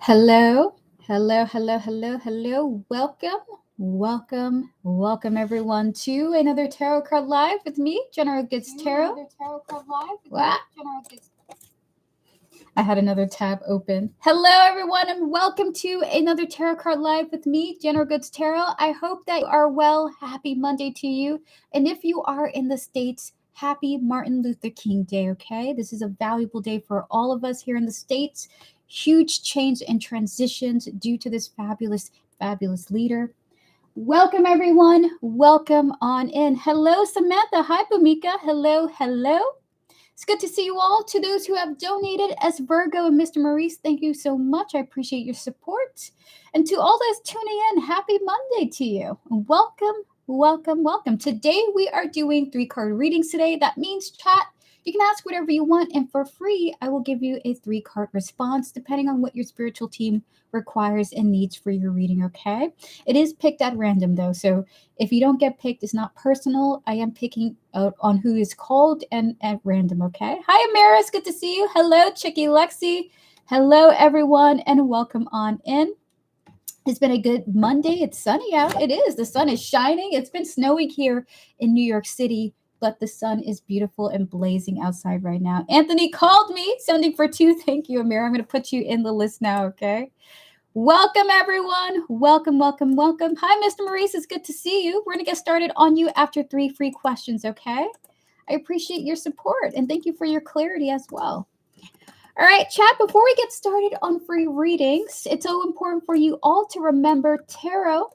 Hello, hello. Welcome everyone to another Tarot Card Live with me, General Goods Tarot. Wow. I had another tab open. Hello everyone and welcome to another Tarot Card Live with me, General Goods Tarot. I hope that you are well. Happy Monday to you. And if you are in the States, happy Martin Luther King Day, okay? This is a valuable day for all of us here in the States. Huge change and transitions due to this fabulous leader. Welcome everyone. Welcome on in. Hello Samantha. Hi Bhumika. Hello. It's good to see you all. To those who have donated as Virgo and Mr. Maurice, thank you so much. I appreciate your support. And to all those tuning in, happy Monday to you. Welcome. Today we are doing 3-card readings today. That means chat. You can ask whatever you want, and for free, I will give you a 3-card response depending on what your spiritual team requires and needs for your reading, okay? It is picked at random, though, so if you don't get picked, it's not personal. I am picking out on who is called and at random, okay? Hi, Amara. It's good to see you. Hello, Chicky Lexi. Hello, everyone, and welcome on in. It's been a good Monday. It's sunny out. It is. The sun is shining. It's been snowing here in New York City, but the sun is beautiful and blazing outside right now. Anthony called me, sending for 2. Thank you, Amir. I'm going to put you in the list now, okay? Welcome, everyone. Welcome. Hi, Mr. Maurice. It's good to see you. We're going to get started on you after 3 free questions, okay? I appreciate your support, and thank you for your clarity as well. All right, chat, before we get started on free readings, it's so important for you all to remember tarot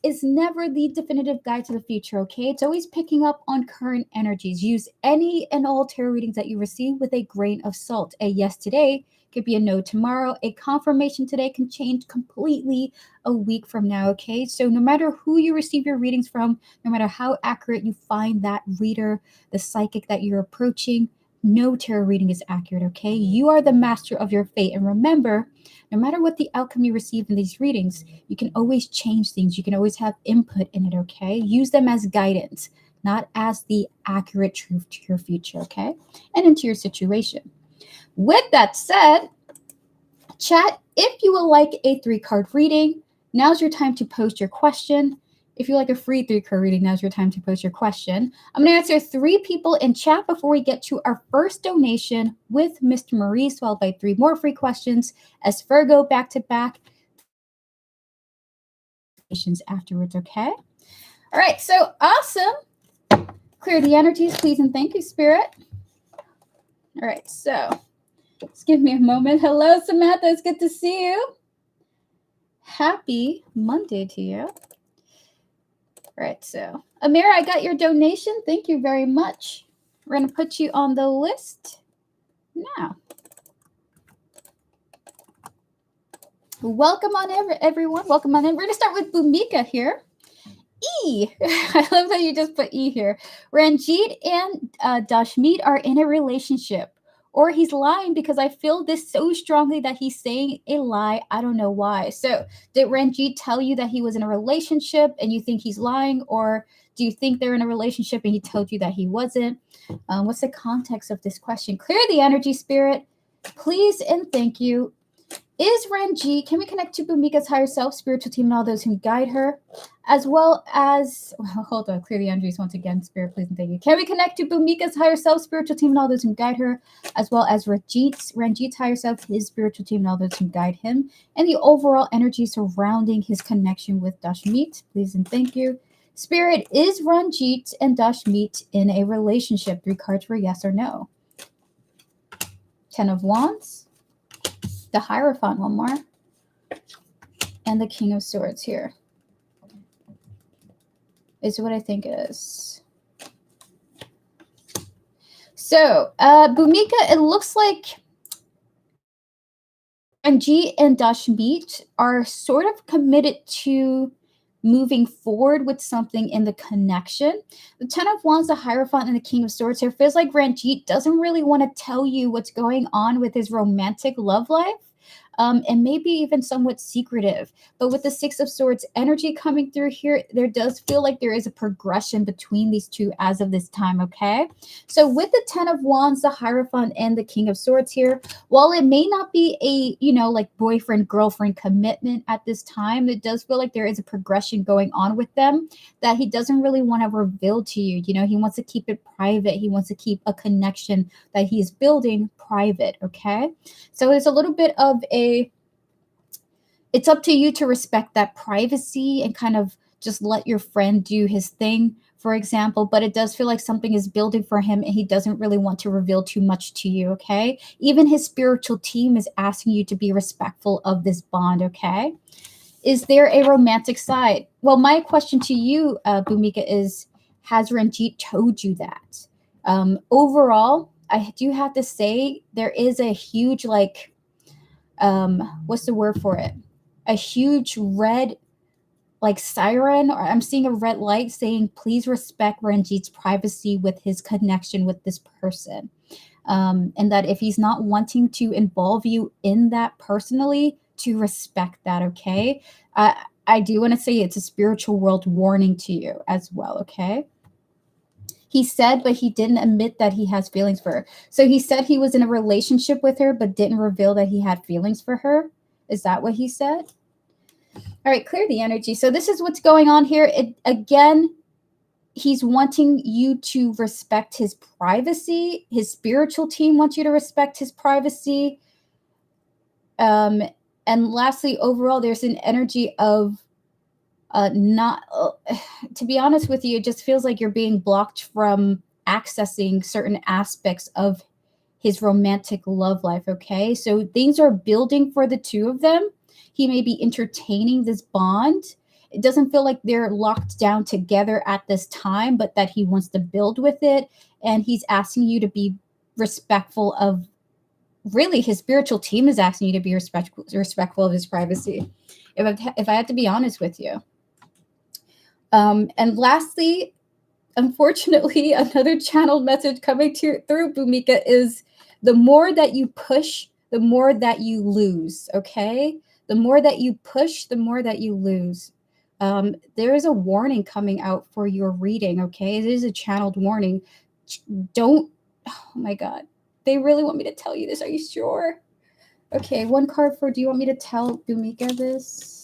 is never the definitive guide to the future, okay? It's always picking up on current energies. Use any and all tarot readings that you receive with a grain of salt. A yes today could be a no tomorrow. A confirmation today can change completely a week from now, okay? So no matter who you receive your readings from, no matter how accurate you find that reader, the psychic that you're approaching, no tarot reading is accurate, okay? You are the master of your fate. And remember, no matter what the outcome you receive in these readings, you can always change things. You can always have input in it, okay? Use them as guidance, not as the accurate truth to your future, okay? And into your situation. With that said, chat, if you would like a 3-card reading, now's your time to post your question. If you like a free 3-card reading, now's your time to post your question. I'm going to answer 3 people in chat before we get to our first donation with Mr. Maurice, followed by 3 more free questions as Virgo back-to-back afterwards, okay? All right, so awesome. Clear the energies, please, and thank you, Spirit. All right, so just give me a moment. Hello, Samantha. It's good to see you. Happy Monday to you. All right, so Amira, I got your donation. Thank you very much. We're going to put you on the list now. Welcome on, everyone. Welcome on in. We're going to start with Bhumika here. E. I love that you just put E here. Ranjit and Dashmeet are in a relationship. Or he's lying because I feel this so strongly that he's saying a lie. I don't know why. So did Ranjit tell you that he was in a relationship and you think he's lying? Or do you think they're in a relationship and he told you that he wasn't? What's the context of this question? Clear the energy, Spirit. Please and thank you. Is Ranjit, can we connect to Bhumika's higher self, spiritual team, and all those who guide her? As well as, well, hold on, clear the energies once again, Spirit, please and thank you. Can we connect to Bhumika's higher self, spiritual team, and all those who guide her? As well as Ranjit's higher self, his spiritual team, and all those who guide him? And the overall energy surrounding his connection with Dashmeet, please and thank you. Spirit, is Ranjit and Dashmeet in a relationship? 3 cards for yes or no. 10 of Wands. The Hierophant, one more. And the King of Swords here. Is what I think it is. So, Bhumika, it looks like Ranjit and Dashmeet are sort of committed to moving forward with something in the connection. The 10 of Wands, the Hierophant, and the King of Swords here feels like Ranjit doesn't really want to tell you what's going on with his romantic love life. And maybe even somewhat secretive. But with the 6 of Swords energy coming through here, there does feel like there is a progression between these two as of this time, okay? So with the 10 of Wands, the Hierophant, and the King of Swords here, while it may not be a, like boyfriend girlfriend commitment at this time, it does feel like there is a progression going on with them that he doesn't really want to reveal to you. He wants to keep it private. He wants to keep a connection that he's building private. Okay. So there's a little bit of it's up to you to respect that privacy and kind of just let your friend do his thing, for example. But it does feel like something is building for him and he doesn't really want to reveal too much to you. Okay. Even his spiritual team is asking you to be respectful of this bond. Okay. Is there a romantic side? Well, my question to you, Bhumika, is, has Ranjit told you that? Overall, I do have to say there is a huge, like, what's the word for it? A huge red, like, siren, or I'm seeing a red light saying, please respect Ranjit's privacy with his connection with this person. And that if he's not wanting to involve you in that personally, to respect that. Okay. I do want to say it's a spiritual world warning to you as well. Okay. He said, but he didn't admit that he has feelings for her. So he said he was in a relationship with her, but didn't reveal that he had feelings for her. Is that what he said? All right, clear the energy. So this is what's going on here. Again, he's wanting you to respect his privacy. His spiritual team wants you to respect his privacy. And lastly, overall, there's an energy of not, to be honest with you, it just feels like you're being blocked from accessing certain aspects of his romantic love life. Okay. So things are building for the two of them. He may be entertaining this bond. It doesn't feel like they're locked down together at this time, but that he wants to build with it. And he's asking you to be respectful of, really, his spiritual team is asking you to be respectful of his privacy. If I had to be honest with you. And lastly, unfortunately, another channeled message coming through Bhumika is, the more that you push, the more that you lose. Okay. The more that you push, the more that you lose. There is a warning coming out for your reading. Okay. It is a channeled warning. Don't, oh my God. They really want me to tell you this. Are you sure? Okay. One card for, do you want me to tell Bhumika this?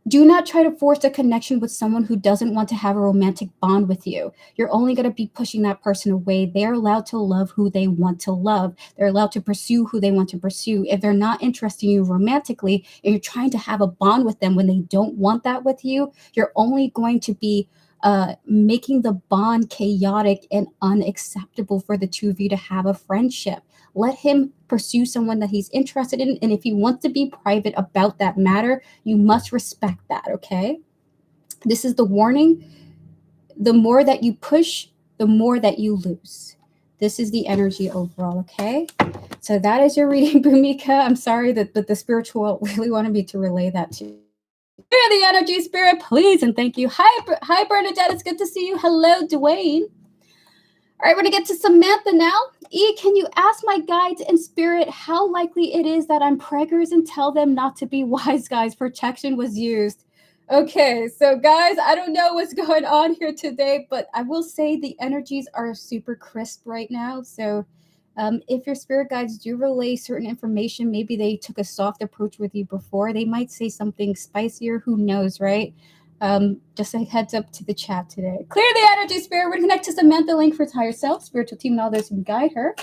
Do not try to force a connection with someone who doesn't want to have a romantic bond with you. You're only going to be pushing that person away. They're allowed to love who they want to love. They're allowed to pursue who they want to pursue. If they're not interested in you romantically and you're trying to have a bond with them when they don't want that with you, you're only going to be making the bond chaotic and unacceptable for the two of you to have a friendship. Let him pursue someone that he's interested in. And if he wants to be private about that matter, you must respect that. Okay. This is the warning. The more that you push, the more that you lose. This is the energy overall. Okay. So that is your reading, Bhumika. I'm sorry but the spiritual really wanted me to relay that to you. Clear the energy, spirit, please, and thank you. Hi, Bernadette. It's good to see you. Hello, Dwayne. All right, we're going to get to Samantha now. E, can you ask my guides and spirit how likely it is that I'm preggers and tell them not to be wise guys? Protection was used. Okay, so guys, I don't know what's going on here today, but I will say the energies are super crisp right now. So if your spirit guides do relay certain information, maybe they took a soft approach with you before, they might say something spicier. Who knows, right? Just a heads up to the chat today. Clear the energy, spirit. We're going to connect to Samantha Link for higher self, spiritual team, and all those who guide her,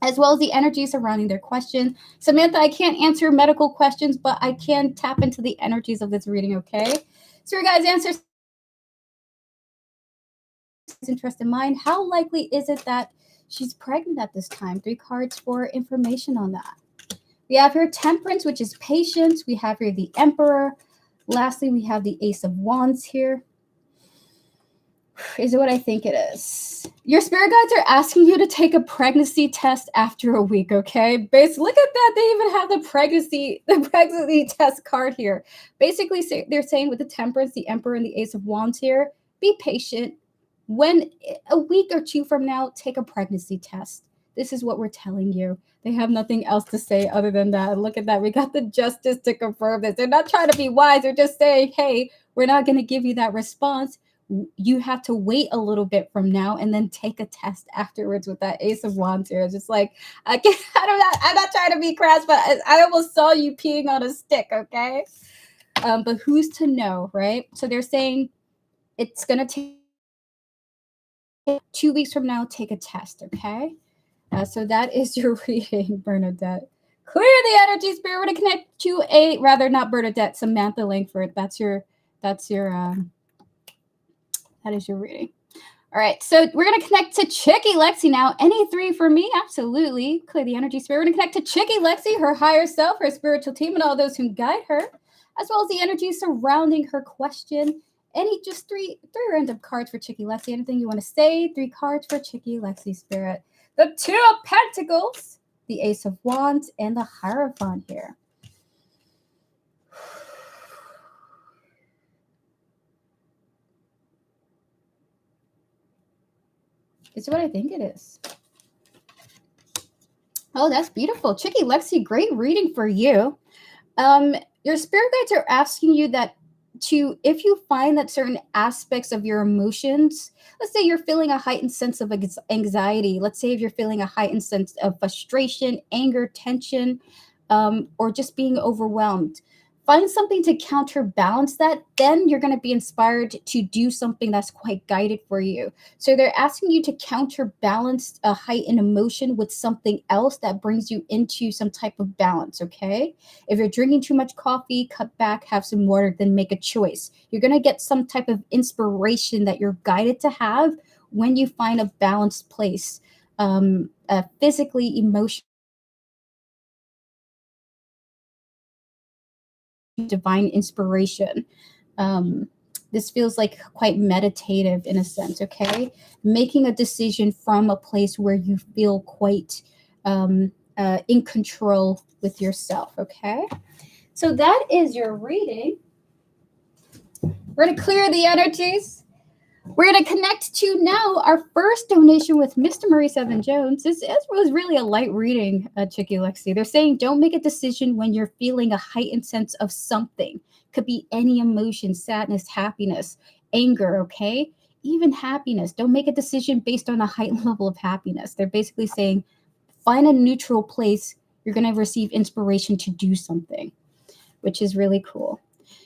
as well as the energy surrounding their question. Samantha, I can't answer medical questions, but I can tap into the energies of this reading, okay? So your guys' answers, interest in mind. How likely is it that she's pregnant at this time? 3 cards for information on that. We have here Temperance, which is patience. We have here the Emperor. Lastly, we have the Ace of Wands here. Is it what I think it is? Your spirit guides are asking you to take a pregnancy test after a week, okay? Look at that. They even have the pregnancy test card here. Basically, they're saying with the Temperance, the Emperor, and the Ace of Wands here, be patient. When a week or 2 from now, take a pregnancy test. This is what we're telling you. They have nothing else to say other than that. Look at that. We got the Justice to confirm this. They're not trying to be wise. They're just saying, hey, we're not going to give you that response. you have to wait a little bit from now and then take a test afterwards with that Ace of Wands here. It's just like, I'm not trying to be crass, but I almost saw you peeing on a stick, okay? But who's to know, right? So they're saying it's going to take 2 weeks from now, take a test, okay? So that is your reading, Bernadette. Clear the energy, Spirit. We're going to connect to not Bernadette, Samantha Langford. That is your reading. All right, so we're going to connect to Chicky Lexi now. Any three for me? Absolutely. Clear the energy, Spirit. We're going to connect to Chicky Lexi, her higher self, her spiritual team, and all those who guide her, as well as the energy surrounding her question. Just three random cards for Chicky Lexi. Anything you want to say? 3 cards for Chicky Lexi, Spirit. The 2 of Pentacles, the Ace of Wands, and the Hierophant here. It's what I think it is. Oh, that's beautiful. Chicky Lexi, great reading for you. Your spirit guides are asking you that if you find that certain aspects of your emotions, let's say you're feeling a heightened sense of anxiety, let's say if you're feeling a heightened sense of frustration, anger, tension, or just being overwhelmed, find something to counterbalance that. Then you're going to be inspired to do something that's quite guided for you. So they're asking you to counterbalance a heightened emotion with something else that brings you into some type of balance, okay? If you're drinking too much coffee, cut back, have some water, then make a choice. You're going to get some type of inspiration that you're guided to have when you find a balanced place, physically, emotionally, divine inspiration. This feels like quite meditative in a sense, okay? Making a decision from a place where you feel quite in control with yourself, okay? So that is your reading. We're going to clear the energies. We're going to connect to now our first donation with Mr. Maurice Evan Jones. This was really a light reading, Chicky Lexi. They're saying don't make a decision when you're feeling a heightened sense of something. Could be any emotion, sadness, happiness, anger, okay? Even happiness. Don't make a decision based on a heightened level of happiness. They're basically saying find a neutral place. You're going to receive inspiration to do something, which is really cool.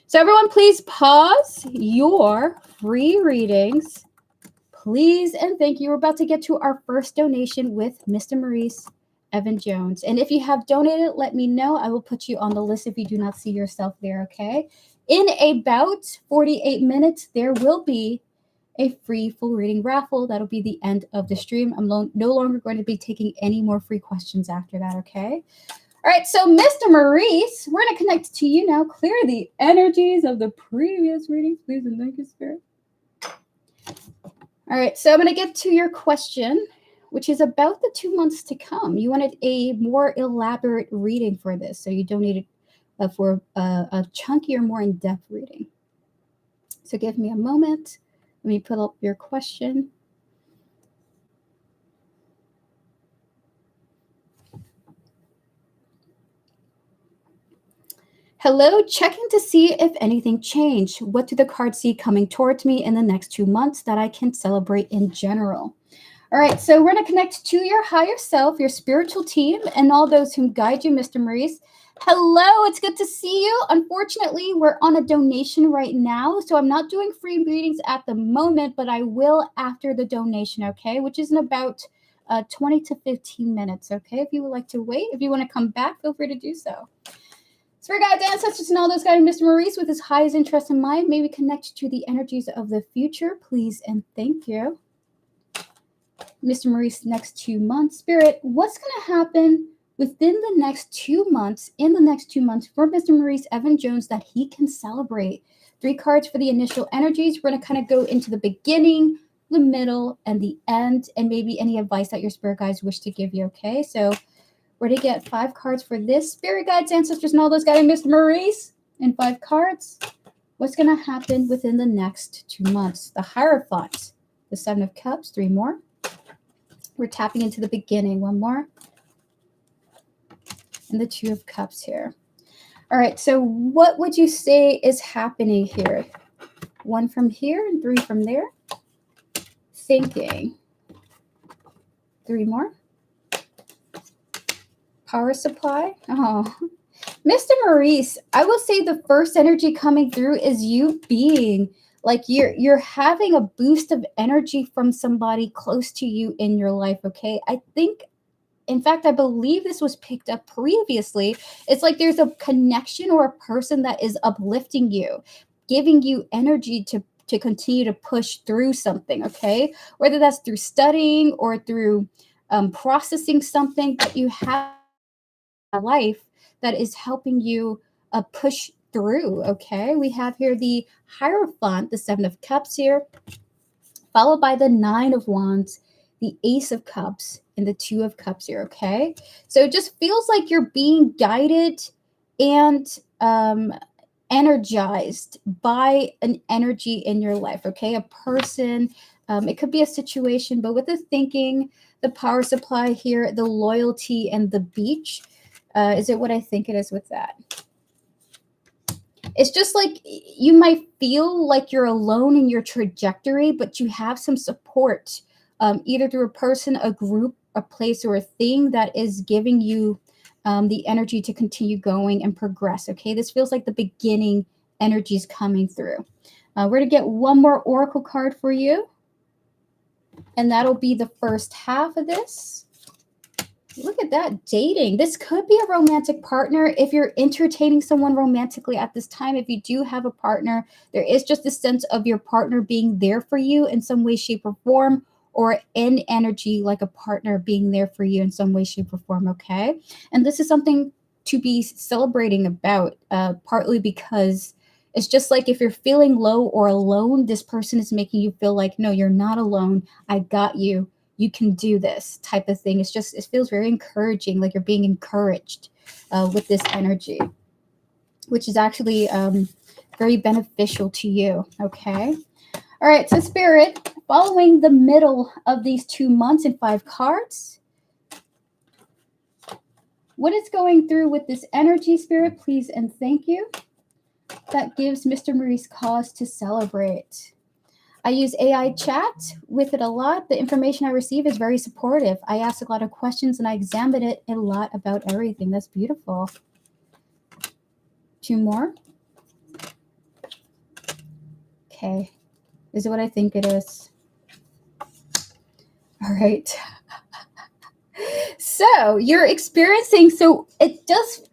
So everyone, please pause your free readings. Please and thank you. We're about to get to our first donation with Mr. Maurice Evan Jones. And if you have donated, let me know. I will put you on the list if you do not see yourself there, okay? In about 48 minutes, there will be a free full reading raffle. That'll be the end of the stream. I'm no longer going to be taking any more free questions after that, okay? All right, so Mr. Maurice, we're going to connect to you now. Clear the energies of the previous readings, please, and thank you, Spirit. All right, so I'm going to get to your question, which is about the 2 months to come. You wanted a more elaborate reading for this, so you donated for a chunkier, more in-depth reading. So give me a moment. Let me pull up your question. Hello, checking to see if anything changed. What do the cards see coming towards me in the next 2 months that I can celebrate in general? All right, so we're going to connect to your higher self, your spiritual team, and all those who guide you, Mr. Maurice. Hello, it's good to see you. Unfortunately, we're on a donation right now, so I'm not doing free readings at the moment, but I will after the donation, okay, which is in about 20 to 15 minutes, okay? If you would like to wait, if you want to come back, feel free to do so. Spirit guides, ancestors, and all those guiding Mr. Maurice with his highest interest in mind, may we connect to the energies of the future, please, and thank you. Mr. Maurice, next 2 months. Spirit, what's going to happen within the next 2 months, for Mr. Maurice Evan Jones that he can celebrate? 3 cards for the initial energies. We're going to kind of go into the beginning, the middle, and the end, and maybe any advice that your spirit guides wish to give you, okay? So we're to get 5 cards for this. Spirit guides, ancestors, and all those guiding Mr. Maurice. And 5 cards. What's going to happen within the next 2 months? The Hierophant. The 7 of Cups. 3 more. We're tapping into the beginning. 1 more. And the 2 of Cups here. All right. So what would you say is happening here? 1 from here and 3 from there. Thinking. 3 more. Power supply. Oh, Mr. Maurice, I will say the first energy coming through is you being like you're having a boost of energy from somebody close to you in your life, okay? I think, in fact, I believe this was picked up previously. It's like there's a connection or a person that is uplifting you, giving you energy to continue to push through something, okay? Whether that's through studying or through processing something that you have in life that is helping you push through, okay? We have here the Hierophant, the 7 of Cups here, followed by the 9 of Wands, the Ace of Cups, and the 2 of Cups here, okay? So it just feels like you're being guided and energized by an energy in your life, okay? A person, it could be a situation, but with the thinking, the power supply here, the loyalty, and the beach, is it what I think it is with that? It's just like you might feel like you're alone in your trajectory, but you have some support, either through a person, a group, a place, or a thing that is giving you the energy to continue going and progress. Okay, this feels like the beginning energies coming through. We're going to get one more oracle card for you, and that'll be the first half of this. Look at that, dating. This could be a romantic partner if you're entertaining someone romantically at this time. If you do have a partner, there is just a sense of your partner being there for you in some way, shape, or form, or in energy like a partner being there for you in some way, shape, or form, okay? And this is something to be celebrating about, partly because it's just like if you're feeling low or alone, this person is making you feel like, no, you're not alone. I got you. You can do this type of thing. It's just, it feels very encouraging, like you're being encouraged with this energy, which is actually very beneficial to you, okay? All right, so Spirit, following the middle of these 2 months and 5 cards, what is going through with this energy, Spirit, please and thank you. That gives Mr. Maurice cause to celebrate. I use AI chat with it a lot. The information I receive is very supportive. I ask a lot of questions and I examine it a lot about everything. That's beautiful. 2 more. Okay. Is it what I think it is? All right. So you're experiencing, so it does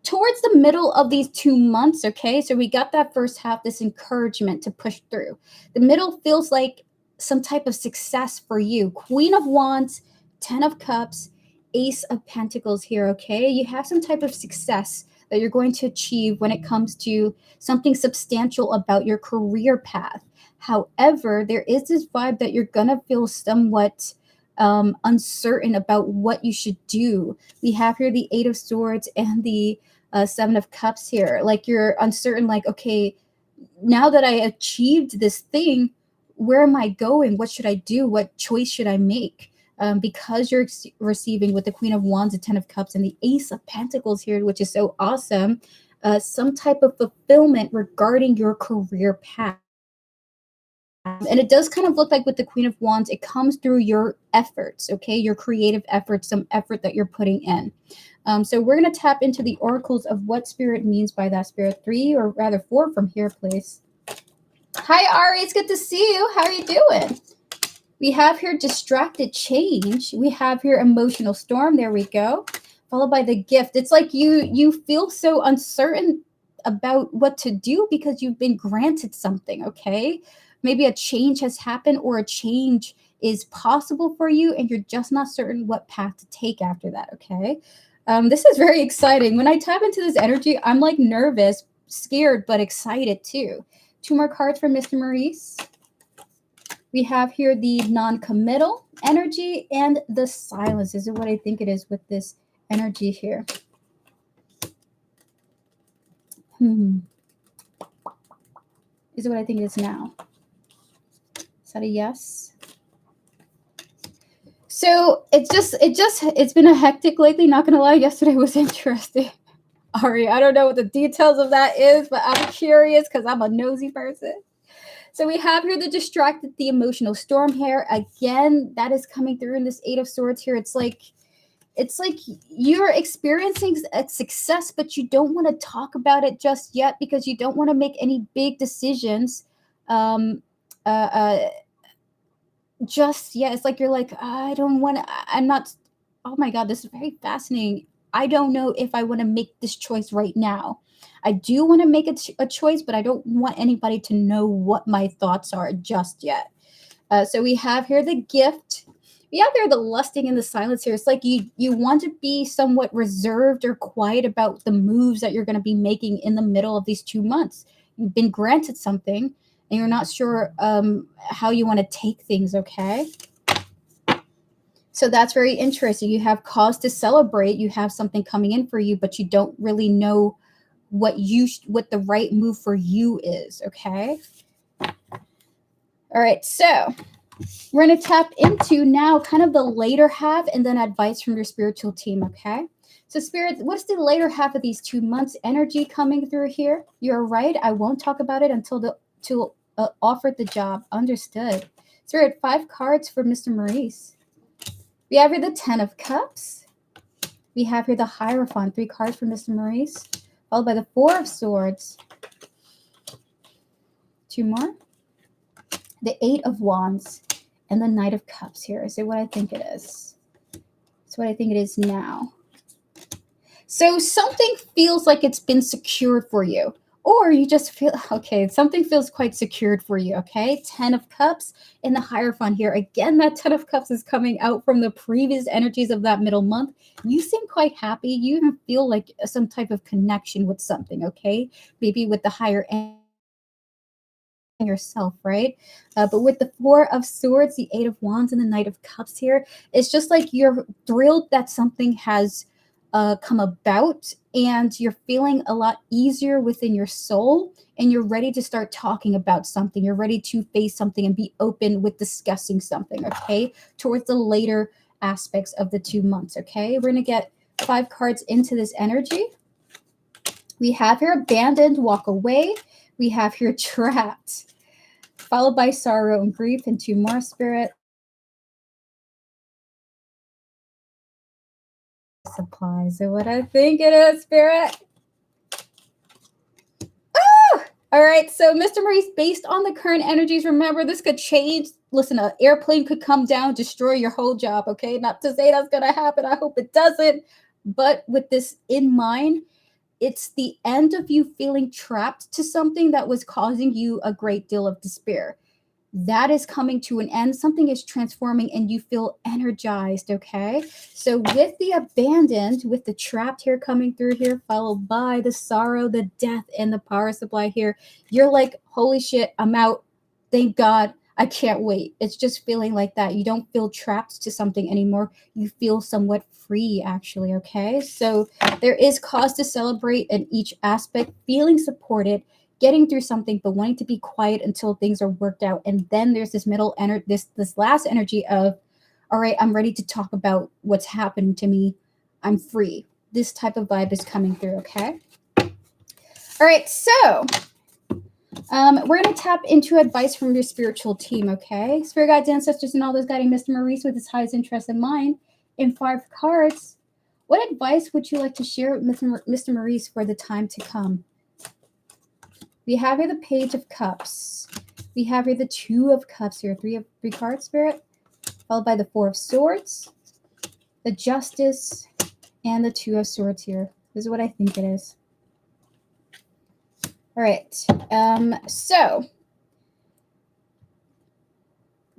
towards the middle of these 2 months, okay? So we got that first half, this encouragement to push through. The middle feels like some type of success for you. Queen of Wands, 10 of Cups, Ace of Pentacles here, okay? You have some type of success that you're going to achieve when it comes to something substantial about your career path. However, there is this vibe that you're going to feel somewhat uncertain about what you should do. We have here the 8 of Swords and the 7 of Cups here. Like you're uncertain, like, okay, now that I achieved this thing, where am I going? What should I do? What choice should I make? Because you're receiving with the Queen of Wands, the 10 of Cups, and the Ace of Pentacles here, which is so awesome, some type of fulfillment regarding your career path. And it does kind of look like with the Queen of Wands, it comes through your efforts, okay? Your creative efforts, some effort that you're putting in. So we're going to tap into the oracles of what Spirit means by that. Spirit, 3 or rather 4 from here, please. Hi, Ari. It's good to see you. How are you doing? We have here distracted change. We have here emotional storm. There we go. Followed by the gift. It's like you feel so uncertain about what to do because you've been granted something, okay? Maybe a change has happened or a change is possible for you and you're just not certain what path to take after that, okay? This is very exciting. When I tap into this energy, I'm like nervous, scared, but excited too. 2 more cards for Mr. Maurice. We have here the non-committal energy and the silence. This is what I think it is with this energy here. Is it what I think it is now? Is that a yes? So it's been a hectic lately, not gonna lie. Yesterday was interesting. Ari, I don't know what the details of that is, but I'm curious because I'm a nosy person. So we have here the distracted, the emotional storm here. Again, that is coming through in this Eight of Swords here. It's like you're experiencing a success, but you don't want to talk about it just yet because you don't want to make any big decisions. Um, uh, uh, just yeah, it's like you're like, I don't want to. I'm not. Oh my god, this is very fascinating. I don't know if I want to make this choice right now. I do want to make a choice, but I don't want anybody to know what my thoughts are just yet. So we have here the gift. We have here the lusting and the silence here. It's like you want to be somewhat reserved or quiet about the moves that you're going to be making in the middle of these 2 months. You've been granted something and you're not sure how you want to take things, okay? So that's very interesting. You have cause to celebrate. You have something coming in for you, but you don't really know what the right move for you is, okay? All right, so we're going to tap into now kind of the later half and then advice from your spiritual team, okay? So Spirit, what's the later half of these 2 months energy coming through here? You're right. I won't talk about it until offered the job. Understood. Spirit, 5 cards for Mr. Maurice. We have here the 10 of Cups. We have here the Hierophant, 3 cards for Mr. Maurice, followed by the 4 of Swords. 2 more. The 8 of Wands and the Knight of Cups here. Is it what I think it is? It's what I think it is now. So something feels like it's been secured for you. Or you just feel, okay, something feels quite secured for you, okay? 10 of Cups in the Hierophant here. Again, that 10 of Cups is coming out from the previous energies of that middle month. You seem quite happy. You even feel like some type of connection with something, okay? Maybe with the higher end yourself, right? But with the 4 of Swords, the 8 of Wands, and the Knight of Cups here, it's just like you're thrilled that something has come about and you're feeling a lot easier within your soul and you're ready to start talking about something. You're ready to face something and be open with discussing something, okay? Towards the later aspects of the 2 months, okay? We're going to get 5 cards into this energy. We have here abandoned, walk away. We have here trapped, followed by sorrow and grief, and 2 more, Spirit. Supplies. So what I think it is, Spirit. All right, so Mr. Maurice, based on the current energies, remember this could change. Listen, an airplane could come down, destroy your whole job, okay? Not to say that's going to happen. I hope it doesn't. But with this in mind, it's the end of you feeling trapped to something that was causing you a great deal of despair. That is coming to an end. Something is transforming and you feel energized, okay? So with the abandoned, with the trapped here coming through here, followed by the sorrow, the death, and the power supply here, you're like, holy shit, I'm out. Thank God. I can't wait. It's just feeling like that. You don't feel trapped to something anymore. You feel somewhat free, actually, okay? So there is cause to celebrate in each aspect, feeling supported, getting through something, but wanting to be quiet until things are worked out. And then there's this middle energy, this last energy of, all right, I'm ready to talk about what's happened to me. I'm free. This type of vibe is coming through, okay? All right, so we're going to tap into advice from your spiritual team, okay? Spirit guides, ancestors, and all those guiding Mr. Maurice with his highest interest in mind. In 5 cards, what advice would you like to share with Mr. Maurice for the time to come? We have here the Page of Cups. We have here the 2 of Cups here. 3 cards, Spirit. Followed by the 4 of Swords, the Justice, and the 2 of Swords here. This is what I think it is. All right. So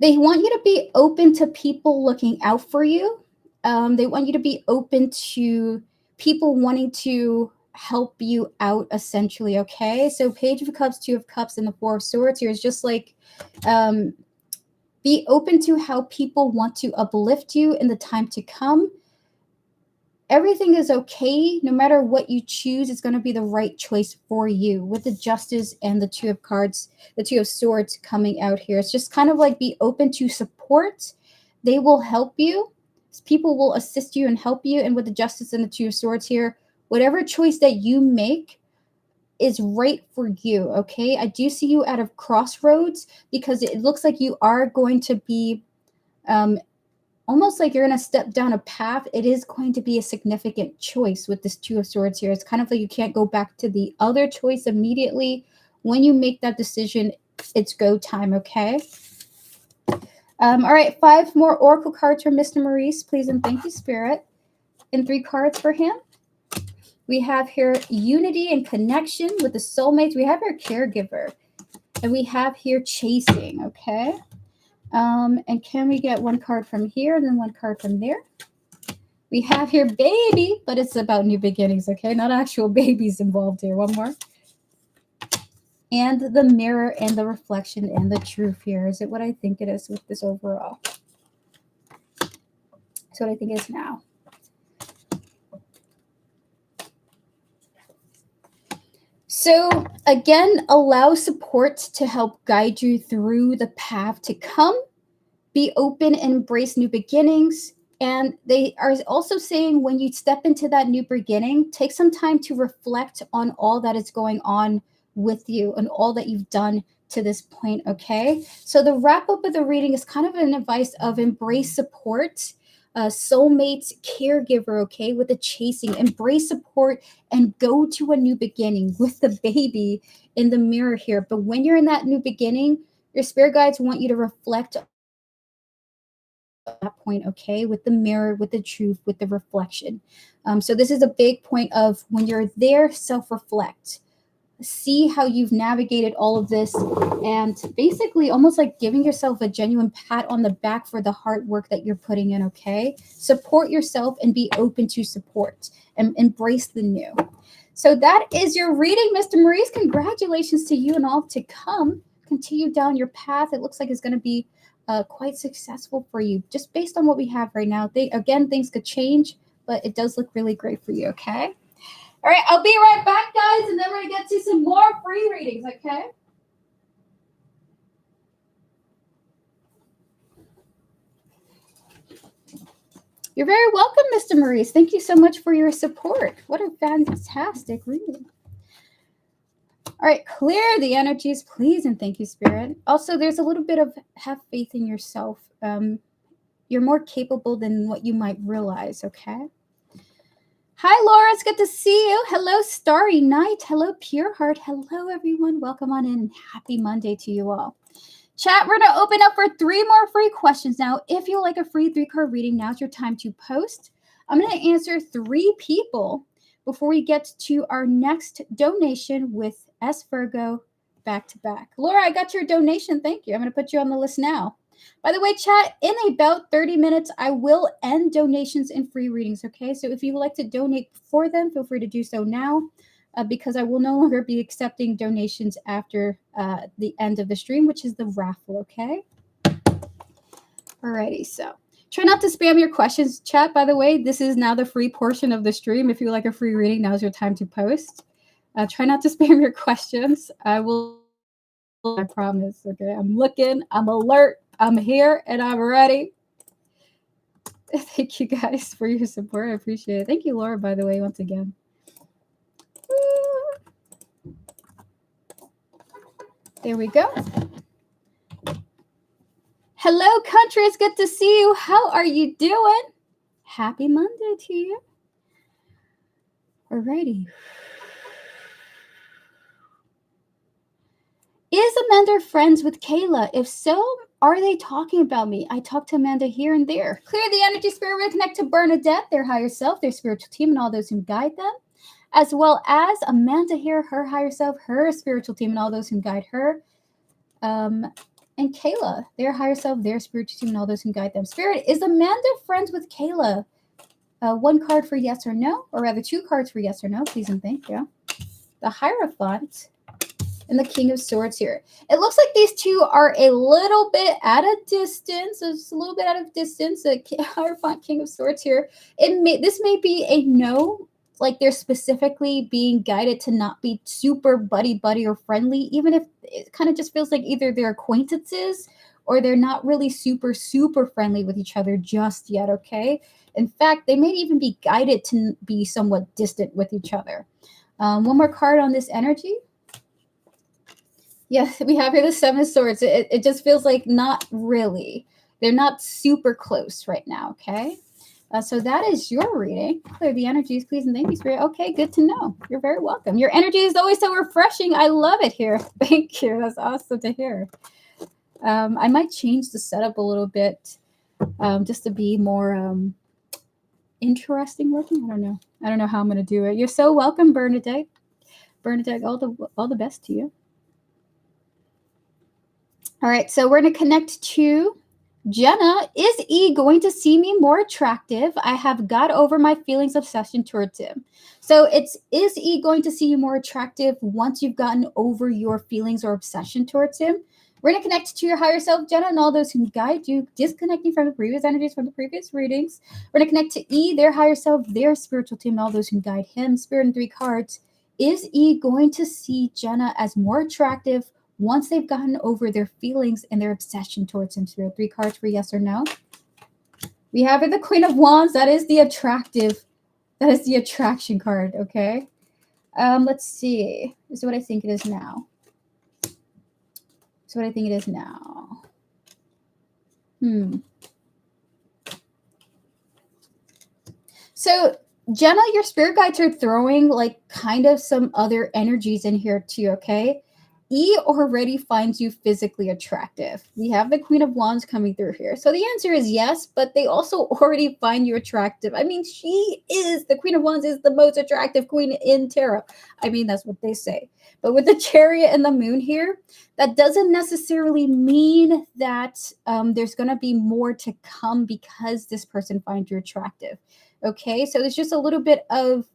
they want you to be open to people looking out for you. They want you to be open to people wanting to help you out, essentially, okay? So Page of Cups, 2 of Cups, and the 4 of Swords here is just like be open to how people want to uplift you in the time to come. Everything is okay. No matter what you choose, it's going to be the right choice for you. With the Justice and the 2 of cards, the 2 of Swords coming out here, it's just kind of like be open to support. They will help you. People will assist you and help you. And with the Justice and the 2 of Swords here, whatever choice that you make, is right for you, okay? I do see you at a crossroads because it looks like you are going to be almost like you're going to step down a path. It is going to be a significant choice with this Two of Swords here. It's kind of like you can't go back to the other choice immediately. When you make that decision, it's go time, okay? All right, 5 more Oracle cards for Mr. Maurice, please and thank you, Spirit. And 3 cards for him. We have here unity and connection with the soulmates. We have here caregiver. And we have here chasing, okay? And can we get 1 card from here and then 1 card from there? We have here baby, but it's about new beginnings, okay? Not actual babies involved here. 1 more. And the mirror and the reflection and the truth here. Is it what I think it is with this overall? It's what I think it is now. So again, allow support to help guide you through the path to come. Be open and embrace new beginnings. And they are also saying when you step into that new beginning, take some time to reflect on all that is going on with you and all that you've done to this point, okay? So the wrap up of the reading is kind of an advice of embrace support, soulmates, caregiver, okay, with the chasing, embrace support and go to a new beginning with the baby in the mirror here. But when you're in that new beginning, your spirit guides want you to reflect that point, okay, with the mirror, with the truth, with the reflection. So this is a big point of when you're there, self-reflect. See how you've navigated all of this and basically almost like giving yourself a genuine pat on the back for the hard work that you're putting in, okay? Support yourself and be open to support and embrace the new. So that is your reading, Mr. Maurice. Congratulations to you and all to come. Continue down your path. It looks like it's going to be quite successful for you just based on what we have right now. Again, things could change, but it does look really great for you, okay? All right, I'll be right back, guys, and then we're going to get to some more free readings, okay? You're very welcome, Mr. Maurice. Thank you so much for your support. What a fantastic reading. All right, clear the energies, please, and thank you, Spirit. Also, there's a little bit of have faith in yourself. You're more capable than what you might realize, okay? Hi, Laura. It's good to see you. Hello, Starry Night. Hello, Pure Heart. Hello, everyone. Welcome on in and happy Monday to you all. Chat, we're going to open up for 3 more free questions now. If you like a free 3-card reading, now's your time to post. I'm going to answer 3 people before we get to our next donation with S. Virgo back to back. Laura, I got your donation. Thank you. I'm going to put you on the list now. By the way, chat, in about 30 minutes, I will end donations and free readings, okay? So if you would like to donate before then, feel free to do so now because I will no longer be accepting donations after the end of the stream, which is the raffle, okay? Alrighty, so try not to spam your questions, chat. By the way, this is now the free portion of the stream. If you would like a free reading, now's your time to post. Try not to spam your questions. I will, I promise, okay? I'm looking, I'm alert. I'm here and I'm ready. Thank you guys for your support. I appreciate it. Thank you, Laura, by the way, once again. There we go. Hello, country. It's good to see you. How are you doing? Happy Monday to you. Alrighty. Is Amanda friends with Kayla? If so, are they talking about me? I talk to Amanda here and there. Clear the energy, spirit, reconnect to Bernadette, their higher self, their spiritual team, and all those who guide them. As well as Amanda here, her higher self, her spiritual team, and all those who guide her. And Kayla, their higher self, their spiritual team, and all those who guide them. Spirit, is Amanda friends with Kayla? 1 card for yes or no, or rather 2 cards for yes or no, please and thank you. The Hierophant and the King of Swords here. It looks like these two are a little bit at a distance. It's a little bit out of distance. The Hierophant, King of Swords here. This may be a no, like they're specifically being guided to not be super buddy or friendly, even if it kind of just feels like either they're acquaintances or they're not really super friendly with each other just yet, okay? In fact, they may even be guided to be somewhat distant with each other. One more card on this energy. Yes, we have here the Seven of Swords. It just feels like not really. They're not super close right now, okay? So that is your reading. Clear the energies, please, and thank you, Spirit. Okay, good to know. You're very welcome. Your energy is always so refreshing. I love it here. Thank you. That's awesome to hear. I might change the setup a little bit just to be more interesting looking. I don't know how I'm going to do it. You're so welcome, Bernadette. Bernadette, all the best to you. All right, so we're going to connect to Jenna. Is E going to see me more attractive? I have got over my feelings of obsession towards him. So is E going to see you more attractive once you've gotten over your feelings or obsession towards him? We're going to connect to your higher self, Jenna, and all those who guide you, disconnecting from the previous energies from the previous readings. We're going to connect to E, their higher self, their spiritual team, and all those who guide him. Spirit and 3 cards. Is E going to see Jenna as more attractive once they've gotten over their feelings and their obsession towards him? Spirit, 3 cards for yes or no. We have the Queen of Wands. That is the attraction card, okay? Let's see. This is what I think it is now. So, Jenna, your spirit guides are throwing like kind of some other energies in here too, okay? E already finds you physically attractive. We have the Queen of Wands coming through here. So the answer is yes, but they also already find you attractive. I mean, the Queen of Wands is the most attractive queen in tarot. I mean, that's what they say. But with the Chariot and the Moon here, that doesn't necessarily mean that there's going to be more to come because this person finds you attractive. Okay, so there's just a little bit of,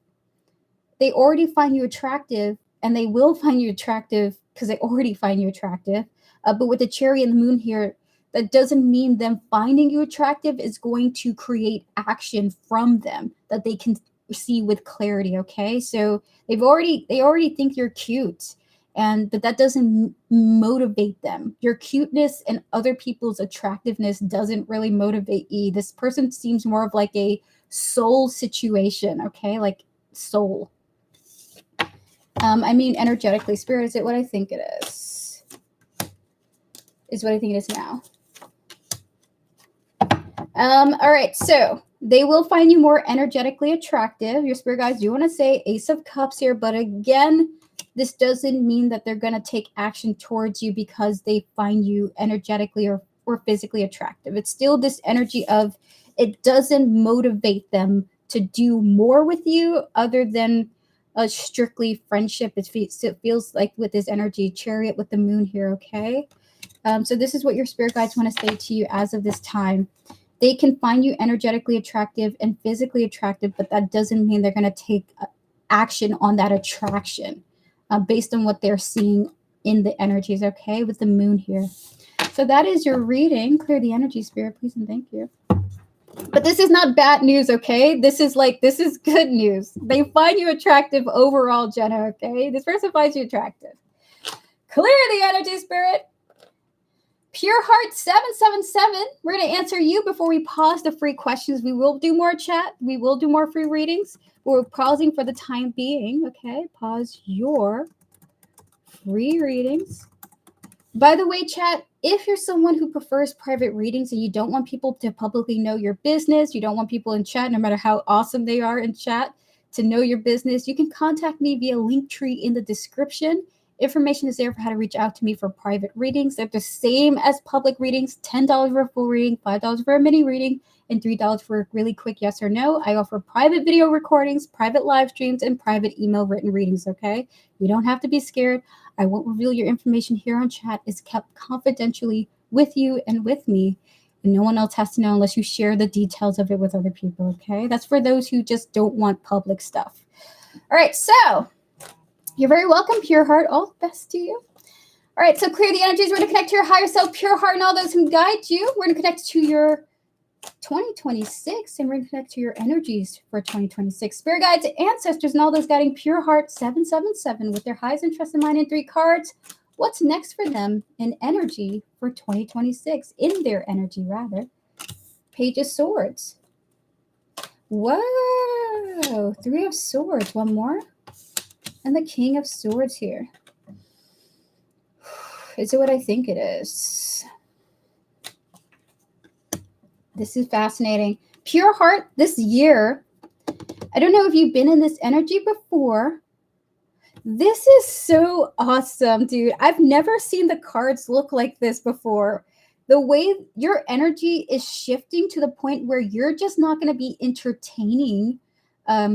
they already find you attractive, and they will find you attractive because they already find you attractive. But with the Chariot and the Moon here, that doesn't mean them finding you attractive is going to create action from them that they can see with clarity. Okay, so they already think you're cute, but that doesn't motivate them. Your cuteness and other people's attractiveness doesn't really motivate E. This person seems more of like a soul situation, okay, like soul. I mean, energetically, Spirit, is it what I think it is? Is what I think it is now. All right, so they will find you more energetically attractive. Your spirit guides do want to say Ace of Cups here, but again, this doesn't mean that they're going to take action towards you because they find you energetically or physically attractive. It's still this energy of it doesn't motivate them to do more with you other than a strictly friendship. It feels like with this energy, Chariot with the Moon here, okay? So this is what your spirit guides want to say to you as of this time. They can find you energetically attractive and physically attractive, but that doesn't mean they're going to take action on that attraction based on what they're seeing in the energies, okay, with the Moon here. So that is your reading. Clear the energy, Spirit, please, and thank you. But this is not bad news, okay? This is good news. They find you attractive overall, Jenna, okay? This person finds you attractive. Clear the energy, Spirit. Pure Heart 777. We're going to answer you before we pause the free questions. We will do more chat. We will do more free readings. We're pausing for the time being, okay? Pause your free readings. By the way, chat, if you're someone who prefers private readings and you don't want people to publicly know your business, you don't want people in chat, no matter how awesome they are in chat, to know your business, you can contact me via Linktree in the description. Information is there for how to reach out to me for private readings. They're the same as public readings, $10 for a full reading, $5 for a mini reading, and $3 for a really quick yes or no. I offer private video recordings, private live streams, and private email written readings, okay? You don't have to be scared. I won't reveal your information here on chat. It's kept confidentially with you and with me. And no one else has to know unless you share the details of it with other people, okay? That's for those who just don't want public stuff. All right, so you're very welcome, Pure Heart. All the best to you. All right, so clear the energies. We're going to connect to your higher self, Pure Heart, and all those who guide you. We're going to connect to your 2026, and we're going to connect to your energies for 2026. Spirit guides, ancestors, and all those guiding Pure Heart 777 with their highest interest in mind in 3 cards. What's next for them in energy for 2026? In their energy, rather. Page of Swords. Whoa. 3 of Swords. One more. And the King of Swords here. Is it what I think it is? This is fascinating. Pure heart this year. I don't know if you've been in this energy before. This is so awesome, dude. I've never seen the cards look like this before. The way your energy is shifting to the point where you're just not going to be entertaining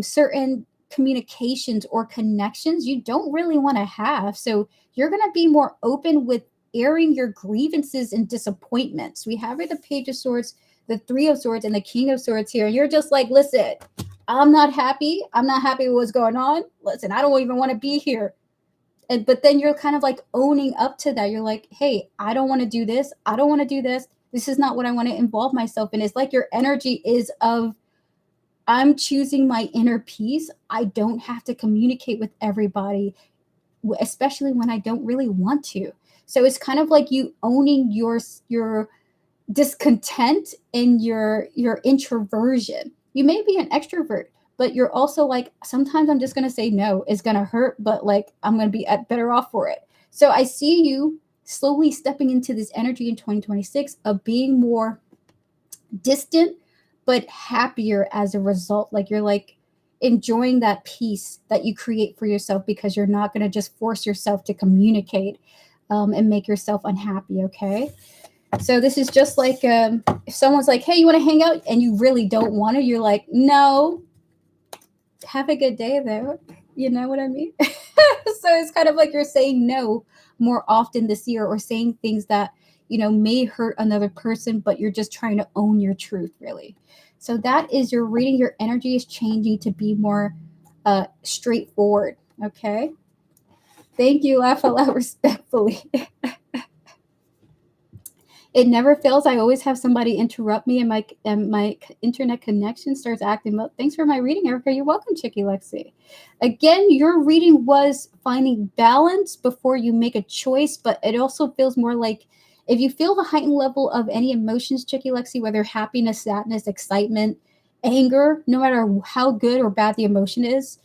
certain communications or connections you don't really want to have. So you're going to be more open with airing your grievances and disappointments. We have here the Page of Swords, the Three of Swords, and the King of Swords here. And you're just like, listen, I'm not happy. I'm not happy with what's going on. Listen, I don't even want to be here. But then you're kind of like owning up to that. You're like, hey, I don't want to do this. I don't want to do this. This is not what I want to involve myself in. It's like your energy is of, I'm choosing my inner peace. I don't have to communicate with everybody, especially when I don't really want to. So it's kind of like you owning your discontent and your introversion. You may be an extrovert, but you're also like, sometimes I'm just going to say no. It's going to hurt, but like I'm going to be better off for it. So I see you slowly stepping into this energy in 2026 of being more distant but happier as a result. Like you're like enjoying that peace that you create for yourself because you're not going to just force yourself to communicate and make yourself unhappy. Okay. So this is just like if someone's like, hey, you want to hang out? And you really don't want to, you're like, no, have a good day though. You know what I mean? So it's kind of like you're saying no more often this year, or saying things that, may hurt another person, but you're just trying to own your truth, really. So that is your reading. Your energy is changing to be more straightforward. Okay. Thank you. Laugh out loud respectfully. It never fails. I always have somebody interrupt me, and my internet connection starts acting up. Thanks for my reading, Erica. You're welcome, Chicky Lexi. Again, your reading was finding balance before you make a choice, but it also feels more like if you feel the heightened level of any emotions, Chicky Lexi, whether happiness, sadness, excitement, anger, no matter how good or bad the emotion is,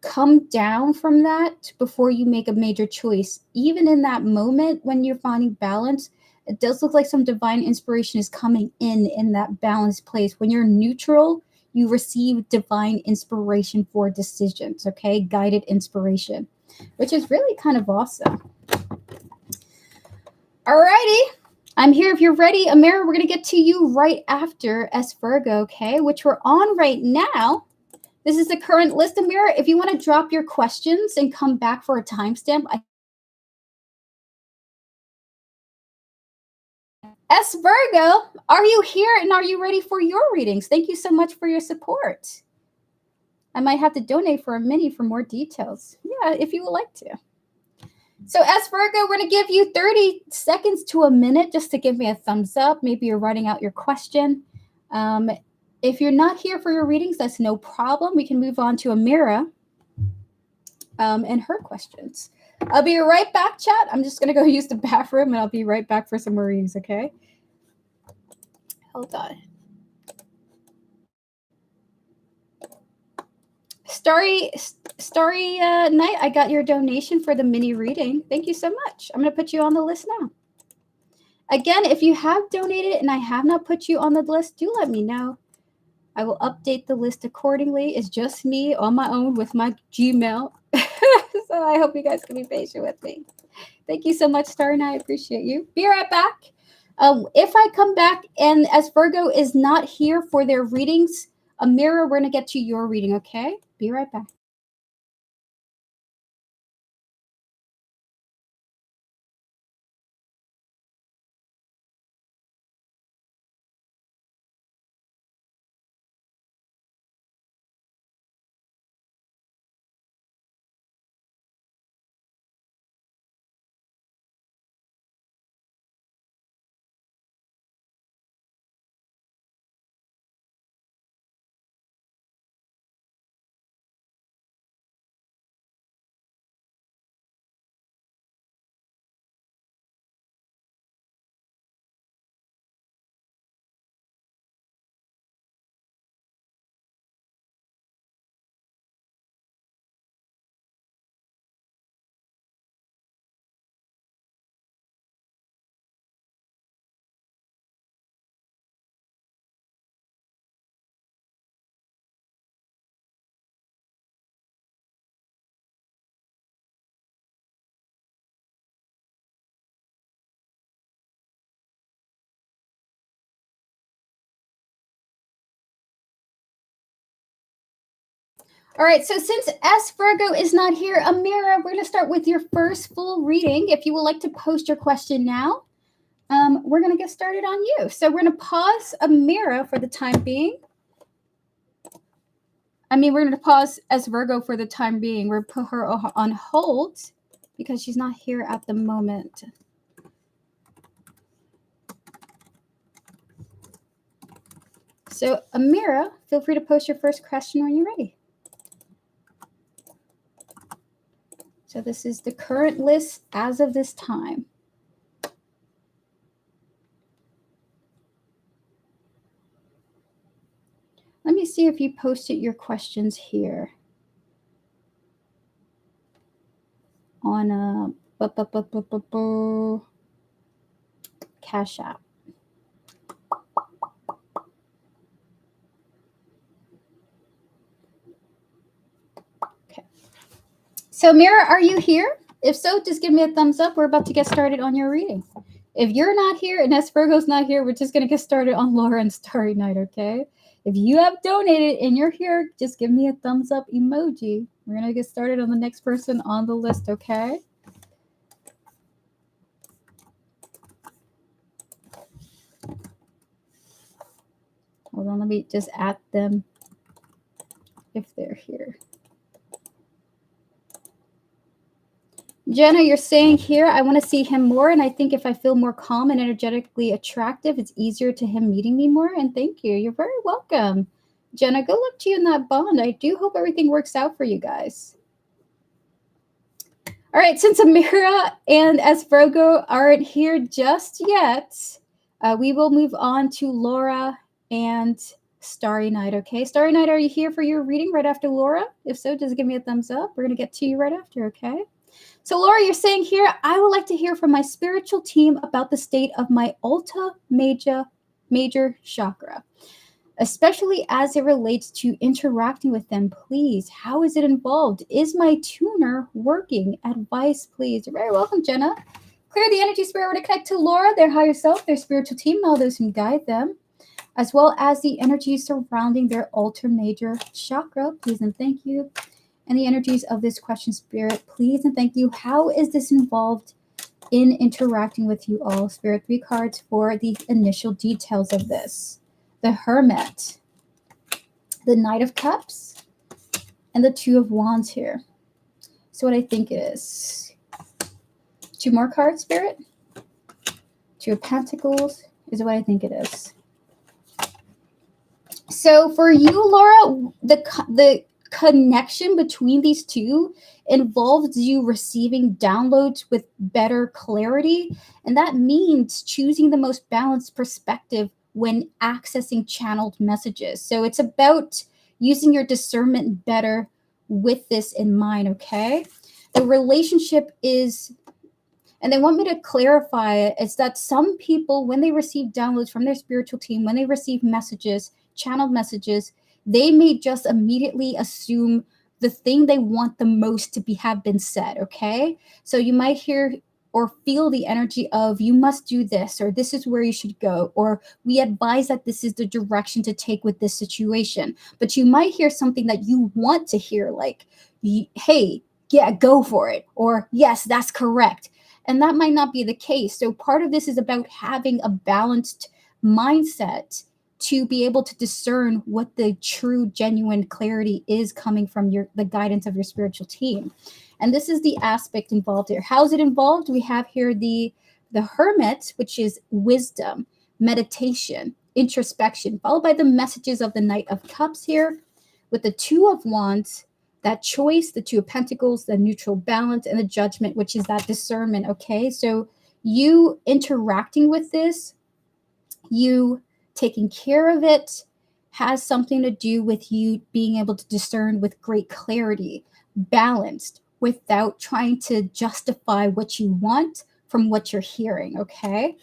come down from that before you make a major choice. Even in that moment when you're finding balance, it does look like some divine inspiration is coming in that balanced place. When you're neutral, you receive divine inspiration for decisions, okay? Guided inspiration, which is really kind of awesome. Alrighty. I'm here if you're ready. Amira, we're going to get to you right after S Virgo, okay? Which we're on right now. This is the current list, Amira. If you want to drop your questions and come back for a timestamp, S Virgo, are you here and are you ready for your readings? Thank you so much for your support. I might have to donate for a mini for more details. Yeah, if you would like to. So S Virgo, we're going to give you 30 seconds to a minute just to give me a thumbs up. Maybe you're writing out your question. If you're not here for your readings, that's no problem. We can move on to Amira and her questions. I'll be right back, chat. I'm just going to go use the bathroom, and I'll be right back for some more readings, okay? Hold on. Starry Night, I got your donation for the mini reading. Thank you so much. I'm going to put you on the list now. Again, if you have donated and I have not put you on the list, do let me know. I will update the list accordingly. It's just me on my own with my Gmail. So I hope you guys can be patient with me. Thank you so much, Starry Night. I appreciate you. Be right back. If I come back and as Virgo is not here for their readings, Amira, we're going to get to your reading, okay? Be right back. All right, so since S Virgo is not here, Amira, we're going to start with your first full reading. If you would like to post your question now, we're going to get started on you. So we're going to pause Amira for the time being. We're going to pause S Virgo for the time being. We're put her on hold because she's not here at the moment. So Amira, feel free to post your first question when you're ready. So this is the current list as of this time. Let me see if you posted your questions here on Cash App. Okay. So Mira, are you here? If so, just give me a thumbs up. We're about to get started on your reading. If you're not here and S Virgo's not here, we're just going to get started on Laura and Starry Night, okay? If you have donated and you're here, just give me a thumbs up emoji. We're going to get started on the next person on the list, okay? Hold on, let me just add them if they're here. Jenna, you're saying here, I want to see him more, and I think if I feel more calm and energetically attractive, it's easier to him meeting me more, and thank you. You're very welcome. Jenna, good luck to you in that bond. I do hope everything works out for you guys. All right, since Amira and S Virgo aren't here just yet, we will move on to Laura and Starry Night, okay? Starry Night, are you here for your reading right after Laura? If so, just give me a thumbs up. We're going to get to you right after, okay? So Laura, you're saying here, I would like to hear from my spiritual team about the state of my Ulta major chakra, especially as it relates to interacting with them. Please, how is it involved? Is my tuner working? Advice, please. You're very welcome, Jenna. Clear the energy, spirit. We're going to connect to Laura, their higher self, their spiritual team, all those who guide them, as well as the energy surrounding their Ulta major chakra. Please and thank you. And the energies of this question, spirit, please and thank you. How is this involved in interacting with you all? Spirit, 3 cards for the initial details of this. The Hermit, the Knight of Cups, and the 2 of Wands here. So what I think it is. 2 more cards, Spirit. 2 of Pentacles is what I think it is. So for you, Laura, the connection between these two involves you receiving downloads with better clarity, and that means choosing the most balanced perspective when accessing channeled messages. So it's about using your discernment better with this in mind, okay? The relationship is, and they want me to clarify it, is that some people, when they receive downloads from their spiritual team, when they receive messages, channeled messages, they may just immediately assume the thing they want the most to have been said, okay? So you might hear or feel the energy of, you must do this, or this is where you should go, or we advise that this is the direction to take with this situation. But you might hear something that you want to hear, like, hey, yeah, go for it, or yes, that's correct. And that might not be the case. So part of this is about having a balanced mindset to be able to discern what the true, genuine clarity is coming from the guidance of your spiritual team. And this is the aspect involved here. How is it involved? We have here the Hermit, which is wisdom, meditation, introspection, followed by the messages of the Knight of Cups here, with the 2 of Wands, that choice, the 2 of Pentacles, the neutral balance, and the Judgment, which is that discernment, okay? So you interacting with this, you taking care of it, has something to do with you being able to discern with great clarity, balanced, without trying to justify what you want from what you're hearing, okay?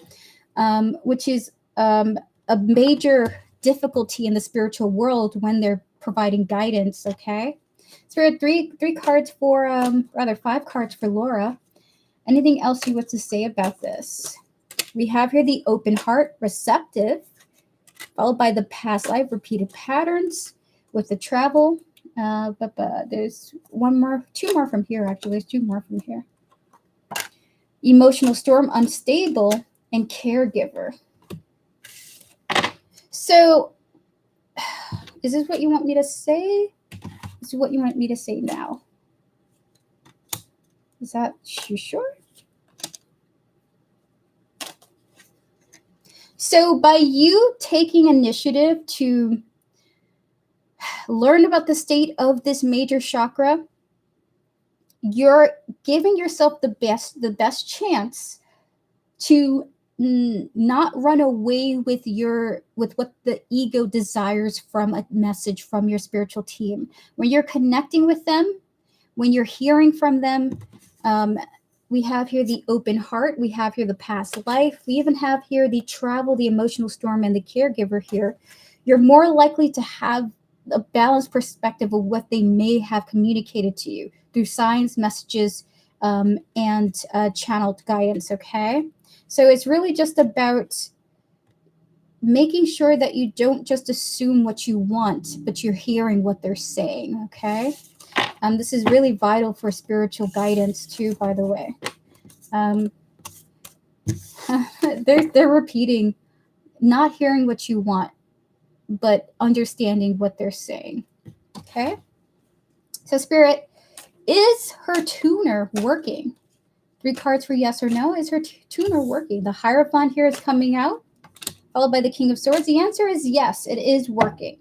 Which is a major difficulty in the spiritual world when they're providing guidance, okay? So we had three cards for, rather 5 cards for Laura. Anything else you want to say about this? We have here the open heart, receptive, followed by the past life, repeated patterns with the travel, But there's one more, two more from here, actually. There's two more from here. Emotional storm, unstable, and caregiver. So, is this what you want me to say? This is what you want me to say now. Is that you sure? So, by you taking initiative to learn about the state of this major chakra, you're giving yourself the best chance to not run away with what the ego desires from a message from your spiritual team. When you're connecting with them, when you're hearing from them, we have here the open heart, we have here the past life, we even have here the travel, the emotional storm, and the caregiver here. You're more likely to have a balanced perspective of what they may have communicated to you through signs, messages, and channeled guidance, okay? So it's really just about making sure that you don't just assume what you want, but you're hearing what they're saying, okay? This is really vital for spiritual guidance too, by the way. They're repeating, not hearing what you want, but understanding what they're saying, okay? So Spirit, is her tuner working? 3 cards for yes or no. Is her tuner working? The Hierophant here is coming out, followed by the King of Swords. The answer is yes, it is working.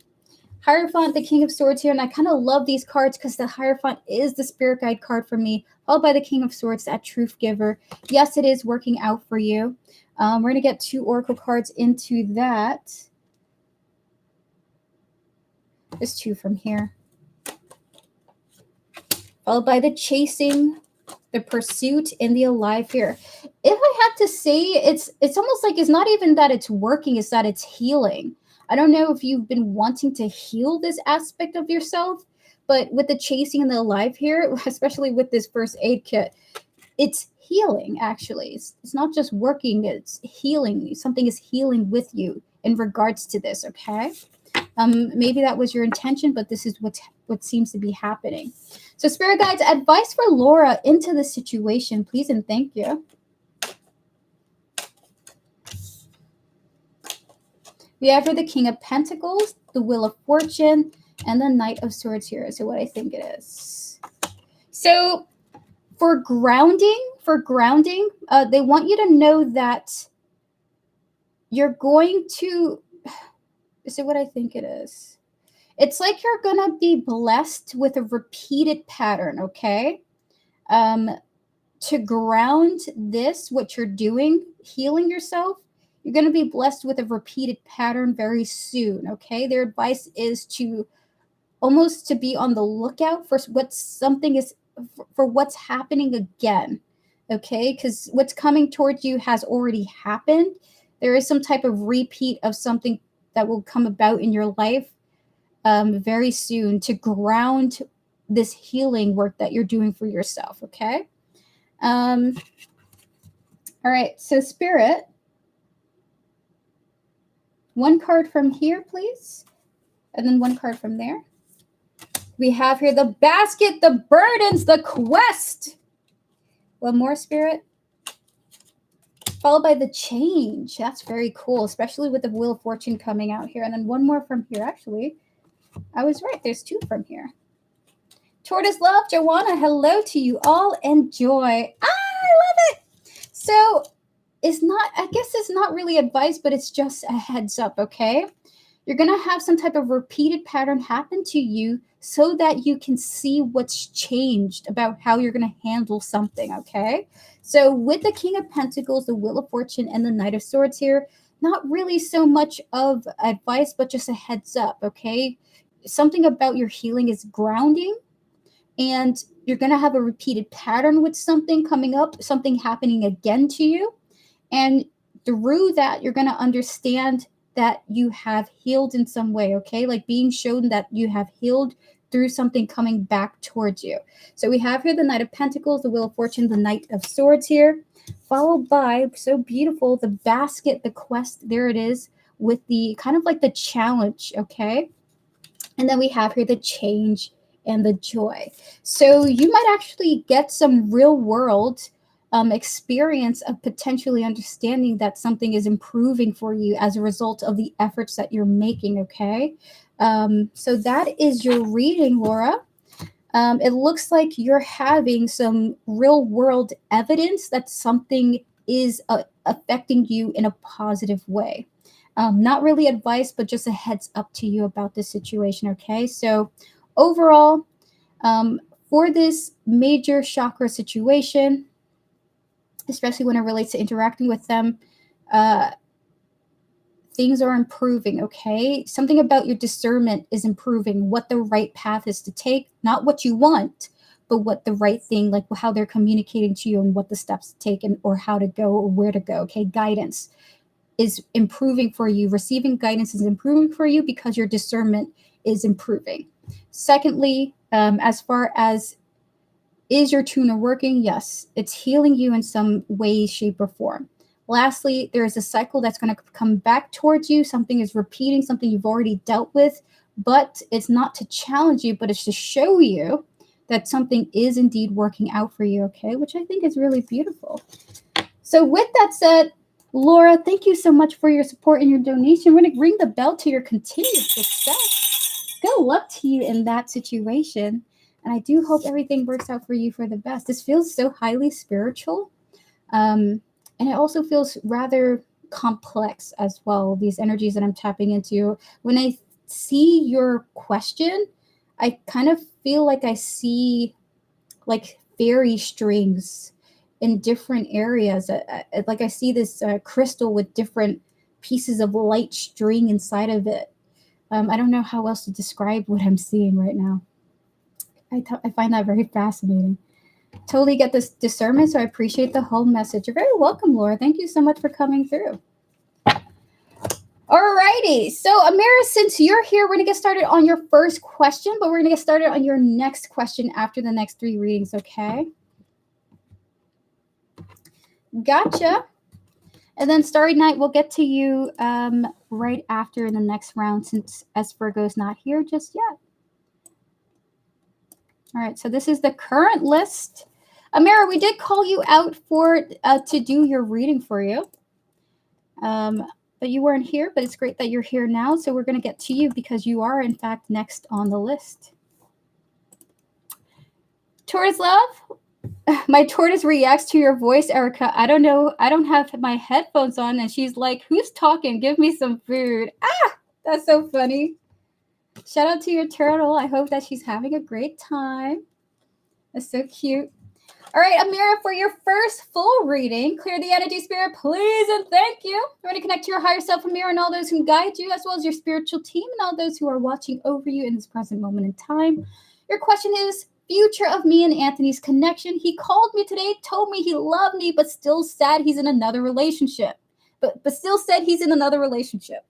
Hierophant, the King of Swords here, and I kind of love these cards because the Hierophant is the spirit guide card for me, followed by the King of Swords, that truth giver. Yes, it is working out for you. We're going to get 2 oracle cards into that. There's 2 from here. Followed by the Chasing, the Pursuit, and the Alive here. If I had to say, it's almost like it's not even that it's working, it's that it's healing. I don't know if you've been wanting to heal this aspect of yourself, but with the Chasing and the Alive here, especially with this first aid kit, it's healing, actually. It's not just working, it's healing. Something is healing with you in regards to this, okay? Maybe that was your intention, but this is what seems to be happening. So Spirit Guides, advice for Laura into the situation, please and thank you. We have here the King of Pentacles, the Wheel of Fortune, and the Knight of Swords here. So what I think it is. So for grounding, they want you to know that you're going to, is it what I think it is? It's like you're going to be blessed with a repeated pattern, okay? To ground this, what you're doing, healing yourself, you're going to be blessed with a repeated pattern very soon, okay? Their advice is to almost to be on the lookout for what's happening again, okay? Because what's coming towards you has already happened. There is some type of repeat of something that will come about in your life very soon to ground this healing work that you're doing for yourself, okay? All right, so Spirit, 1 card from here, please, and then 1 card from there. We have here the basket, the burdens, the quest. 1 more, Spirit. Followed by the change. That's very cool, especially with the Wheel of Fortune coming out here. And then 1 more from here, actually. I was right. There's 2 from here. Tortoise Love, Joanna, hello to you all. Enjoy. I love it. So I guess it's not really advice, but it's just a heads up, okay? You're going to have some type of repeated pattern happen to you so that you can see what's changed about how you're going to handle something, okay? So with the King of Pentacles, the Wheel of Fortune, and the Knight of Swords here, not really so much of advice, but just a heads up, okay? Something about your healing is grounding, and you're going to have a repeated pattern with something coming up, something happening again to you. And through that, you're going to understand that you have healed in some way, okay? Like being shown that you have healed through something coming back towards you. So we have here the Knight of Pentacles, the Wheel of Fortune, the Knight of Swords here, followed by, so beautiful, the basket, the quest, there it is, with the kind of like the challenge, okay? And then we have here the change and the joy. So you might actually get some real world experience of potentially understanding that something is improving for you as a result of the efforts that you're making, okay? So that is your reading, Laura. It looks like you're having some real world evidence that something is affecting you in a positive way. Not really advice, but just a heads up to you about this situation, okay? So, overall, um, for this major chakra situation, especially when it relates to interacting with them, uh, things are improving, okay? Something about your discernment is improving, what the right path is to take, not what you want, but what the right thing, like how they're communicating to you and what the steps to take and or how to go or where to go, okay? Guidance is improving for you. Receiving guidance is improving for you because your discernment is improving. Secondly, as far as is your tuner working? Yes, it's healing you in some way, shape, or form. Lastly, there is a cycle that's going to come back towards you. Something is repeating, something you've already dealt with, but it's not to challenge you, but it's to show you that something is indeed working out for you, okay? Which I think is really beautiful. So, with that said, Laura, thank you so much for your support and your donation. We're going to ring the bell to your continued success. Good luck to you in that situation. And I do hope everything works out for you for the best. This feels so highly spiritual. And it also feels rather complex as well, these energies that I'm tapping into. When I see your question, I kind of feel like I see like fairy strings in different areas. Like I see this crystal with different pieces of light string inside of it. I don't know how else to describe what I'm seeing right now. I find that very fascinating. Totally get this discernment, so I appreciate the whole message. You're very welcome, Laura. Thank you so much for coming through. Alrighty, so Amira, since you're here, we're gonna get started on your first question, but we're gonna get started on your next question after the next 3 readings, okay? Gotcha. And then Starry Night, we'll get to you right after in the next round since Virgo's not here just yet. All right, so this is the current list. Amira, we did call you out for to do your reading for you. But you weren't here, but it's great that you're here now. So we're going to get to you because you are, in fact, next on the list. Taurus love, my tortoise reacts to your voice, Erica. I don't know. I don't have my headphones on. And she's like, who's talking? Give me some food. Ah, that's so funny. Shout out to your turtle. I hope that she's having a great time. That's so cute. All right, Amira, for your first full reading, clear the energy, spirit, please, and thank you. We're going to connect to your higher self, Amira, and all those who guide you, as well as your spiritual team and all those who are watching over you in this present moment in time. Your question is, future of me and Anthony's connection. He called me today, told me he loved me, but still said he's in another relationship. But still said he's in another relationship.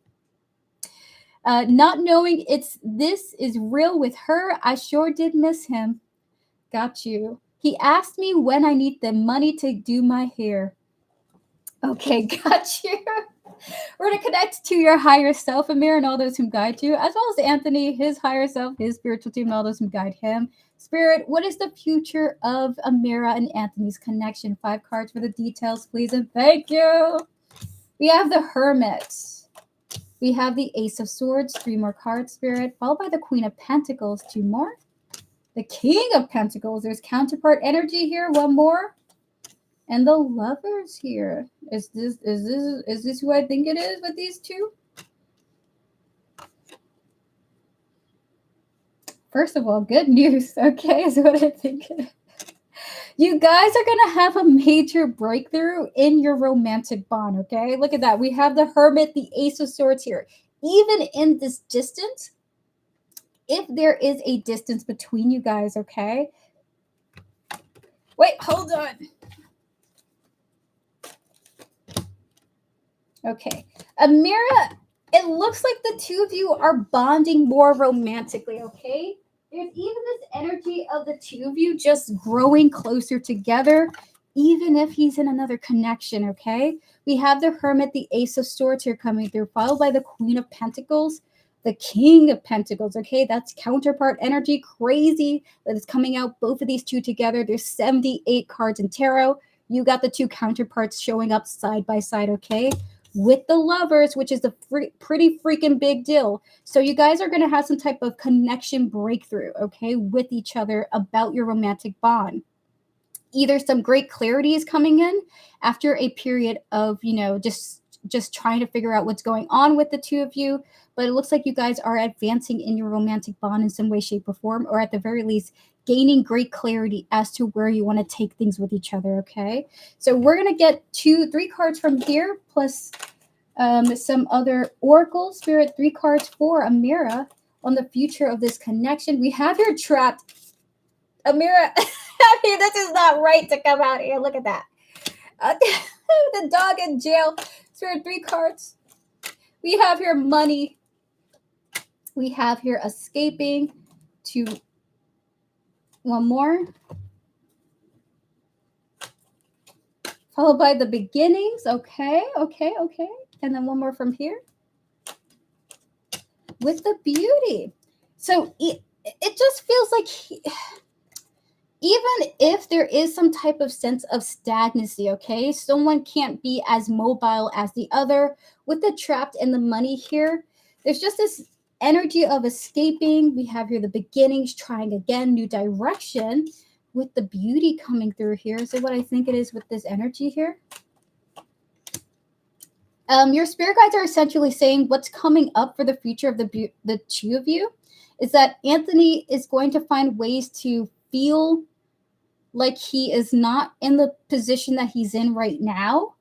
Not knowing this is real with her, I sure did miss him. Got you. He asked me when I need the money to do my hair. Okay, got you. We're going to connect to your higher self, Amir, and all those who guide you, as well as Anthony, his higher self, his spiritual team, and all those who guide him. Spirit, what is the future of Amira and Anthony's connection? 5 cards for the details, please, and thank you. We have the Hermit. We have the Ace of Swords, 3 more cards, Spirit, followed by the Queen of Pentacles, 2 more. The King of Pentacles. There's counterpart energy here. 1 more. And the Lovers here. Is this who I think it is with these 2? First of all, good news. Okay, is what I think it is. You guys are going to have a major breakthrough in your romantic bond, okay? Look at that. We have the Hermit, the Ace of Swords here. Even in this distance, if there is a distance between you guys, okay? Wait, hold on. Okay. Amira, it looks like the 2 of you are bonding more romantically, okay? There's even this energy of the 2 of you just growing closer together, even if he's in another connection, okay? We have the Hermit, the Ace of Swords here coming through, followed by the Queen of Pentacles. the King of Pentacles, okay? That's counterpart energy, crazy that is coming out, both of these two together. There's 78 cards in tarot. You got the two counterparts showing up side by side, okay? With the Lovers, which is a pretty freaking big deal. So you guys are going to have some type of connection breakthrough, okay, with each other about your romantic bond. Either some great clarity is coming in after a period of, just trying to figure out what's going on with the two of you, but it looks like you guys are advancing in your romantic bond in some way, shape, or form, or at the very least, gaining great clarity as to where you want to take things with each other, okay? So we're going to get 3 cards from here, plus some other Oracle Spirit, 3 cards for Amira on the future of this connection. We have here trapped. Amira, I mean, this is not right to come out here. Look at that. The dog in jail. Spirit, 3 cards. We have here money. We have here escaping to one more. Followed by the beginnings. Okay. And then one more from here. With the beauty. So it just feels like even if there is some type of sense of stagnancy, okay, someone can't be as mobile as the other. With the trapped and the money here, there's just this energy of escaping. We have here the beginnings, trying again, new direction, with the beauty coming through here. So what I think it is with this energy here. Your spirit guides are essentially saying what's coming up for the future of the two of you is that Anthony is going to find ways to feel like he is not in the position that he's in right now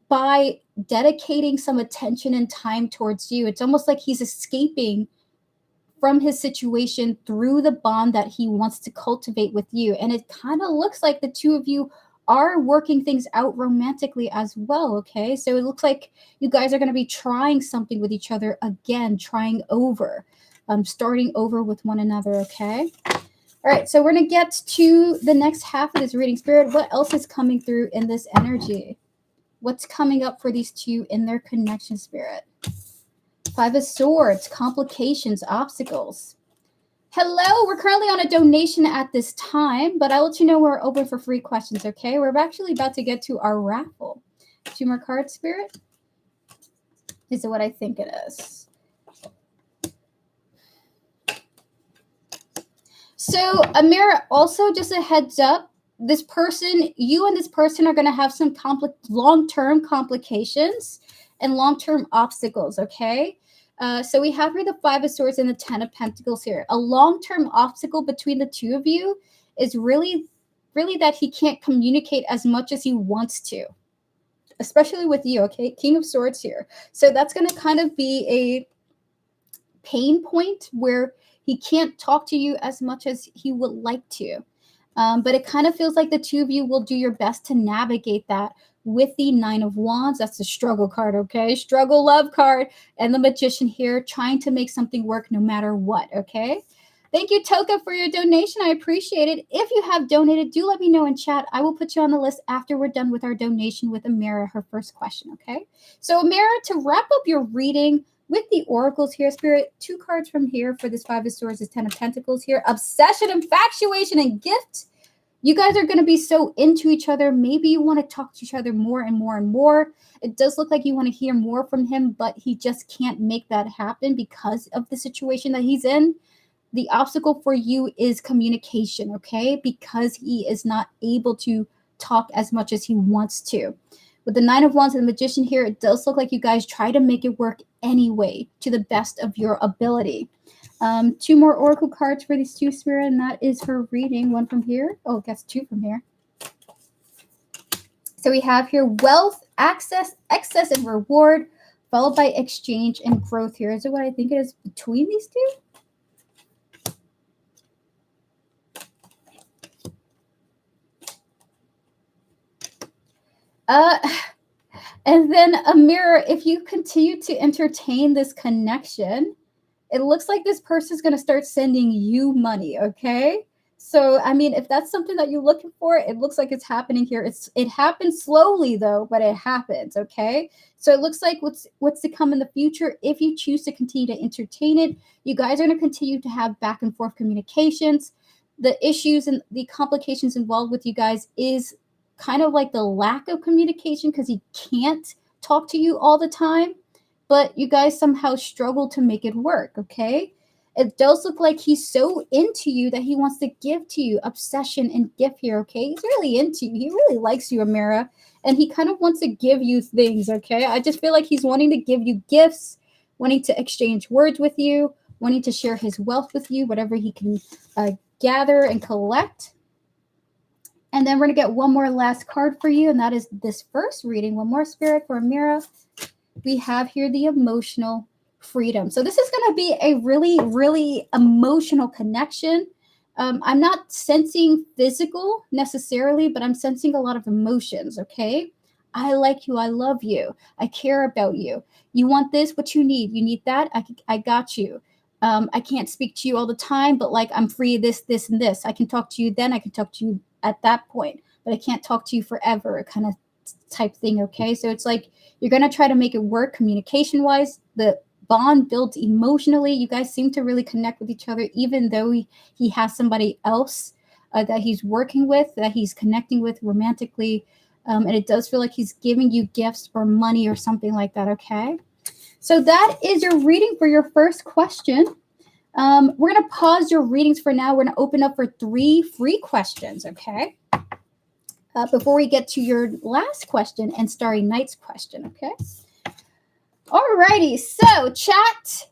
by dedicating some attention and time towards you. It's almost like he's escaping from his situation through the bond that he wants to cultivate with you. And it kind of looks like the two of you are working things out romantically as well, okay? So it looks like you guys are going to be trying something with each other again, trying over, starting over with one another, okay? All right, so we're going to get to the next half of this reading. Spirit, what else is coming through in this energy? What's coming up for these two in their connection, Spirit? 5 of Swords, complications, obstacles. Hello, we're currently on a donation at this time, but I'll let you know we're open for free questions, okay? We're actually about to get to our raffle. 2 more cards, Spirit? Is it what I think it is? So, Amira, also just a heads up, this person, you and this person are going to have some long-term complications and long-term obstacles, okay? So we have here the 5 of Swords and the 10 of Pentacles here. A long-term obstacle between the two of you is really that he can't communicate as much as he wants to, especially with you, okay? King of Swords here. So that's going to kind of be a pain point where he can't talk to you as much as he would like to. But it kind of feels like the two of you will do your best to navigate that with the 9 of Wands. That's the struggle card, okay? Struggle love card. And the Magician here, trying to make something work no matter what, okay? Thank you, Toka, for your donation. I appreciate it. If you have donated, do let me know in chat. I will put you on the list after we're done with our donation with Amira, her first question, okay? So Amira, to wrap up your reading, with the oracles here, Spirit, 2 cards from here for this 5 of Swords, is 10 of Pentacles here. Obsession, infatuation, and gift. You guys are going to be so into each other. Maybe you want to talk to each other more and more and more. It does look like you want to hear more from him, but he just can't make that happen because of the situation that he's in. The obstacle for you is communication, okay? Because he is not able to talk as much as he wants to. With the 9 of Wands and the Magician here, it does look like you guys try to make it work anyway to the best of your ability. 2 more Oracle cards for these two, Spirit, and that is her reading. 1 from here. Oh, I guess 2 from here. So we have here wealth, access, excess, and reward, followed by exchange and growth here. Is it what I think it is between these two? And then Amira, if you continue to entertain this connection, it looks like this person is going to start sending you money, okay? So, I mean, if that's something that you're looking for, it looks like it's happening here. It happens slowly though, but it happens, okay? So it looks like what's to come in the future if you choose to continue to entertain it. You guys are going to continue to have back and forth communications. The issues and the complications involved with you guys is kind of like the lack of communication because he can't talk to you all the time, but you guys somehow struggle to make it work, okay? It does look like he's so into you that he wants to give to you. Obsession and gift here, okay? He's really into you. He really likes you, Amira. And he kind of wants to give you things, okay? I just feel like he's wanting to give you gifts, wanting to exchange words with you, wanting to share his wealth with you, whatever he can gather and collect. And then we're going to get one more last card for you, and that is this first reading. One more spirit for Amira. We have here the emotional freedom. So this is going to be a really, really emotional connection. I'm not sensing physical necessarily, but I'm sensing a lot of emotions, okay? I like you. I love you. I care about you. You want this, what you need. You need that. I got you. I can't speak to you all the time, but like I'm free this, this, and this. I can talk to you then. I can talk to you at that point, but I can't talk to you forever kind of type thing, okay? So it's like you're going to try to make it work communication-wise. The bond builds emotionally. You guys seem to really connect with each other, even though he has somebody else that he's working with, that he's connecting with romantically. And it does feel like he's giving you gifts or money or something like that, okay? So that is your reading for your first question. We're going to pause your readings for now. We're going to open up for 3 free questions, okay? Before we get to your last question and Starry Night's question, okay? Alrighty, so chat,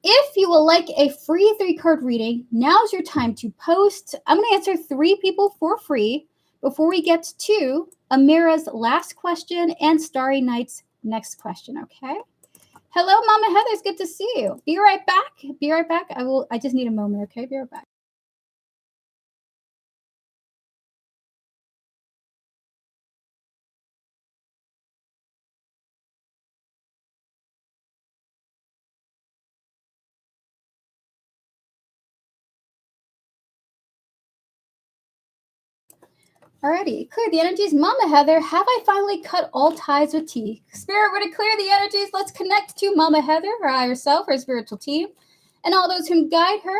if you would like a free 3-card reading, now's your time to post. I'm going to answer 3 people for free before we get to Amira's last question and Starry Night's next question, okay? Hello, Mama Heather, it's good to see you. Be right back. Be right back. I just need a moment, okay? Be right back. Alrighty, clear the energies. Mama Heather, have I finally cut all ties with T? Spirit, we're to clear the energies. Let's connect to Mama Heather, her higher self, her spiritual team, and all those who guide her,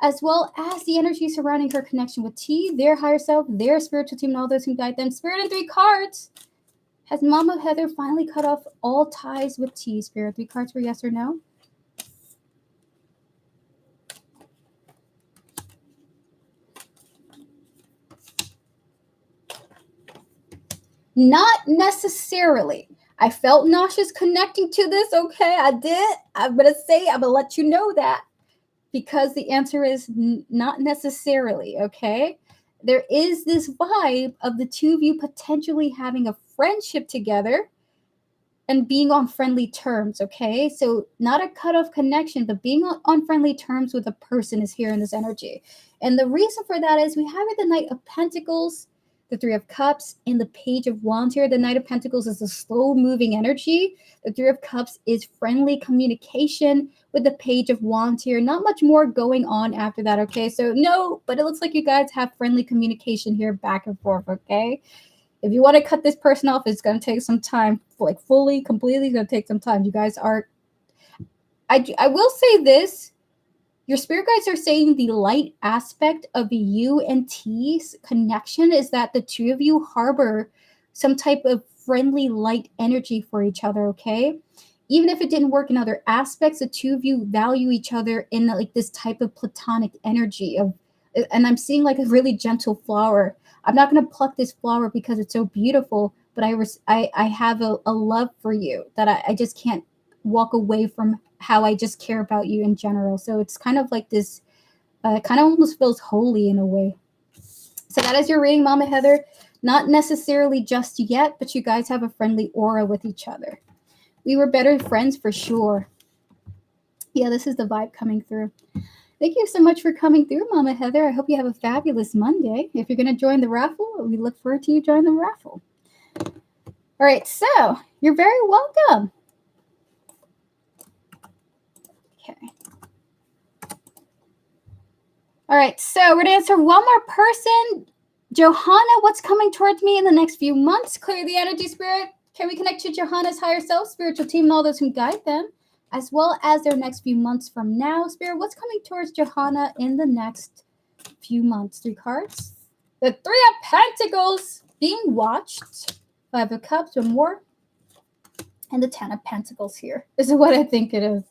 as well as the energy surrounding her connection with T, their higher self, their spiritual team, and all those who guide them. Spirit in 3 cards. Has Mama Heather finally cut off all ties with T? Spirit, 3 cards for yes or no. Not necessarily. I felt nauseous connecting to this, okay? I did. I'm going to let you know that because the answer is not necessarily, okay? There is this vibe of the 2 of you potentially having a friendship together and being on friendly terms, okay? So not a cut-off connection, but being on friendly terms with a person is here in this energy. And the reason for that is we have the Knight of Pentacles, the 3 of Cups, and the Page of Wands here. The Knight of Pentacles is a slow-moving energy. The 3 of Cups is friendly communication with the Page of Wands here. Not much more going on after that, okay? So no, but it looks like you guys have friendly communication here back and forth, okay? If you want to cut this person off, it's going to take some time. Like fully, completely, it's going to take some time. You guys are... I will say this. Your spirit guides are saying the light aspect of you and T's connection is that the 2 of you harbor some type of friendly light energy for each other, okay? Even if it didn't work in other aspects, the 2 of you value each other in like this type of platonic energy of, and I'm seeing like a really gentle flower. I'm not going to pluck this flower because it's so beautiful, but I have a love for you that I just can't walk away from how I just care about you in general. So it's kind of like this, kind of almost feels holy in a way. So that is your reading, Mama Heather. Not necessarily just yet, but you guys have a friendly aura with each other. We were better friends for sure. Yeah, this is the vibe coming through. Thank you so much for coming through, Mama Heather. I hope you have a fabulous Monday. If you're going to join the raffle, we look forward to you joining the raffle. All right, so you're very welcome. Okay. All right, so we're going to answer one more person. Johanna, what's coming towards me in the next few months? Clear the energy, Spirit. Can we connect to Johanna's higher self, spiritual team, and all those who guide them, as well as their next few months from now? Spirit, what's coming towards Johanna in the next few months? 3 cards. The 3 of Pentacles being watched. 5 of Cups, 1 more. And the 10 of Pentacles here. This is what I think it is.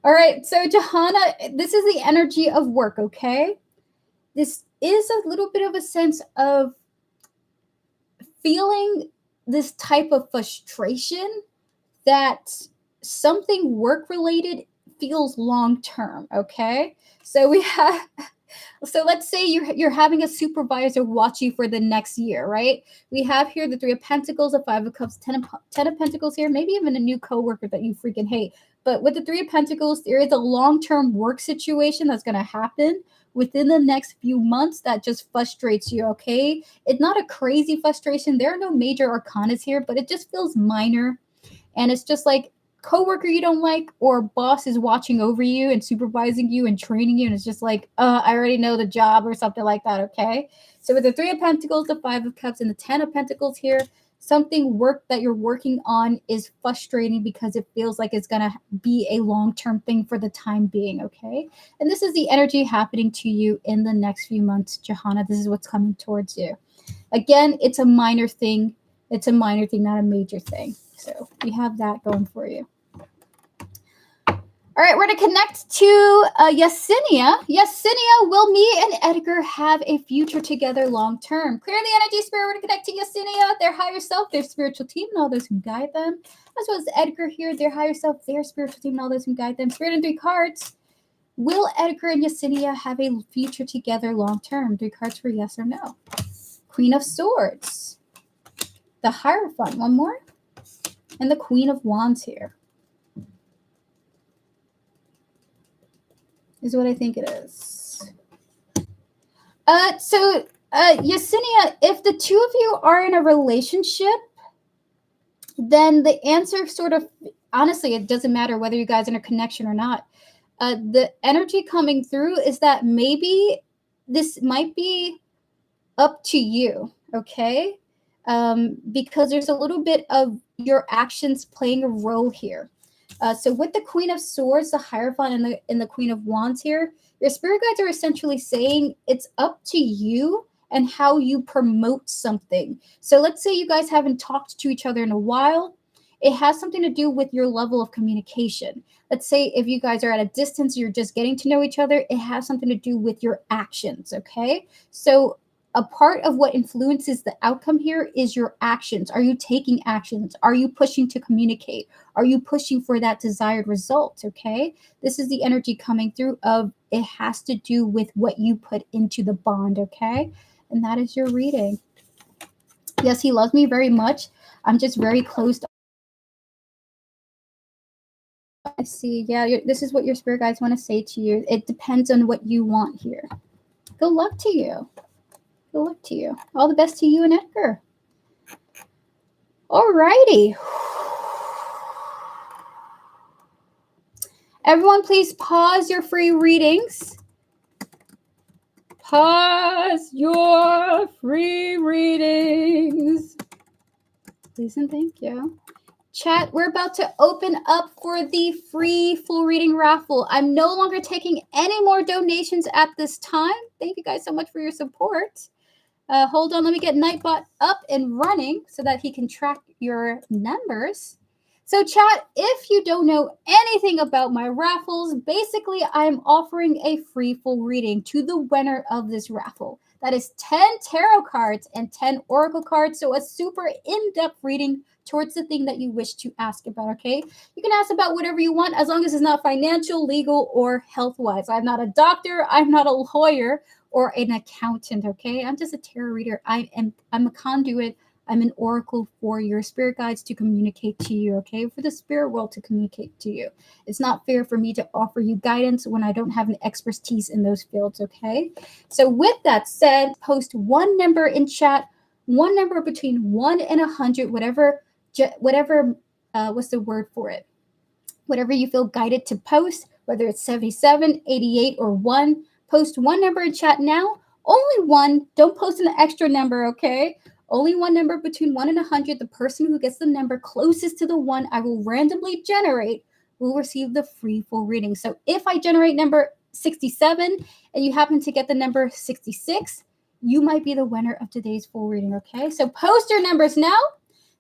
All right, so Johanna, this is the energy of work, okay? This is a little bit of a sense of feeling this type of frustration that something work-related feels long-term, okay? So we have... So let's say you're having a supervisor watch you for the next year, right? We have here the 3 of Pentacles, the 5 of Cups, 10 of Pentacles here, maybe even a new coworker that you freaking hate. But with the 3 of Pentacles, there is a long-term work situation that's going to happen within the next few months that just frustrates you, okay? It's not a crazy frustration. There are no major arcanas here, but it just feels minor. And it's just like coworker you don't like, or boss is watching over you and supervising you and training you, and it's just like, I already know the job, or something like that, okay? So with the 3 of Pentacles, the 5 of Cups, and the 10 of Pentacles here, something that you're working on is frustrating because it feels like it's going to be a long-term thing for the time being, okay? And this is the energy happening to you in the next few months, Johanna. This is what's coming towards you. Again, it's a minor thing. It's a minor thing, not a major thing. So we have that going for you. All right, we're going to connect to Yesenia. Yesenia, will me and Edgar have a future together long term? Clear the energy, Spirit. We're going to connect to Yesenia, their higher self, their spiritual team, and all those who guide them. As well as Edgar here, their higher self, their spiritual team, and all those who guide them. Spirit and 3 cards. Will Edgar and Yesenia have a future together long term? 3 cards for yes or no. Queen of Swords. The Hierophant. 1 more. And the Queen of Wands here. Is what I think it is. So Yesenia, if the 2 of you are in a relationship, then the answer sort of, honestly, it doesn't matter whether you guys are in a connection or not. The energy coming through is that maybe this might be up to you, okay? Because there's a little bit of your actions playing a role here. So with the Queen of Swords, the Hierophant, and the Queen of Wands here, your spirit guides are essentially saying it's up to you and how you promote something. So let's say you guys haven't talked to each other in a while. It has something to do with your level of communication. Let's say if you guys are at a distance, you're just getting to know each other, it has something to do with your actions, okay? So a part of what influences the outcome here is your actions. Are you taking actions? Are you pushing to communicate? Are you pushing for that desired result? Okay. This is the energy coming through of it has to do with what you put into the bond. Okay. And that is your reading. Yes, he loves me very much. I'm just very close. I see. Yeah, this is what your spirit guides want to say to you. It depends on what you want here. Good luck to you. Good luck to you. All the best to you and Edgar. All righty. Everyone, please pause your free readings. Pause your free readings. Please and thank you. Chat, we're about to open up for the free full reading raffle. I'm no longer taking any more donations at this time. Thank you guys so much for your support. Hold on, let me get Nightbot up and running so that he can track your numbers. So chat, if you don't know anything about my raffles, basically I'm offering a free full reading to the winner of this raffle. That is 10 tarot cards and 10 oracle cards, so a super in-depth reading towards the thing that you wish to ask about, okay? You can ask about whatever you want as long as it's not financial, legal, or health-wise. I'm not a doctor, I'm not a lawyer, or an accountant, okay? I'm just a tarot reader. I'm a conduit. I'm an oracle for your spirit guides to communicate to you, okay? For the spirit world to communicate to you. It's not fair for me to offer you guidance when I don't have an expertise in those fields, okay? So with that said, post one number in chat, one number between 1 and 100, whatever, what's the word for it? Whatever you feel guided to post, whether it's 77, 88, or 1, Post one number in chat now. Only one. Don't post an extra number, okay? Only one number between 1 and 100. The person who gets the number closest to the one I will randomly generate will receive the free full reading. So if I generate number 67 and you happen to get the number 66, you might be the winner of today's full reading, okay? So post your numbers now.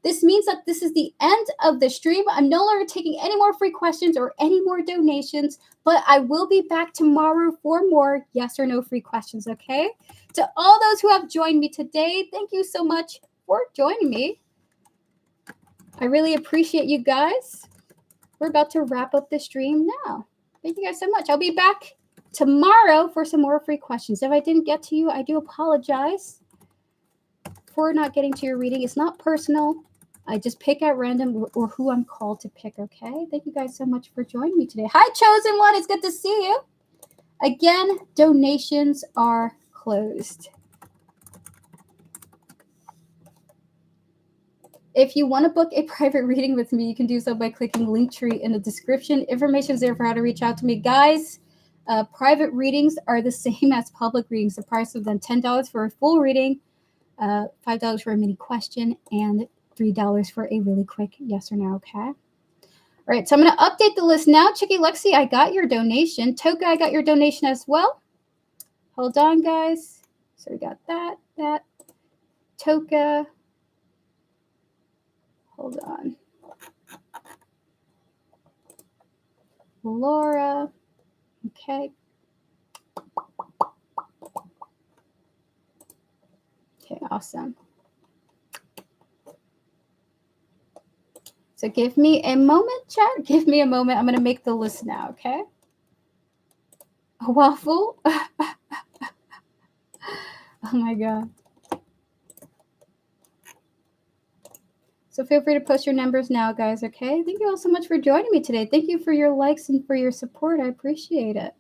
This means that this is the end of the stream. I'm no longer taking any more free questions or any more donations, but I will be back tomorrow for more yes or no free questions, okay? To all those who have joined me today, thank you so much for joining me. I really appreciate you guys. We're about to wrap up the stream now. Thank you guys so much. I'll be back tomorrow for some more free questions. If I didn't get to you, I do apologize for not getting to your reading. It's not personal. I just pick at random or who I'm called to pick, okay? Thank you guys so much for joining me today. Hi, Chosen One. It's good to see you. Again, donations are closed. If you want to book a private reading with me, you can do so by clicking Linktree in the description. Information is there for how to reach out to me. Guys, private readings are the same as public readings. The price of them $10 for a full reading, $5 for a mini question, and $3 for a really quick yes or no, okay? All right, so I'm going to update the list now. Chicky Lexi, I got your donation. Toka, I got your donation as well. Hold on, guys. So we got that. Toka. Hold on. Laura. Okay. Okay, awesome. So give me a moment, chat. Give me a moment. I'm going to make the list now, okay? A waffle? Oh, my God. So feel free to post your numbers now, guys, okay? Thank you all so much for joining me today. Thank you for your likes and for your support. I appreciate it.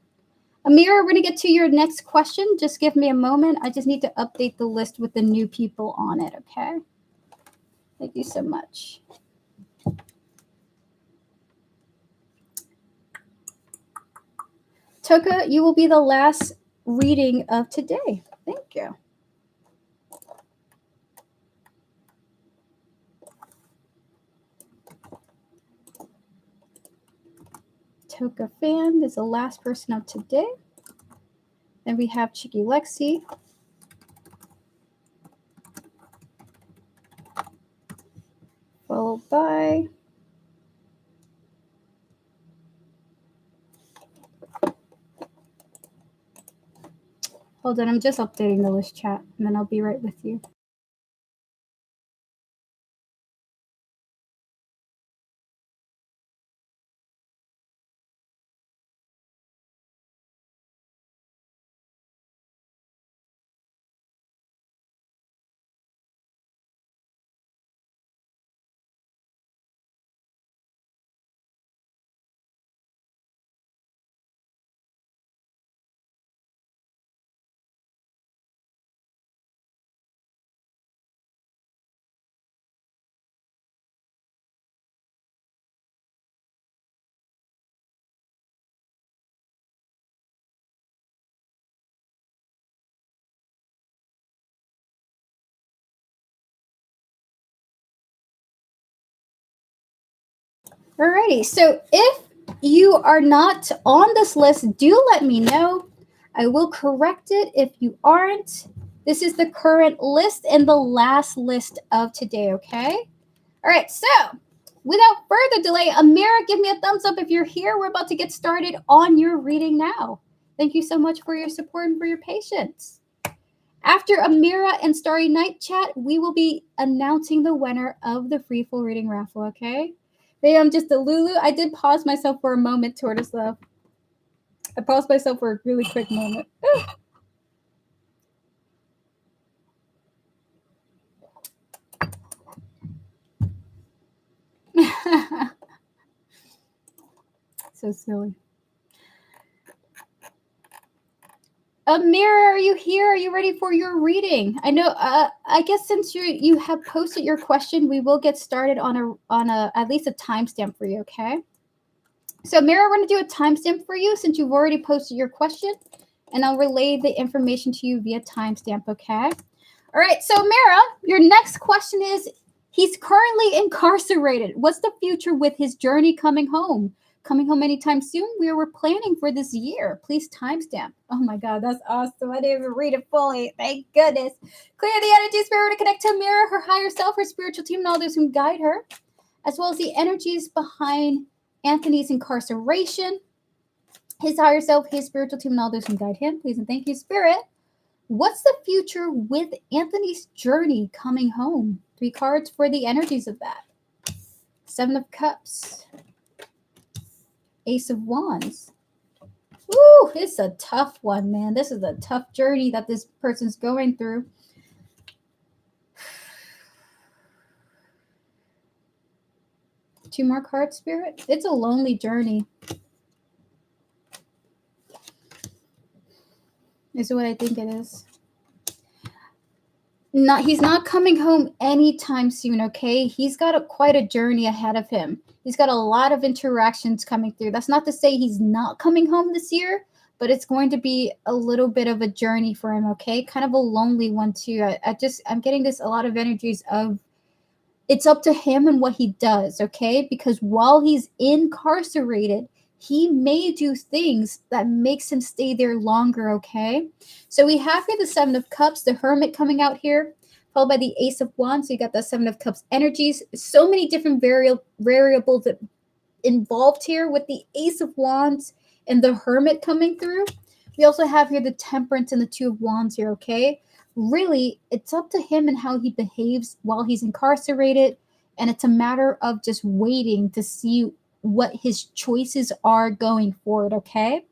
Amira, we're going to get to your next question. Just give me a moment. I just need to update the list with the new people on it, okay? Thank you so much. Toka, you will be the last reading of today. Thank you. Toka Fan is the last person of today. Then we have Chicky Lexi. Followed by hold on, I'm just updating the list, chat, and then I'll be right with you. Alrighty, so if you are not on this list, do let me know. I will correct it if you aren't. This is the current list and the last list of today, okay? All right, so without further delay, Amira, give me a thumbs up if you're here. We're about to get started on your reading now. Thank you so much for your support and for your patience. After Amira and Starry Night chat, we will be announcing the winner of the free full reading raffle, okay? Maybe I'm just a Lulu. I did pause myself for a moment, Tortoise Love. I paused myself for a really quick moment. So silly. Amira, are you here? Are you ready for your reading? I know. I guess since you have posted your question, we will get started on a at least a timestamp for you. Okay. So Amira, we're going to do a timestamp for you since you've already posted your question. and I'll relay the information to you via timestamp, okay? All right, so Mara, your next question is, he's currently incarcerated. What's the future with his journey coming home? Coming home anytime soon? We were planning for this year. Please timestamp. Oh my God, that's awesome. I didn't even read it fully. Thank goodness. Clear the energy spirit to connect to Mara, her higher self, her spiritual team, and all those who guide her, as well as the energies behind Anthony's incarceration, his higher self, his spiritual team, and all those who guide him. Please and thank you, Spirit. What's the future with Anthony's journey coming home? 3 cards for the energies of that. 7 of Cups. Ace of Wands. Woo, it's a tough one, man. This is a tough journey that this person's going through. Two more cards, Spirit. It's a lonely journey. Is what I think it is. He's not coming home anytime soon, okay? He's got quite a journey ahead of him. He's got a lot of interactions coming through. That's not to say he's not coming home this year, but it's going to be a little bit of a journey for him, okay? Kind of a lonely one too. I'm getting a lot of energies of it's up to him and what he does, okay? Because while he's incarcerated, he may do things that makes him stay there longer, okay? So we have here the 7 of Cups, the Hermit coming out here, followed by the Ace of Wands. So you got the 7 of Cups energies. So many different variables that involved here with the Ace of Wands and the Hermit coming through. We also have here the Temperance and the 2 of Wands here, okay? Really, it's up to him and how he behaves while he's incarcerated, and it's a matter of just waiting to see what his choices are going forward, okay?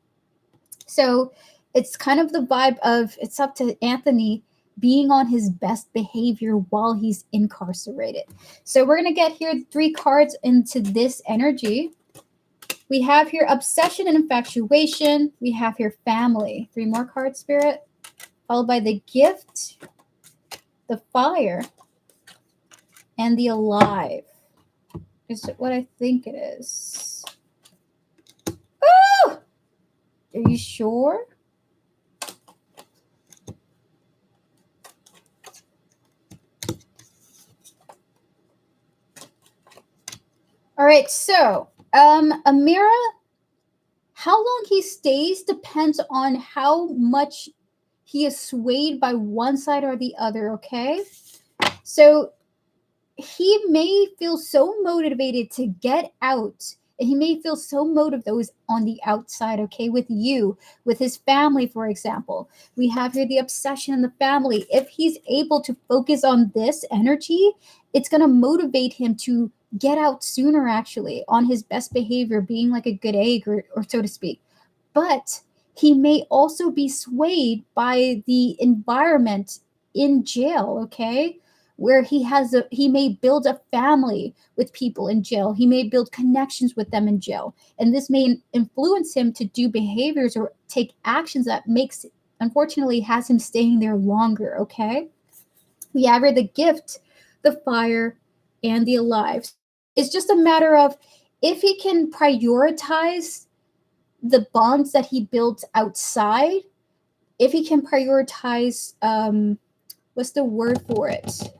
So it's kind of the vibe of it's up to Anthony being on his best behavior while he's incarcerated. So we're going to get here 3 cards into this energy. We have here Obsession and Infatuation. We have here Family. 3 more cards, Spirit. Followed by the Gift, the Fire, and the Alive. Is what I think it is. Oh! Are you sure? All right, so Amira, how long he stays depends on how much he is swayed by one side or the other, okay? So he may feel so motivated to get out, and he may feel so motivated those on the outside, okay, with you, with his family, for example. We have here the obsession in the family. If he's able to focus on this energy, it's going to motivate him to get out sooner, actually, on his best behavior, being like a good egg, or so to speak. But he may also be swayed by the environment in jail, okay? Where he may build a family with people in jail. He may build connections with them in jail. And this may influence him to do behaviors or take actions that unfortunately, has him staying there longer, okay? We have here the Gift, the Fire, and the Alive. It's just a matter of if he can prioritize the bonds that he builds outside, if he can prioritize, what's the word for it?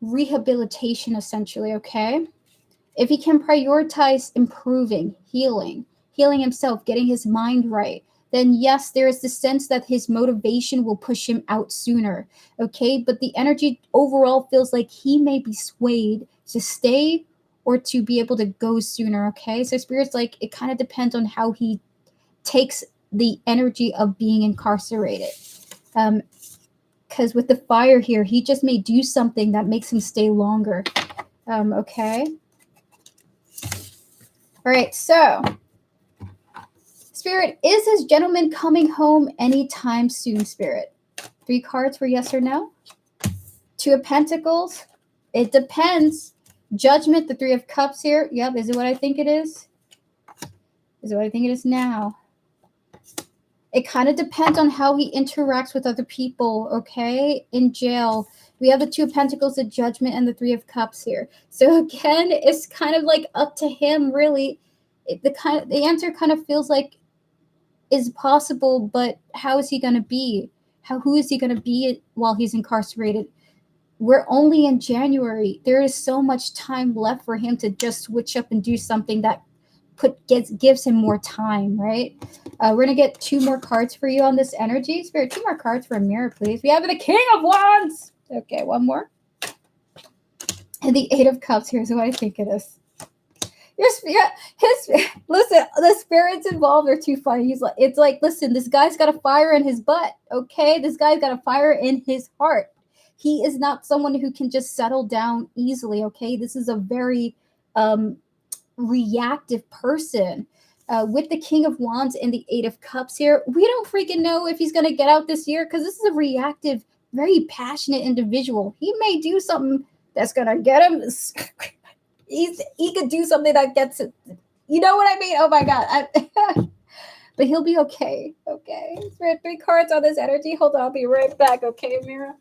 Rehabilitation, essentially, okay? If he can prioritize improving, healing himself, getting his mind right, then yes, there is the sense that his motivation will push him out sooner, okay? But the energy overall feels like he may be swayed to stay or to be able to go sooner, okay? So Spirit's like, it kind of depends on how he takes the energy of being incarcerated. Because with the Fire here, he just may do something that makes him stay longer, okay? All right, so Spirit, is this gentleman coming home anytime soon, Spirit? 3 cards for yes or no. 2 of Pentacles. It depends. Judgment, the 3 of Cups here. Yep, is it what I think it is? Is it what I think it is now? It kind of depends on how he interacts with other people, okay? In jail. We have the 2 of Pentacles, the Judgment, and the 3 of Cups here. So again, it's kind of like up to him, really. The answer kind of feels like is possible, but how is he going to be? Who is he going to be while he's incarcerated? We're only in January. There is so much time left for him to just switch up and do something that gives him more time, right? We're gonna get 2 more cards for you on this energy. Spirit, 2 more cards for a mirror, please. We have the King of Wands. Okay, one more. And the 8 of Cups. Here's what I think it is. Your spirit, listen, the spirits involved are too funny. It's like, listen, this guy's got a fire in his butt, okay? This guy's got a fire in his heart. He is not someone who can just settle down easily, okay? This is a very reactive person. With the King of Wands and the 8 of Cups here, we don't freaking know if he's going to get out this year because this is a reactive, very passionate individual. He may do something that's going to get him. He could do something that gets it. You know what I mean? Oh my God. But he'll be okay. Okay. Spirit, 3 cards on this energy. Hold on. I'll be right back. Okay, Mira?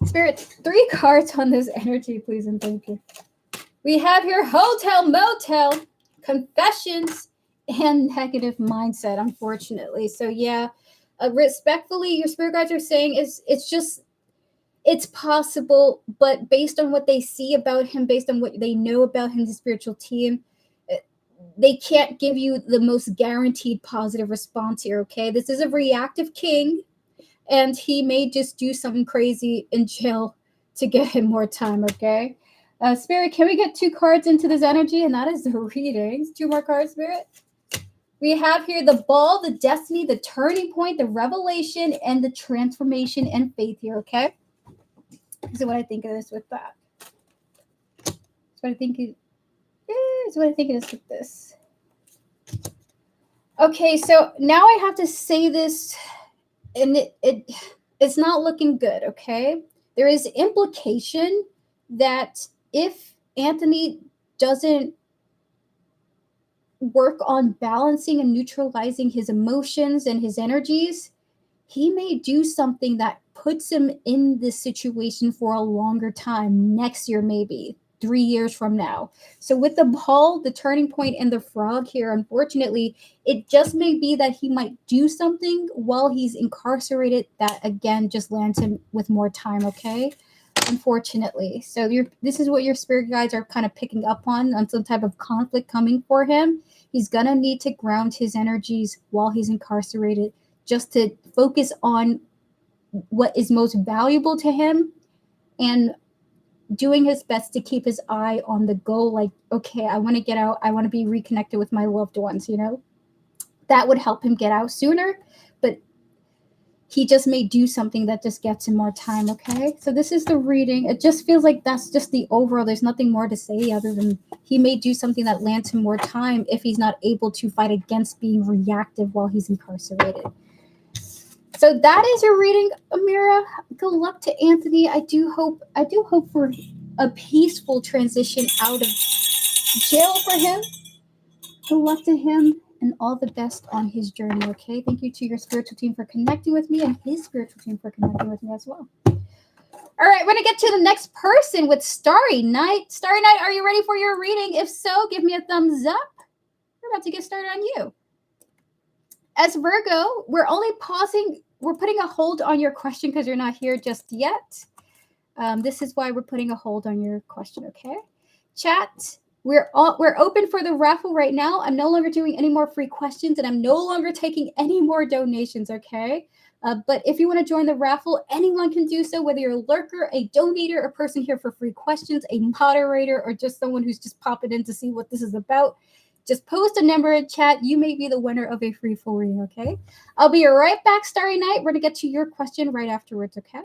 Spirit, 3 cards on this energy, please, and thank you. We have here hotel, motel, confessions, and negative mindset, unfortunately. So yeah, respectfully, your spirit guides are saying it's possible, but based on what they see about him, based on what they know about him, the spiritual team, they can't give you the most guaranteed positive response here, okay? This is a reactive king, and he may just do something crazy in jail to get him more time, okay? Spirit, can we get 2 cards into this energy? And that is the readings. 2 more cards, Spirit. We have here the ball, the destiny, the turning point, the revelation, and the transformation and faith here, okay? This is what I think it is with that. That's what I think it is what I think it is with this. Okay, so now I have to say this, and it's not looking good, okay? There is implication that if Anthony doesn't work on balancing and neutralizing his emotions and his energies, he may do something that puts him in this situation for a longer time, next year, maybe 3 years from now. So with the ball, the turning point, and the frog here, unfortunately, it just may be that he might do something while he's incarcerated that again just lands him with more time, okay? Unfortunately. So this is what your spirit guides are kind of picking up on some type of conflict coming for him. He's gonna need to ground his energies while he's incarcerated, just to focus on what is most valuable to him and doing his best to keep his eye on the goal. Like, okay, I want to get out. I want to be reconnected with my loved ones, you know? That would help him get out sooner, but he just may do something that just gets him more time, okay? So this is the reading. It just feels like that's just the overall. There's nothing more to say other than he may do something that lands him more time if he's not able to fight against being reactive while he's incarcerated. So that is your reading, Amira. Good luck to Anthony. I do hope for a peaceful transition out of jail for him. Good luck to him and all the best on his journey, okay? Thank you to your spiritual team for connecting with me and his spiritual team for connecting with me as well. All right, we're going to get to the next person with Starry Night. Starry Night, are you ready for your reading? If so, give me a thumbs up. We're about to get started on you. As Virgo, we're only pausing. We're putting a hold on your question because you're not here just yet. This is why we're putting a hold on your question, okay? Chat, we're open for the raffle right now. I'm no longer doing any more free questions, and I'm no longer taking any more donations, okay? But if you want to join the raffle, anyone can do so, whether you're a lurker, a donator, a person here for free questions, a moderator, or just someone who's just popping in to see what this is about. Just post a number in chat. You may be the winner of a free full reading, okay? I'll be right back, Starry Night. We're going to get to your question right afterwards, okay?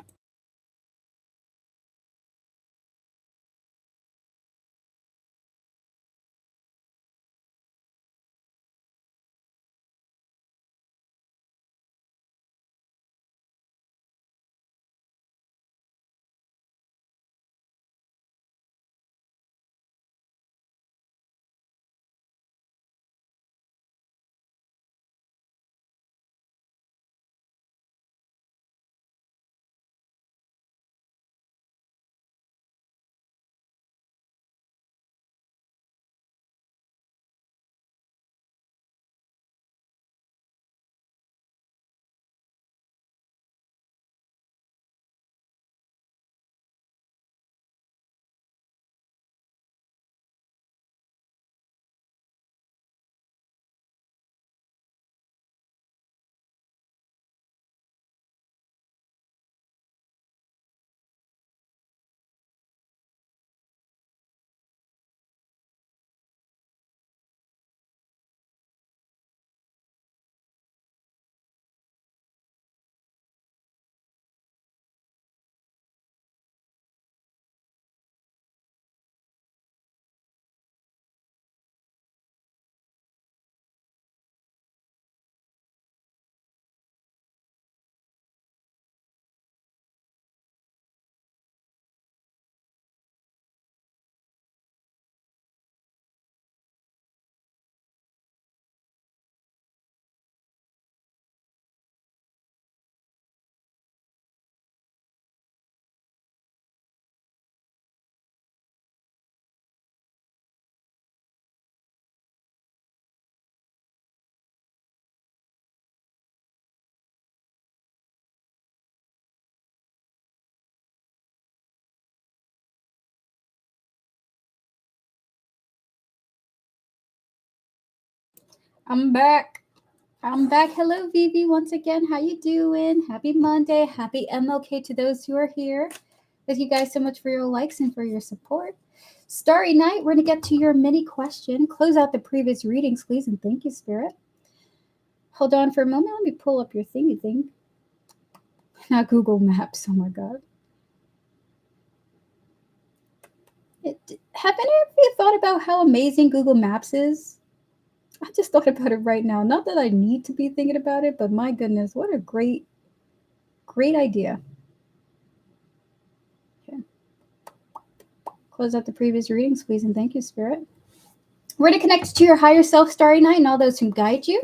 I'm back. I'm back. Hello, Vivi, once again. How you doing? Happy Monday. Happy MLK to those who are here. Thank you guys so much for your likes and for your support. Starry Night, we're going to get to your mini question. Close out the previous readings, please, and thank you, Spirit. Hold on for a moment. Let me pull up your thingy thing. Not Google Maps. Oh, my God. Have any of you thought about how amazing Google Maps is? I just thought about it right now. Not that I need to be thinking about it, but my goodness, what a great idea. Okay. Close out the previous readings, please, and thank you, Spirit. We're going to connect to your higher self, Starry Night, and all those who guide you,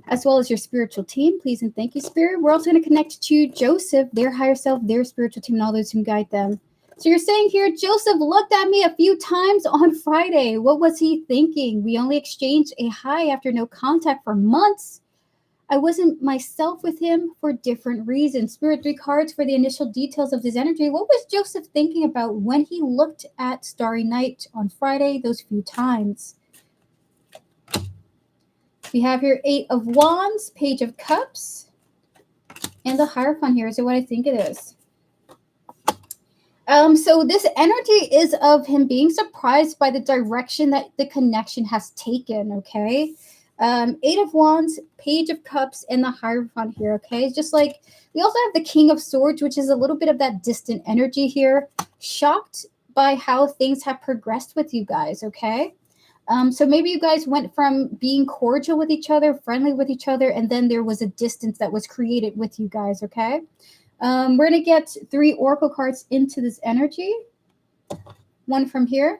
as well as your spiritual team, please, and thank you, Spirit. We're also going to connect to Joseph, their higher self, their spiritual team, and all those who guide them. So you're saying here, Joseph looked at me a few times on Friday. What was he thinking? We only exchanged a hi after no contact for months. I wasn't myself with him for different reasons. Spirit 3 cards for the initial details of his energy. What was Joseph thinking about when he looked at Starry Night on Friday those few times? We have here 8 of Wands, Page of Cups, and the Hierophant here. So what I think it is. So this energy is of him being surprised by the direction that the connection has taken, okay? 8 of Wands, Page of Cups, and the Hierophant here, okay? It's just like, we also have the King of Swords, which is a little bit of that distant energy here. Shocked by how things have progressed with you guys, okay? So maybe you guys went from being cordial with each other, friendly with each other, and then there was a distance that was created with you guys, okay? We're going to get 3 oracle cards into this energy. One from here.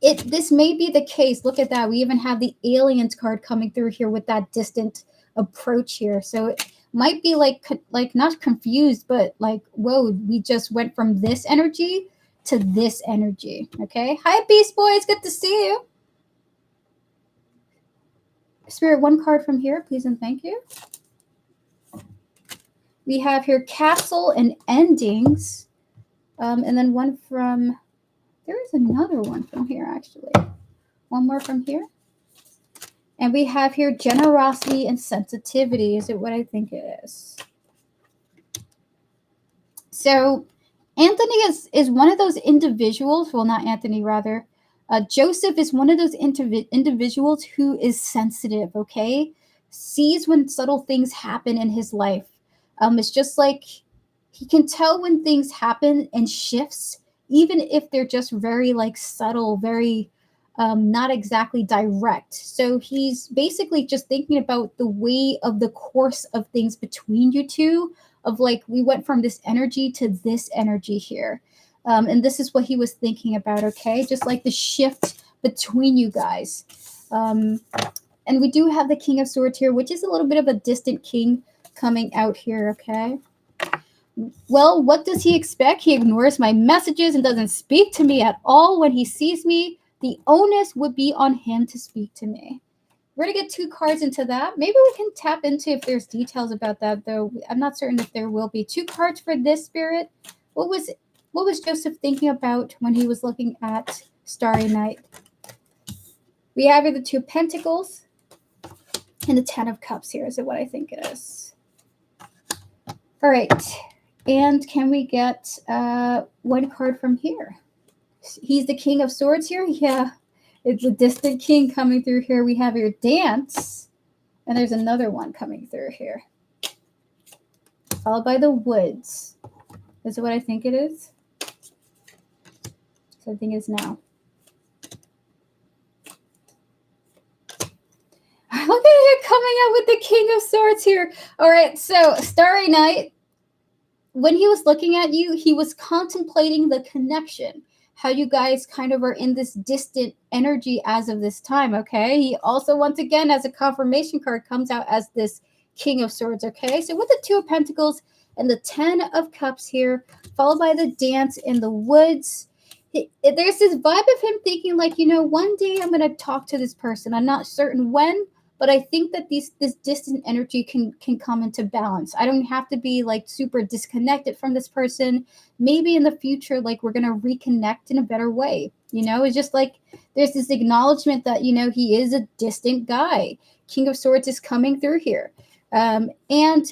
This may be the case. Look at that. We even have the aliens card coming through here with that distant approach here. So it might be like not confused, but like, whoa, we just went from this energy to this energy. Okay. Hi, Beast Boys. Good to see you. Spirit, 1 card from here, please and thank you. We have here Castle and Endings. And then one from, there is another one from here, actually. One more from here. And we have here Generosity and Sensitivity. Is it what I think it is? So Anthony is one of those individuals, well, not Anthony, rather. Joseph is one of those individuals who is sensitive, okay? Sees when subtle things happen in his life. It's just like he can tell when things happen and shifts, even if they're just very like subtle, very not exactly direct. So he's basically just thinking about the way of the course of things between you two, of like, we went from this energy to this energy here. And this is what he was thinking about, okay? Just like the shift between you guys. And we do have the King of Swords here, which is a little bit of a distant king coming out here, okay? Well, what does he expect? He ignores my messages and doesn't speak to me at all when he sees me. The onus would be on him to speak to me. We're going to get 2 cards into that. Maybe we can tap into if there's details about that, though. I'm not certain if there will be. 2 cards for this, Spirit. What was Joseph thinking about when he was looking at Starry Night? We have here the 2 Pentacles and the 10 of Cups here. Is it what I think it is? All right. And can we get 1 card from here? He's the King of Swords here. Yeah, it's a distant king coming through here. We have your Dance, and there's another one coming through here, followed by the Woods. Is it what I think it is? So I think it's now. Look at it coming out with the King of Swords here. All right, so Starry Night, when he was looking at you, he was contemplating the connection, how you guys kind of are in this distant energy as of this time, okay? He also, once again, as a confirmation card, comes out as this King of Swords, okay? So with the 2 of Pentacles and the 10 of Cups here, followed by the Dance in the Woods, there's this vibe of him thinking like, you know, one day I'm going to talk to this person. I'm not certain when, but I think that this distant energy can come into balance. I don't have to be like super disconnected from this person. Maybe in the future, like we're going to reconnect in a better way. You know, it's just like there's this acknowledgement that, you know, he is a distant guy. King of Swords is coming through here. And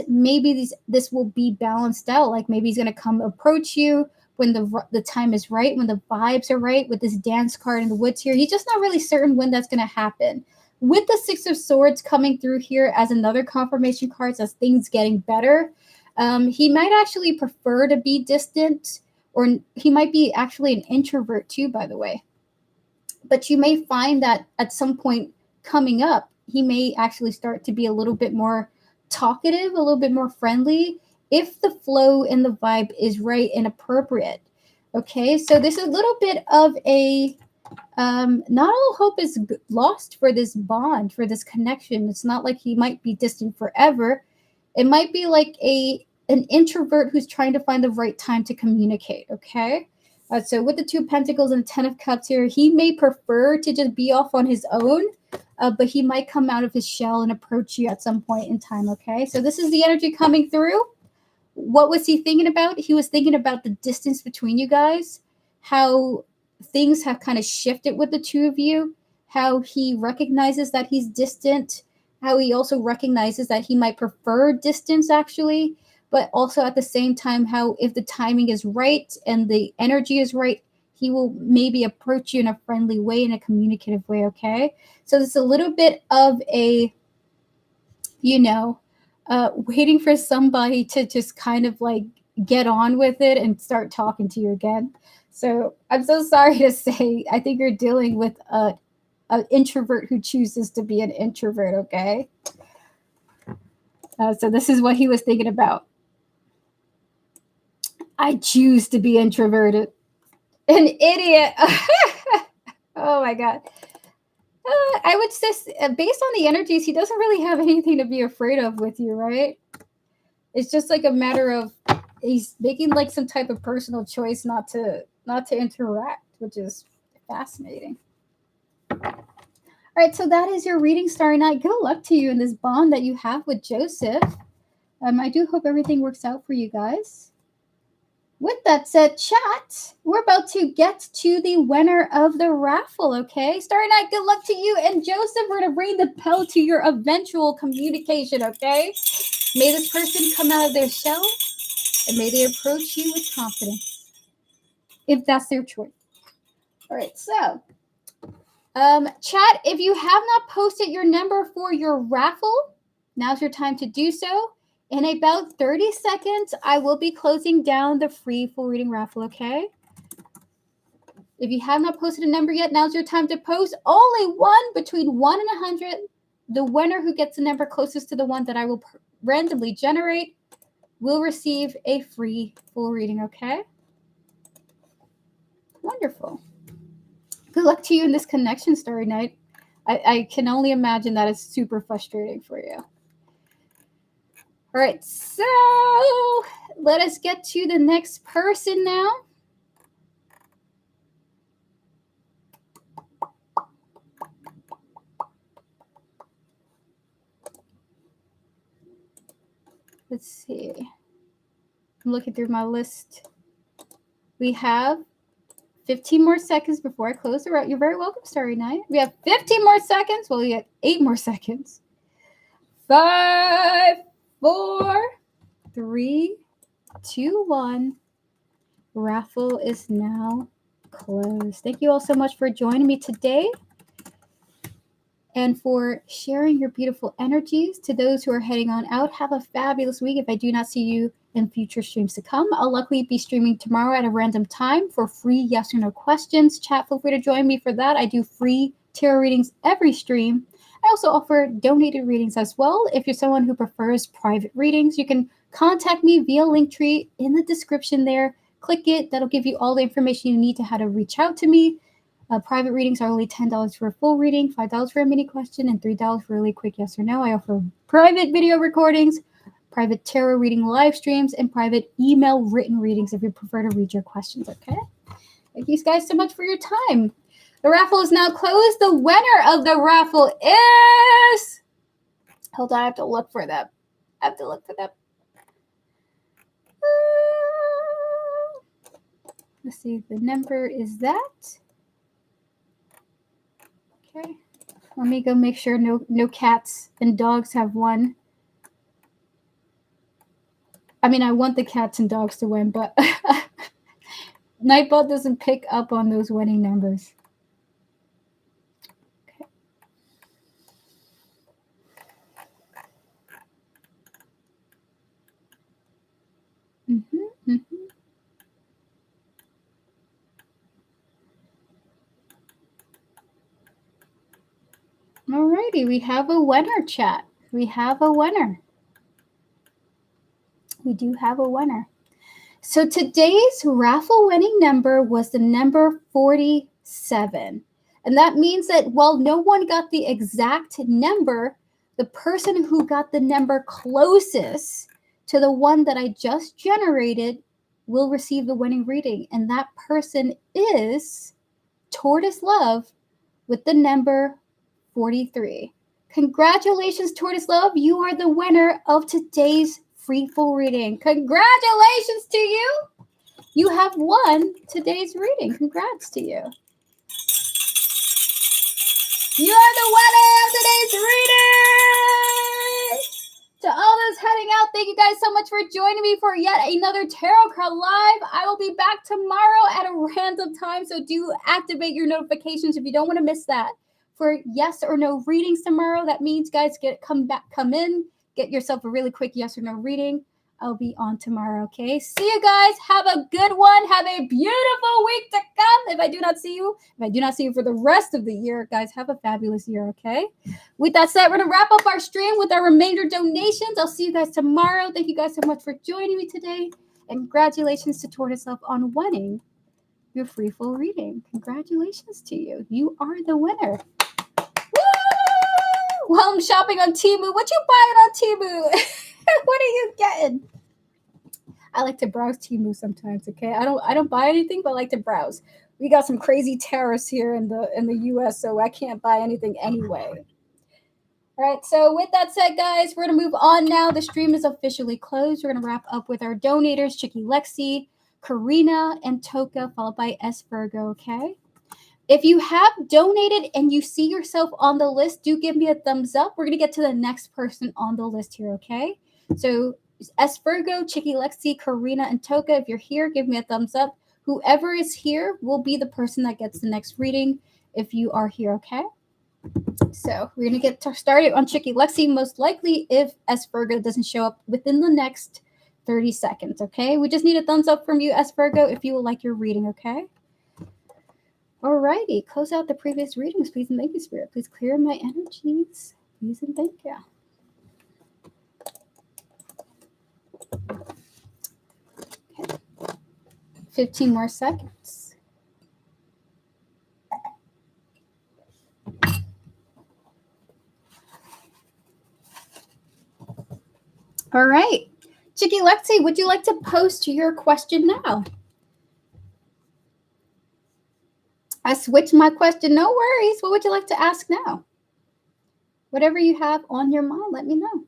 maybe this will be balanced out. Like maybe he's going to come approach you when the time is right, when the vibes are right, with this dance card in the woods here. He's just not really certain when that's going to happen. With the Six of Swords coming through here as another confirmation card, as things getting better, he might actually prefer to be distant, or he might be actually an introvert too, by the way. But you may find that at some point coming up, he may actually start to be a little bit more talkative, a little bit more friendly, if the flow and the vibe is right and appropriate. Okay, so there's a little bit of a not all hope is lost for this bond, for this connection. It's not like he might be distant forever. It might be like an introvert who's trying to find the right time to communicate. Okay, so with the Two of Pentacles and 10 of Cups here, he may prefer to just be off on his own, but he might come out of his shell and approach you at some point in time. Okay, so this is the energy coming through. What was he thinking about? He was thinking about the distance between you guys, how things have kind of shifted with the two of you, how he recognizes that he's distant, how he also recognizes that he might prefer distance actually, but also at the same time, how if the timing is right and the energy is right, he will maybe approach you in a friendly way, in a communicative way. Okay, so there's a little bit of a, you know, waiting for somebody to just kind of like get on with it and start talking to you again. So I'm so sorry to say, I think you're dealing with an introvert who chooses to be an introvert. Okay, so this is what he was thinking about. I choose to be introverted. An idiot. Oh my god. I would say, based on the energies, he doesn't really have anything to be afraid of with you, right? It's just like a matter of he's making like some type of personal choice not to interact, which is fascinating. All right, so that is your reading, Starry Night. Good luck to you in this bond that you have with Joseph. I do hope everything works out for you guys. With that said, chat, we're about to get to the winner of the raffle, okay? Starry Night, good luck to you. And Joseph, we're going to ring the bell to your eventual communication, okay? May this person come out of their shell, and may they approach you with confidence, if that's their choice. All right, so, chat, if you have not posted your number for your raffle, now's your time to do so. In about 30 seconds, I will be closing down the free full reading raffle, okay? If you have not posted a number yet, now's your time to post. Only one, between 1 and 100. The winner who gets the number closest to the one that I will randomly generate will receive a free full reading, okay? Wonderful. Good luck to you in this connection, Starry Night. I can only imagine that is super frustrating for you. All right, so let us get to the next person now. Let's see. I'm looking through my list. We have 15 more seconds before I close the route. You're very welcome, Starry Night. We have 15 more seconds. Well, we have 8 more seconds. 5, 4, 3, 2, 1. Raffle is now closed. Thank you all so much for joining me today and for sharing your beautiful energies. To those who are heading on out, have a fabulous week. If I do not see you in future streams to come, I'll likely be streaming tomorrow at a random time for free yes or no questions. Chat, feel free to join me for that. I do free tarot readings every stream. I also offer donated readings as well. If you're someone who prefers private readings, you can contact me via Linktree in the description there. Click it. That'll give you all the information you need to how to reach out to me. Private readings are only $10 for a full reading, $5 for a mini question, and $3 for a really quick yes or no. I offer private video recordings, private tarot reading live streams, and private email written readings if you prefer to read your questions, okay? Thank you guys so much for your time. The raffle is now closed. The winner of the raffle is... Hold on, I have to look for them. Let's see, the number is that. Okay. Let me go make sure no cats and dogs have won. I mean, I want the cats and dogs to win, but Nightbot doesn't pick up on those winning numbers. Okay. Alrighty, we have a winner, chat. We have a winner. We do have a winner. So today's raffle winning number was the number 47. And that means that while no one got the exact number, the person who got the number closest to the one that I just generated will receive the winning reading. And that person is Tortoise Love with the number 43. Congratulations, Tortoise Love. You are the winner of today's free full reading. Congratulations to you. You have won today's reading. Congrats to you. You are the winner of today's reading. To all those heading out, thank you guys so much for joining me for yet another Tarot Card Live. I will be back tomorrow at a random time, so do activate your notifications if you don't want to miss that. For yes or no readings tomorrow, that means guys come in, get yourself a really quick yes or no reading. I'll be on tomorrow, okay? See you guys. Have a good one. Have a beautiful week to come. If I do not see you for the rest of the year, guys, have a fabulous year, okay? With that said, we're going to wrap up our stream with our remainder donations. I'll see you guys tomorrow. Thank you guys so much for joining me today. And congratulations to Tortoise Love on winning your free full reading. Congratulations to you. You are the winner. Woo! Well, I'm shopping on Temu. What you buying on Temu? What are you getting? I like to browse Temu sometimes, okay? I don't buy anything, but I like to browse. We got some crazy tariffs here in the US, so I can't buy anything anyway. All right, so with that said, guys, we're going to move on now. The stream is officially closed. We're going to wrap up with our donators, Chicky Lexi, Karina, and Toka, followed by S. Virgo, okay? If you have donated and you see yourself on the list, do give me a thumbs up. We're going to get to the next person on the list here, okay? So S. Virgo, Chicky Lexi, Karina, and Toka, if you're here, give me a thumbs up. Whoever is here will be the person that gets the next reading if you are here, okay? So we're going to get started on Chicky Lexi, most likely if S. Virgo doesn't show up within the next 30 seconds, okay? We just need a thumbs up from you, S. Virgo, if you would like your reading, okay? Alrighty, close out the previous readings, please and thank you, Spirit. Please clear my energies, please and thank you. Okay. 15 more seconds. All right. Chicky Lexi, would you like to post your question now? I switched my question. No worries. What would you like to ask now? Whatever you have on your mind, let me know.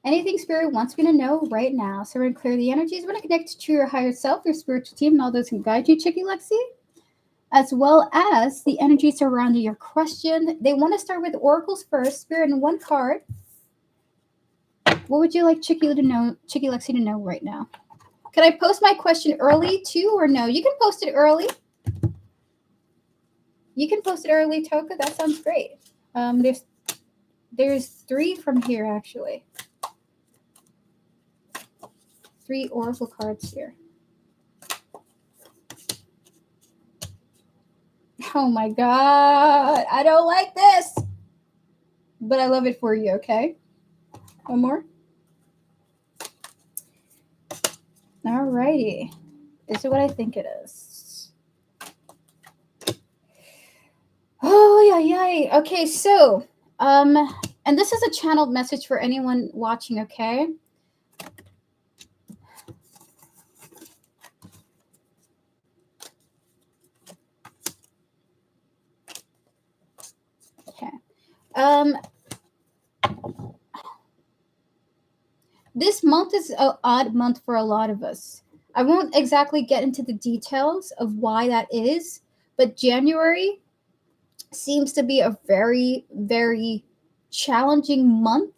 Anything Spirit wants me to know right now. So we're going to clear the energies. We're going to connect to your higher self, your spiritual team, and all those who can guide you, Chicky Lexi, as well as the energy surrounding your question. They want to start with oracles first. Spirit in one card. What would you like Chicky Lexi to know right now? Can I post my question early too, or no? You can post it early. You can post it early, Toka. That sounds great. There's 3 from here actually. 3 oracle cards here. Oh my God. I don't like this. But I love it for you, okay? One more. Alrighty. This is what I think it is. Oh, yeah. Okay, so, and this is a channeled message for anyone watching, okay? Okay. This month is an odd month for a lot of us. I won't exactly get into the details of why that is, but January seems to be a very, very challenging month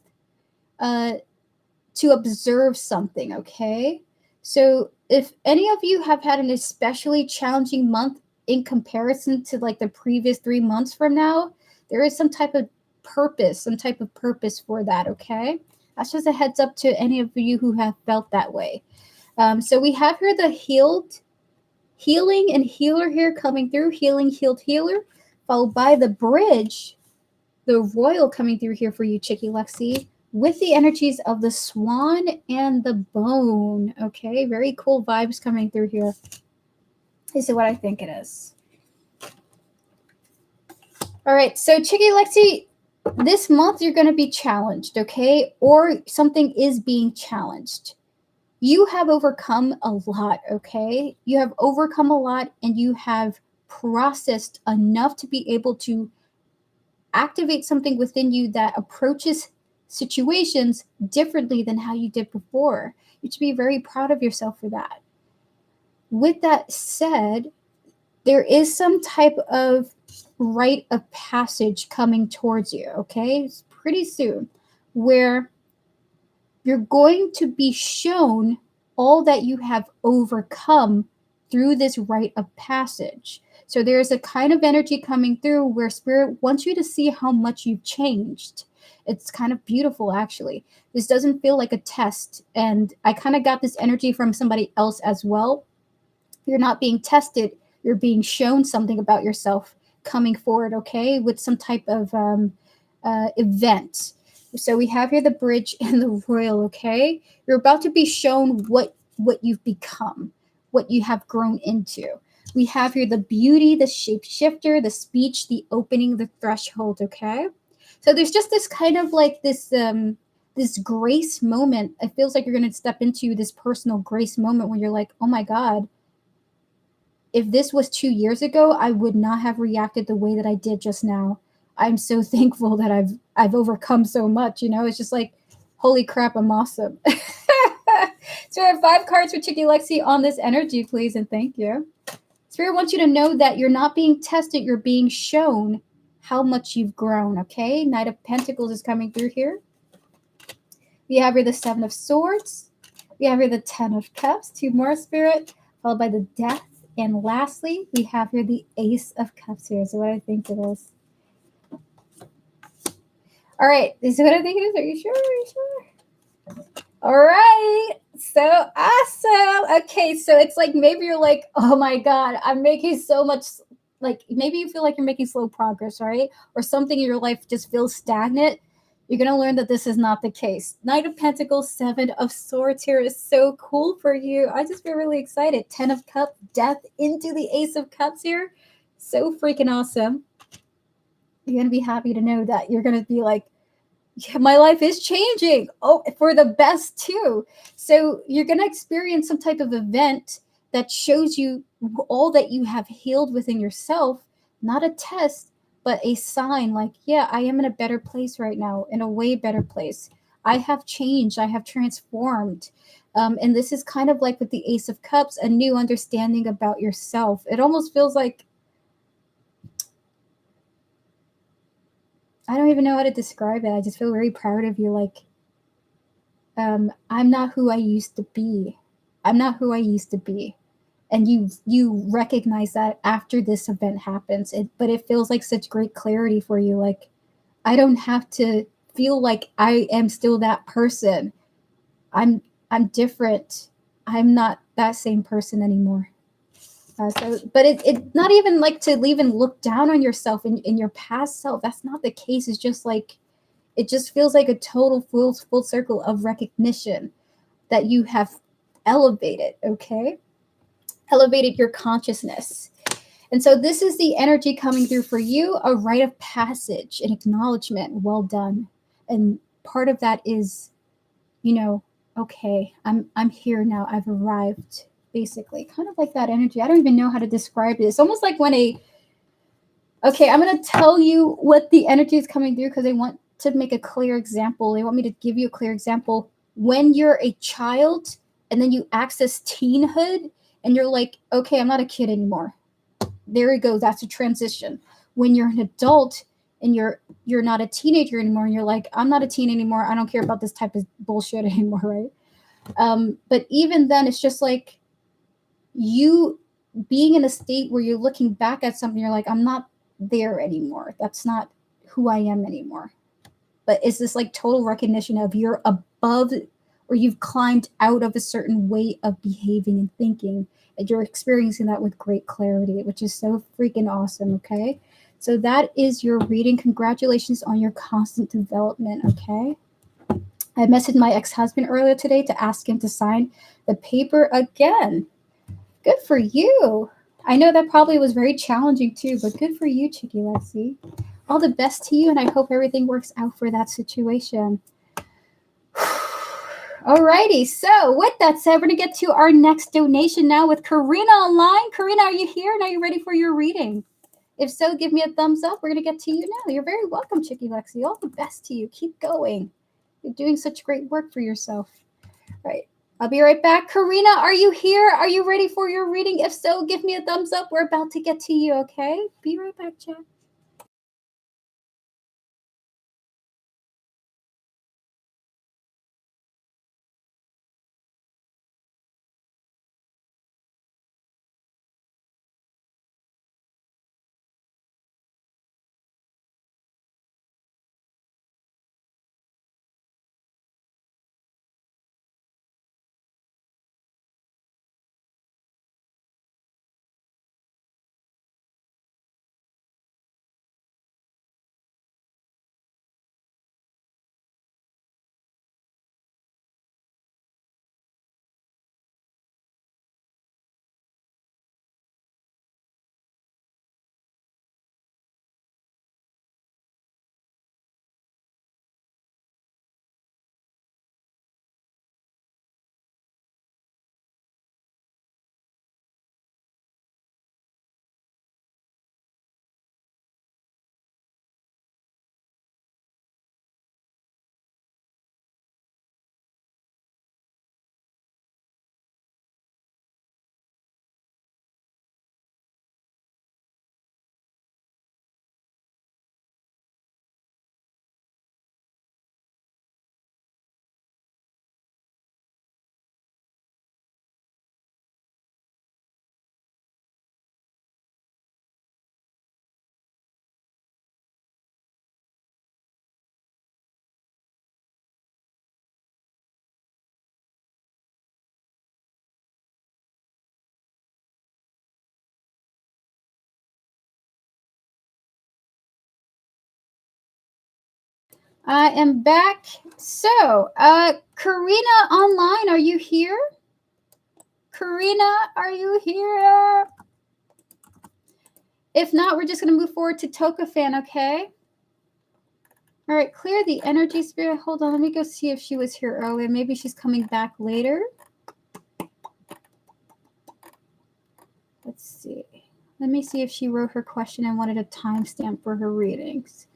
to observe something, okay? So if any of you have had an especially challenging month in comparison to like the previous 3 months from now, there is some type of purpose for that, okay? That's just a heads up to any of you who have felt that way. So we have here the healing and healer here coming through, healing, healed, healer, followed by the bridge, the royal coming through here for you, Chicky Lexi, with the energies of the swan and the bone. Okay, very cool vibes coming through here. This is what I think it is. All right, so Chicky Lexi, this month you're going to be challenged, okay? Or something is being challenged. You have overcome a lot, okay? You have overcome a lot and you have processed enough to be able to activate something within you that approaches situations differently than how you did before. You should be very proud of yourself for that. With that said, there is some type of rite of passage coming towards you, okay? It's pretty soon, where you're going to be shown all that you have overcome through this rite of passage. So there's a kind of energy coming through where spirit wants you to see how much you've changed. It's kind of beautiful, actually. This doesn't feel like a test. And I kind of got this energy from somebody else as well. You're not being tested. You're being shown something about yourself coming forward, okay, with some type of event. So we have here the bridge and the royal, okay? You're about to be shown what you've become, what you have grown into. We have here the beauty, the shapeshifter, the speech, the opening, the threshold, okay? So there's just this kind of like this grace moment. It feels like you're going to step into this personal grace moment where you're like, oh my God, if this was 2 years ago, I would not have reacted the way that I did just now. I'm so thankful that I've overcome so much, you know? It's just like, holy crap, I'm awesome. So I have 5 cards for Chicky Lexi on this energy, please, and thank you. Spirit wants you to know that you're not being tested, you're being shown how much you've grown, okay? Knight of Pentacles is coming through here. We have here the 7 of Swords. We have here the 10 of Cups, 2 more, Spirit, followed by the Death. And lastly, we have here the Ace of Cups here. So what I think it is. All right, this is what I think it is. Are you sure? Are you sure? All right, so awesome. Okay, so it's like maybe you're like, oh my God, I'm making so much, like maybe you feel like you're making slow progress, right? Or something in your life just feels stagnant. You're going to learn that this is not the case. Knight of Pentacles, 7 of Swords here is so cool for you. I just feel really excited. 10 of Cups, Death into the Ace of Cups here. So freaking awesome. You're going to be happy to know that you're going to be like, yeah, my life is changing. Oh, for the best too. So you're going to experience some type of event that shows you all that you have healed within yourself, not a test, but a sign like, yeah, I am in a better place right now, in a way better place. I have changed. I have transformed. And this is kind of like with the Ace of Cups, a new understanding about yourself. It almost feels like, I don't even know how to describe it. I just feel very proud of you. Like, I'm not who I used to be. I'm not who I used to be. And you recognize that after this event happens. But it feels like such great clarity for you. Like, I don't have to feel like I am still that person. I'm different. I'm not that same person anymore. But it not even like to even look down on yourself in your past self. That's not the case. It's just like, it just feels like a total full circle of recognition that you have elevated, okay? Elevated your consciousness. And so this is the energy coming through for you, a rite of passage, an acknowledgement, well done. And part of that is, you know, okay, I'm here now, I've arrived, basically. Kind of like that energy. I don't even know how to describe it. It's almost like when Okay, I'm going to tell you what the energy is coming through because they want to make a clear example. They want me to give you a clear example. When you're a child and then you access teenhood and you're like, okay, I'm not a kid anymore. There you go. That's a transition. When you're an adult and you're not a teenager anymore and you're like, I'm not a teen anymore. I don't care about this type of bullshit anymore, right? But even then, it's just like you being in a state where you're looking back at something, you're like, I'm not there anymore. That's not who I am anymore. But it's this like total recognition of you're above or you've climbed out of a certain way of behaving and thinking, and you're experiencing that with great clarity, which is so freaking awesome. Okay, so that is your reading. Congratulations on your constant development. Okay, I messaged my ex-husband earlier today to ask him to sign the paper again. Good for you. I know that probably was very challenging too, but good for you, Chicky Lexi. All the best to you, and I hope everything works out for that situation. Alrighty, so with that said, we're going to get to our next donation now with Karina online. Karina, are you here? And are you ready for your reading? If so, give me a thumbs up. We're going to get to you now. You're very welcome, Chicky Lexi. All the best to you. Keep going. You're doing such great work for yourself. All right. I'll be right back. Karina, are you here? Are you ready for your reading? If so, give me a thumbs up. We're about to get to you, okay? Be right back, chat. I am back. So, Karina online, are you here? Karina, are you here? If not, we're just going to move forward to Toka fan, okay? All right, clear the energy, spirit. Hold on, let me go see if she was here earlier. Maybe she's coming back later. Let's see. Let me see if she wrote her question and wanted a timestamp for her readings.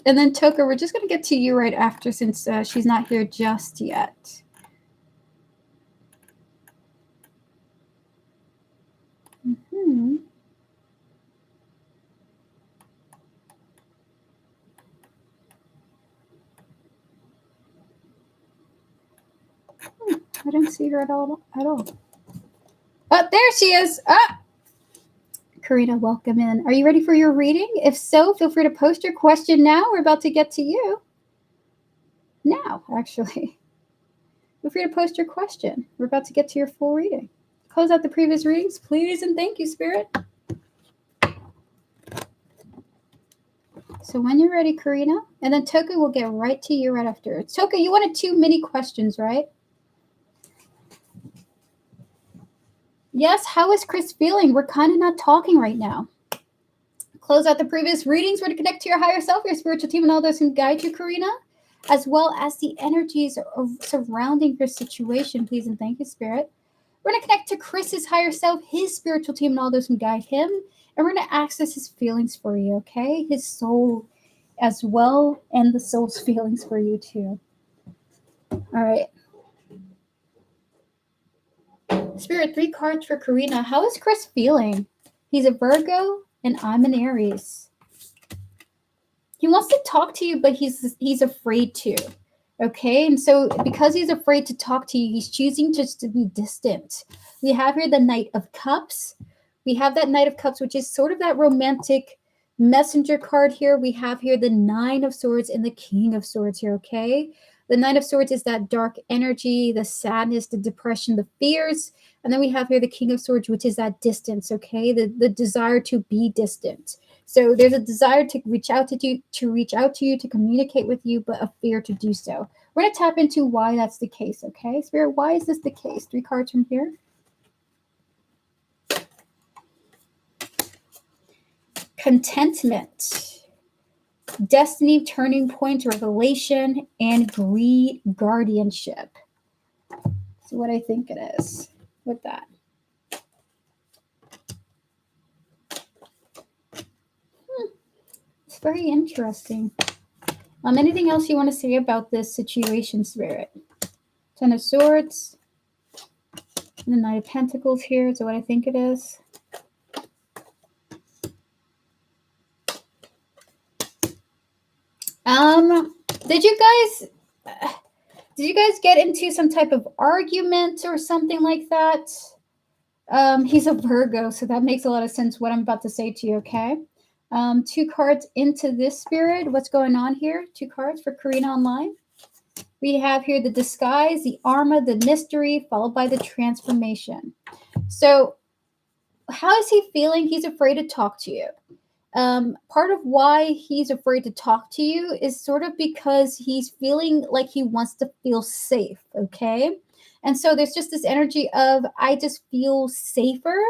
And then Toka, we're just going to get to you right after since she's not here just yet. I didn't see her at all. Oh, there she is. Karina, welcome in. Are you ready for your reading? If so, feel free to post your question now. We're about to get to you. Now, actually. Feel free to post your question. We're about to get to your full reading. Close out the previous readings, please, and thank you, Spirit. So when you're ready, Karina, and then Toka will get right to you right after. Toka, you wanted 2 mini questions, right? Yes, how is Chris feeling? We're kind of not talking right now. Close out the previous readings. We're to connect to your higher self, your spiritual team, and all those who guide you, Karina. as well as the energies surrounding your situation. Please and thank you, Spirit. We're going to connect to Chris's higher self, his spiritual team, and all those who guide him. And we're going to access his feelings for you, okay? His soul as well, and the soul's feelings for you too. All right. Spirit, 3 cards for Karina. How is Chris feeling? He's a Virgo, and I'm an Aries. He wants to talk to you, but he's afraid to. Okay, and so because he's afraid to talk to you, he's choosing just to be distant. We have here the Knight of Cups. We have that Knight of Cups, which is sort of that romantic messenger card here. We have here the Nine of Swords and the King of Swords here, okay? The Nine of Swords is that dark energy, the sadness, the depression, the fears. And then we have here the King of Swords, which is that distance, okay? The desire to be distant. So there's a desire to reach out to you, to communicate with you, but a fear to do so. We're going to tap into why that's the case, okay? Spirit, why is this the case? 3 cards from here. Contentment, destiny, turning point, revelation, and greed, guardianship. So what I think it is with that. It's very interesting. Anything else you want to say about this situation, Spirit? 10 of Swords. And the Knight of Pentacles here is what I think it is. Did you guys get into some type of argument or something like that? He's a Virgo, so that makes a lot of sense what I'm about to say to you, okay? 2 cards into this, Spirit. What's going on here? 2 cards for Karina Online. We have here the disguise, the armor, the mystery, followed by the transformation. So how is he feeling? He's afraid to talk to you. Part of why he's afraid to talk to you is sort of because he's feeling like he wants to feel safe, okay? And so there's just this energy of, I just feel safer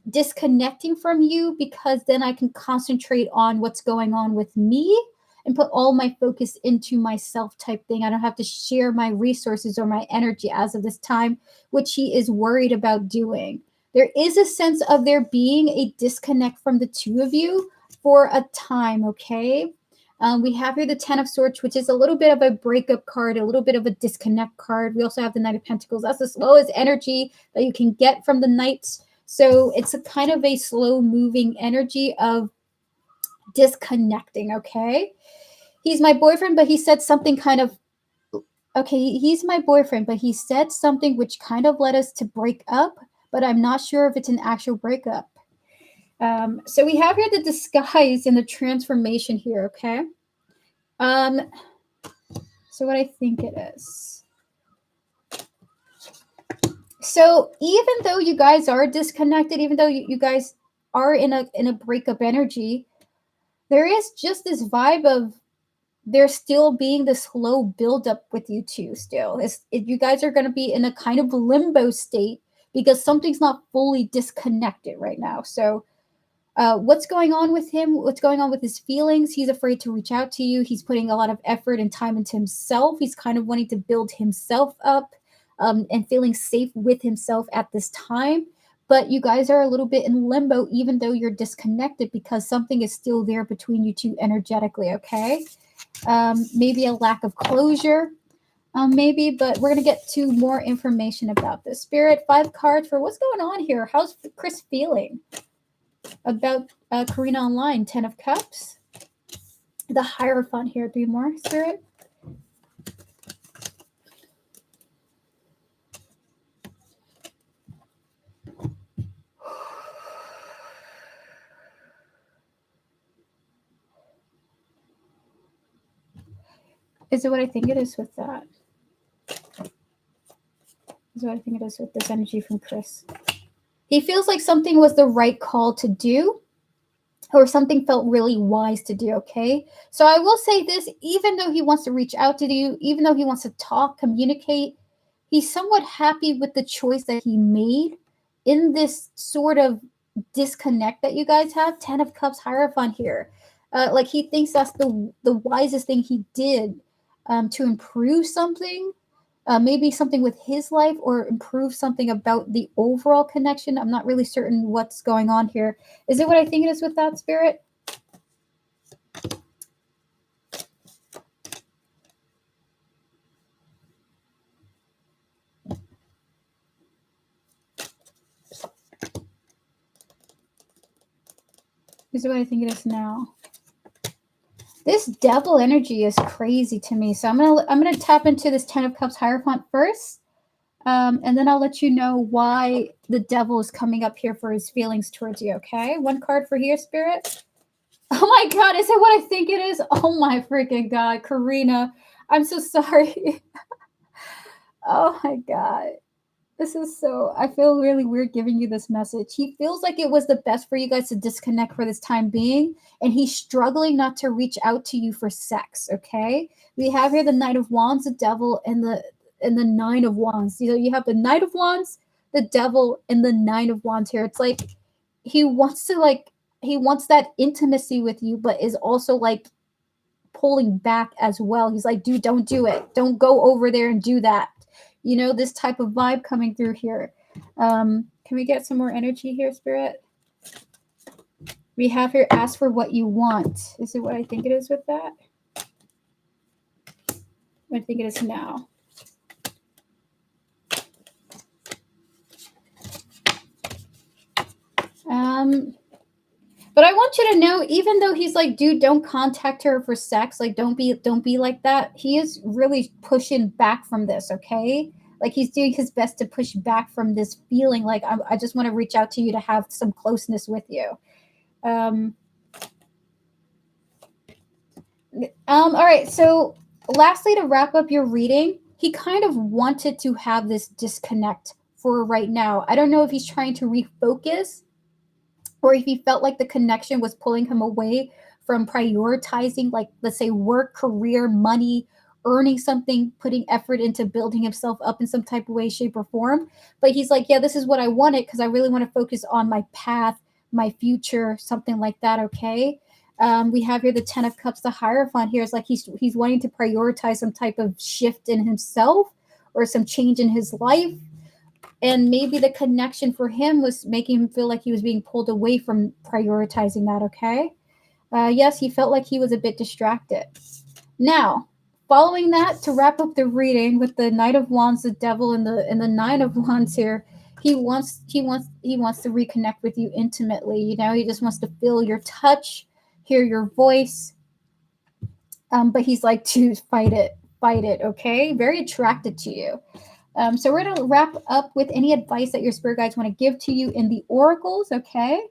disconnecting from you, because then I can concentrate on what's going on with me and put all my focus into myself type thing. I don't have to share my resources or my energy as of this time, which he is worried about doing. There is a sense of there being a disconnect from the two of you for a time, okay? We have here the 10 of Swords, which is a little bit of a breakup card, a little bit of a disconnect card. We also have the Knight of Pentacles. That's the slowest energy that you can get from the Knights. So it's a kind of a slow moving energy of disconnecting, okay? He's my boyfriend, but he said something kind of, okay, he's my boyfriend, but he said something which kind of led us to break up, but I'm not sure if it's an actual breakup. So we have here the disguise and the transformation here, okay? So what I think it is. So even though you guys are disconnected, even though you guys are in a breakup energy, there is just this vibe of there still being this slow buildup with you two still. You guys are going to be in a kind of limbo state because something's not fully disconnected right now. So what's going on with him? What's going on with his feelings? He's afraid to reach out to you. He's putting a lot of effort and time into himself. He's kind of wanting to build himself up and feeling safe with himself at this time. But you guys are a little bit in limbo, even though you're disconnected, because something is still there between you two energetically, okay? Maybe a lack of closure, maybe, but we're going to get to more information about this. Spirit, 5 cards for what's going on here. How's Chris feeling about Karina Online? 10 of Cups. The Hierophant here. 3 more, Spirit. Is it what I think it is with that? Is what I think it is with this energy from Chris. He feels like something was the right call to do, or something felt really wise to do, okay? So I will say this, even though he wants to reach out to you, even though he wants to talk, communicate, he's somewhat happy with the choice that he made in this sort of disconnect that you guys have. 10 of Cups, Hierophant here. Like he thinks that's the wisest thing he did. to improve something, maybe something with his life or improve something about the overall connection. I'm not really certain what's going on here. Is it what I think it is with that, Spirit? Is it what I think it is now? This devil energy is crazy to me. So I'm gonna tap into this Ten of Cups Hierophant first. And then I'll let you know why the devil is coming up here for his feelings towards you, okay? One card for here, Spirit. Oh my God, is it what I think it is? Oh my freaking God, Karina. I'm so sorry. Oh my God. This is so, I feel really weird giving you this message. He feels like it was the best for you guys to disconnect for this time being, and he's struggling not to reach out to you for sex, okay? We have here the Knight of Wands, the devil, and the Nine of Wands. You know, you have the Knight of Wands, the devil, and the Nine of Wands here. It's like he wants to he wants that intimacy with you, but is also like pulling back as well. He's like, dude, don't do it. Don't go over there and do that. You know, this type of vibe coming through here. Can we get some more energy here, Spirit? We have here, ask for what you want. Is it what I think it is with that? What I think it is now. But I want you to know, even though he's like, dude, don't contact her for sex, like don't be like that. He is really pushing back from this, okay? Like he's doing his best to push back from this feeling like I just want to reach out to you to have some closeness with you. All right, so lastly, to wrap up your reading, he kind of wanted to have this disconnect for right now. I don't know if he's trying to refocus or if he felt like the connection was pulling him away from prioritizing, like, let's say, work, career, money, earning something, putting effort into building himself up in some type of way, shape, or form. But he's like, yeah, this is what I wanted because I really want to focus on my path, my future, something like that, okay? We have here the Ten of Cups, the Hierophant here. It's like he's wanting to prioritize some type of shift in himself or some change in his life. And maybe the connection for him was making him feel like he was being pulled away from prioritizing that, okay? Yes, he felt like he was a bit distracted. Now, following that, to wrap up the reading with the Knight of Wands, the devil, and the Nine of Wands here, he wants to reconnect with you intimately. You know, he just wants to feel your touch, hear your voice. But he's like, to fight it, okay? Very attracted to you. So we're going to wrap up with any advice that your spirit guides want to give to you in the oracles, okay?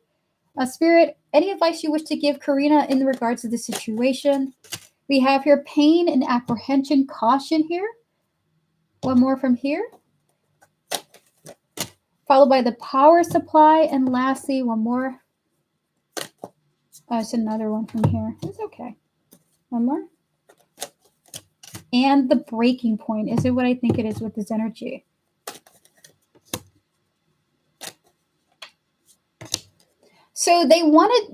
Spirit, any advice you wish to give Karina in regards to the situation? We have here pain and apprehension, caution here. One more from here. Followed by the power supply. And lastly, one more. It's another one from here. It's okay. One more. And the breaking point. Is it what I think it is with this energy? So they wanted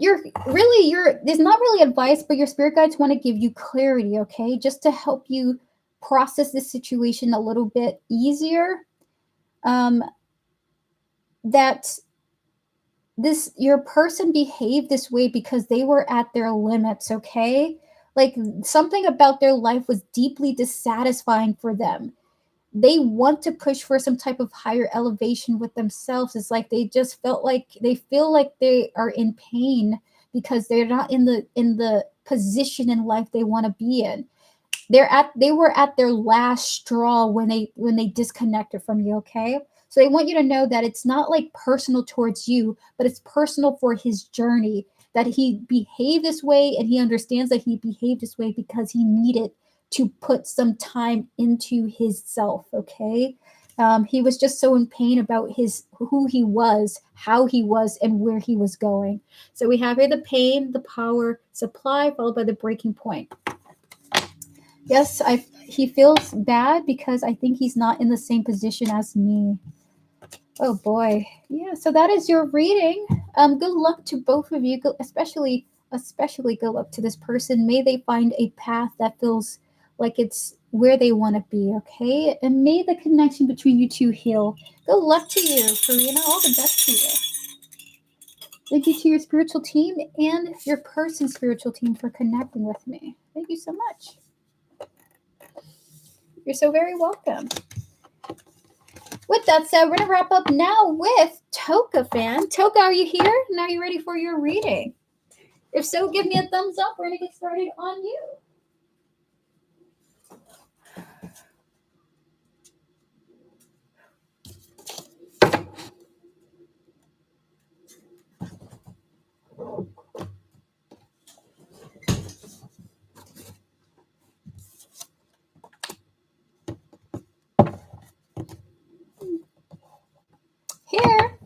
there's not really advice, but your spirit guides want to give you clarity, okay? Just to help you process this situation a little bit easier. That your person behaved this way because they were at their limits, okay? Like something about their life was deeply dissatisfying for them. They want to push for some type of higher elevation with themselves. It's like they just feel like they are in pain because they're not in the position in life they want to be in. They were at their last straw when they disconnected from you, okay? So they want you to know that it's not like personal towards you, but it's personal for his journey, that he behaved this way and he understands that he behaved this way because he needed to put some time into his self, okay? He was just so in pain about who he was, how he was, and where he was going. So we have here the pain, the power supply, followed by the breaking point. Yes, he feels bad because I think he's not in the same position as me. Oh boy. Yeah, so that is your reading. Good luck to both of you, especially good luck to this person. May they find a path that feels like it's where they want to be, okay? And may the connection between you two heal. Good luck to you, Karina. All the best to you. Thank you to your spiritual team and your person's spiritual team for connecting with me. Thank you so much. You're so very welcome. With that said, we're going to wrap up now with Toka fan. Toka, are you here? And are you ready for your reading? If so, give me a thumbs up. We're going to get started on you. Here.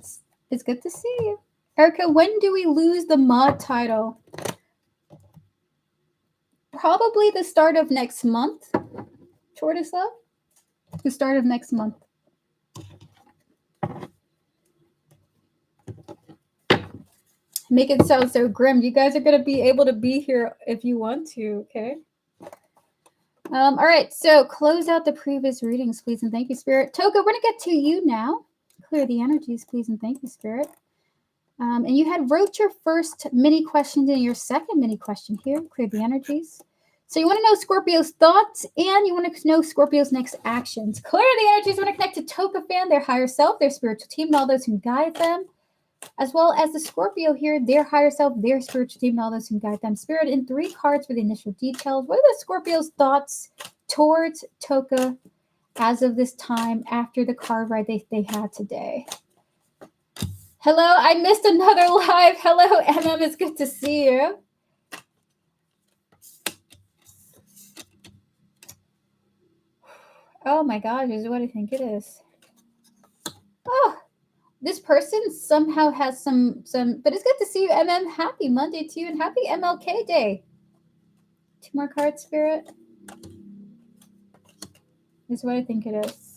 It's good to see you. Erica, when do we lose the mod title? Probably the start of next month. Tortoise Love? The start of next month. Make it sound so grim. You guys are going to be able to be here if you want to, okay? All right, so close out the previous readings, please, and thank you, Spirit. Toka, we're going to get to you now. Clear the energies, please, and thank you, Spirit. And you had wrote your first mini questions and your second mini question here. Clear the energies. So you want to know Scorpio's thoughts and you want to know Scorpio's next actions. Clear the energies. You want to connect to Toka fan, their higher self, their spiritual team, and all those who guide them, as well as the Scorpio here, their higher self, their spiritual team, and all those who guide them. Spirit, in 3 cards for the initial details. What are the Scorpio's thoughts towards Toka as of this time after the card ride they had today? Hello, I missed another live. Hello, MM, it's good to see you. Oh my gosh, this is what I think it is. Oh, this person somehow has some, but it's good to see you, MM. Happy Monday to you and happy MLK Day. 2 more cards, Spirit. This is what I think it is.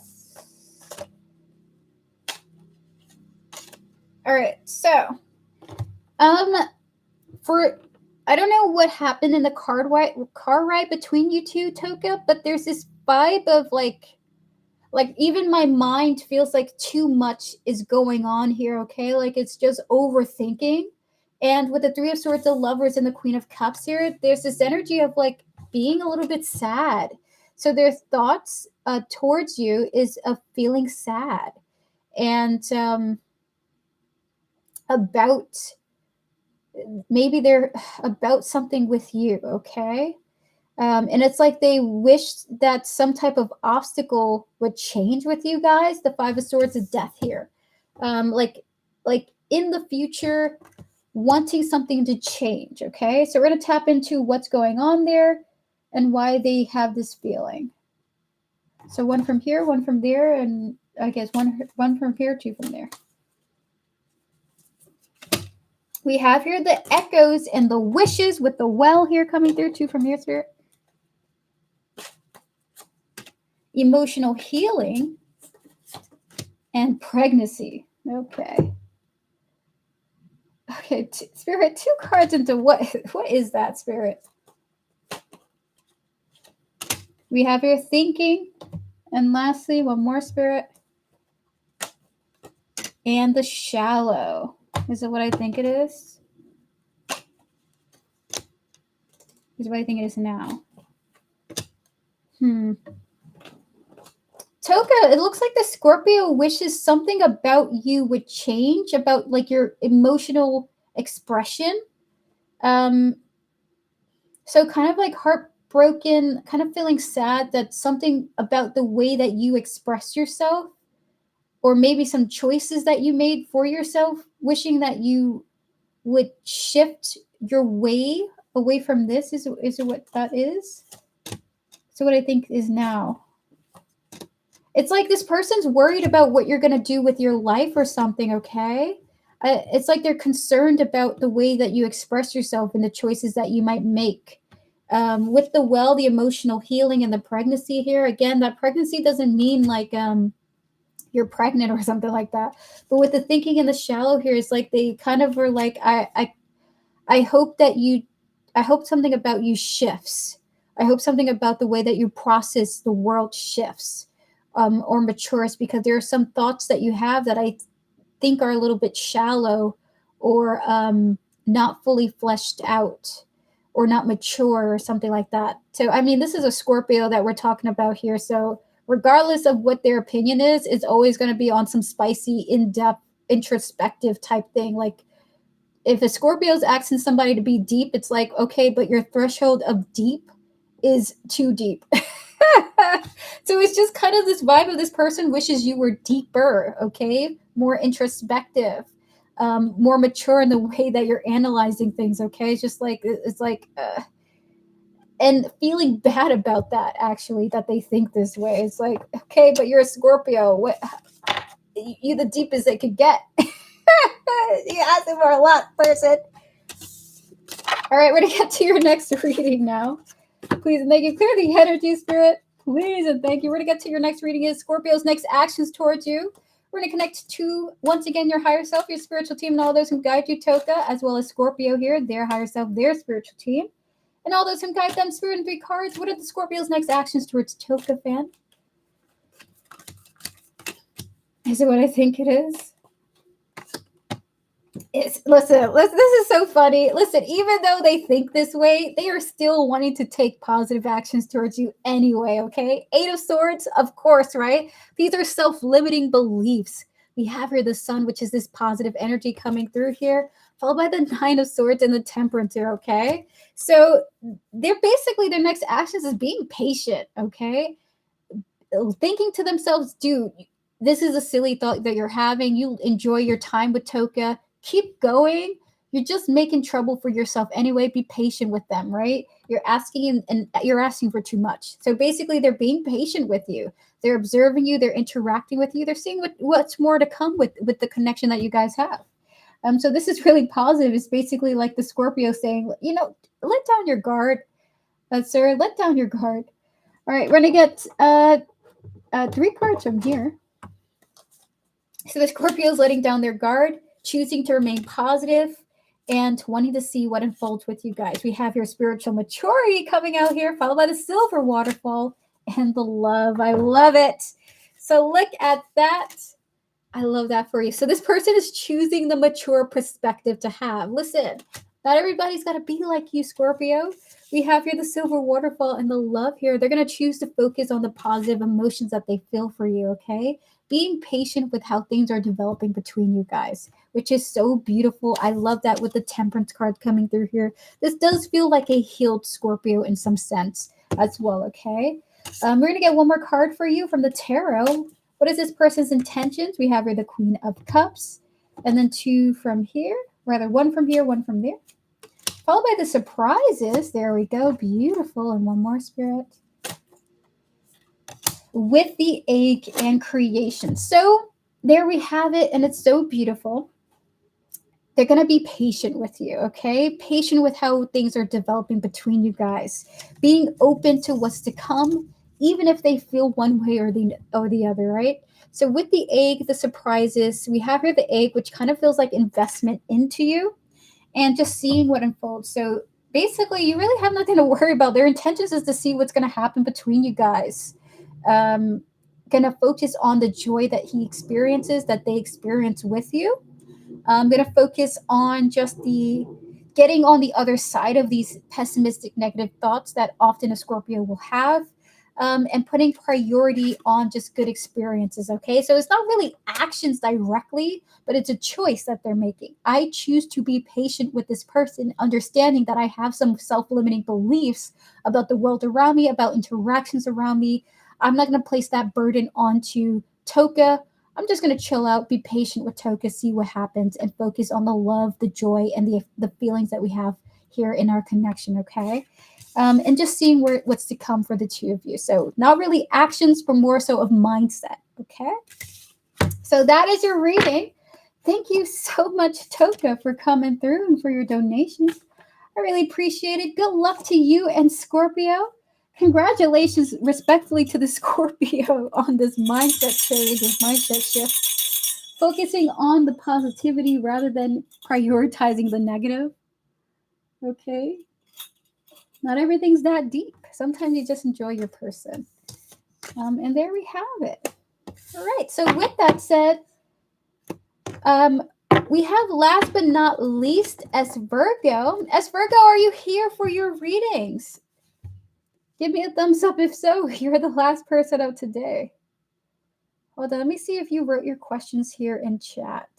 All right, so, for, I don't know what happened in the car ride between you two, Toka, but there's this vibe of like even my mind feels like too much is going on here, okay? Like it's just overthinking. And with the 3 of Swords, the Lovers, and the Queen of Cups here, there's this energy of like being a little bit sad. So their thoughts towards you is of feeling sad and about, maybe they're about something with you, okay? And it's like they wish that some type of obstacle would change with you guys. The 5 of Swords is death here. Like in the future, wanting something to change, okay? So we're going to tap into what's going on there and why they have this feeling. So 1 from here, 1 from there, and I guess one from here, 2 from there. We have here the echoes and the wishes with the well here coming through, 2 from here, Spirit. Emotional healing and pregnancy. Okay. Okay, Spirit, 2 cards into what is that, Spirit? We have here thinking, and lastly, 1 more, Spirit. And the shallow. Is it what I think it is? Is it what I think it is now? Toka, it looks like the Scorpio wishes something about you would change, about like your emotional expression. So kind of like heartbroken, kind of feeling sad that something about the way that you express yourself, or maybe some choices that you made for yourself, wishing that you would shift your way away from this. Is it what that is? So what I think is now. It's like this person's worried about what you're going to do with your life or something, okay? It's like they're concerned about the way that you express yourself and the choices that you might make. With the well, the emotional healing, and the pregnancy here, again, that pregnancy doesn't mean like you're pregnant or something like that. But with the thinking and the shallow here, it's like they kind of were like, I hope something about you shifts. I hope something about the way that you process the world shifts, or matures, because there are some thoughts that you have that I think are a little bit shallow, or not fully fleshed out, or not mature, or something like that. So, I mean, this is a Scorpio that we're talking about here. So, regardless of what their opinion is, it's always going to be on some spicy, in depth, introspective type thing. Like, if a Scorpio's asking somebody to be deep, it's like, okay, but your threshold of deep is too deep. So it's just kind of this vibe of this person wishes you were deeper, okay? More introspective, more mature in the way that you're analyzing things, okay? It's like, and feeling bad about that, actually, that they think this way. It's like, okay, but you're a Scorpio. What? You the deepest they could get. You asking for a lot, person. All right, we're going to get to your next reading now. Please and thank you. Clear the energy, Spirit. Please and thank you. We're going to get to your next reading is Scorpio's next actions towards you. We're going to connect to, once again, your higher self, your spiritual team, and all those who guide you, Toka, as well as Scorpio here, their higher self, their spiritual team, and all those who guide them, Spirit and 3 cards. What are the Scorpio's next actions towards Toka, fan? Is it what I think it is? Listen, this is so funny. Listen, even though they think this way, they are still wanting to take positive actions towards you anyway, okay? 8 of Swords, of course, right? These are self-limiting beliefs. We have here the Sun, which is this positive energy coming through here, followed by the 9 of Swords and the Temperance here, okay? So they're basically, their next actions is being patient, okay? Thinking to themselves, dude, this is a silly thought that you're having. You enjoy your time with Toka. Keep going. You're just making trouble for yourself anyway. Be patient with them, right? You're asking and you're asking for too much. So basically, they're being patient with you. They're observing you. They're interacting with you. They're seeing what's more to come with the connection that you guys have. So this is really positive. It's basically like the Scorpio saying, let down your guard, sir. Let down your guard. All right, we're gonna get 3 cards from here. So the Scorpio's letting down their guard, choosing to remain positive, and wanting to see what unfolds with you guys. We have your spiritual maturity coming out here, followed by the silver waterfall and the love. I love it. So look at that. I love that for you. So this person is choosing the mature perspective to have. Listen, not everybody's got to be like you, Scorpio. We have here the silver waterfall and the love here. They're going to choose to focus on the positive emotions that they feel for you, okay? Being patient with how things are developing between you guys, which is so beautiful. I love that with the Temperance card coming through here. This does feel like a healed Scorpio in some sense as well, okay? We're going to get one more card for you from the tarot. What is this person's intentions? We have here the Queen of Cups, and then 2 from here. Rather, 1 from here, 1 from there. Followed by the surprises. There we go. Beautiful. And one more, Spirit. With the egg and creation. So there we have it, and it's so beautiful. They're going to be patient with you, okay? Patient with how things are developing between you guys. Being open to what's to come, even if they feel one way or the other, right? So with the egg, the surprises, we have here the egg, which kind of feels like investment into you and just seeing what unfolds. So basically, you really have nothing to worry about. Their intentions is to see what's going to happen between you guys. Going to focus on the joy that he experiences, that they experience with you. I'm going to focus on just the getting on the other side of these pessimistic, negative thoughts that often a Scorpio will have, and putting priority on just good experiences, okay? So it's not really actions directly, but it's a choice that they're making. I choose to be patient with this person, understanding that I have some self-limiting beliefs about the world around me, about interactions around me. I'm not going to place that burden onto Toka. I'm just going to chill out, be patient with Toka, see what happens, and focus on the love, the joy, and the feelings that we have here in our connection, okay? And just seeing what's to come for the two of you. So not really actions, but more so of mindset, okay? So that is your reading. Thank you so much, Toka, for coming through and for your donations. I really appreciate it. Good luck to you and Scorpio. Congratulations, respectfully, to the Scorpio on this mindset change, this mindset shift. Focusing on the positivity rather than prioritizing the negative. Okay. Not everything's that deep. Sometimes you just enjoy your person. And there we have it. All right. So with that said, we have last but not least S Virgo. S Virgo, are you here for your readings? Give me a thumbs up if so. You're the last person of today. Hold on. Let me see if you wrote your questions here in chat.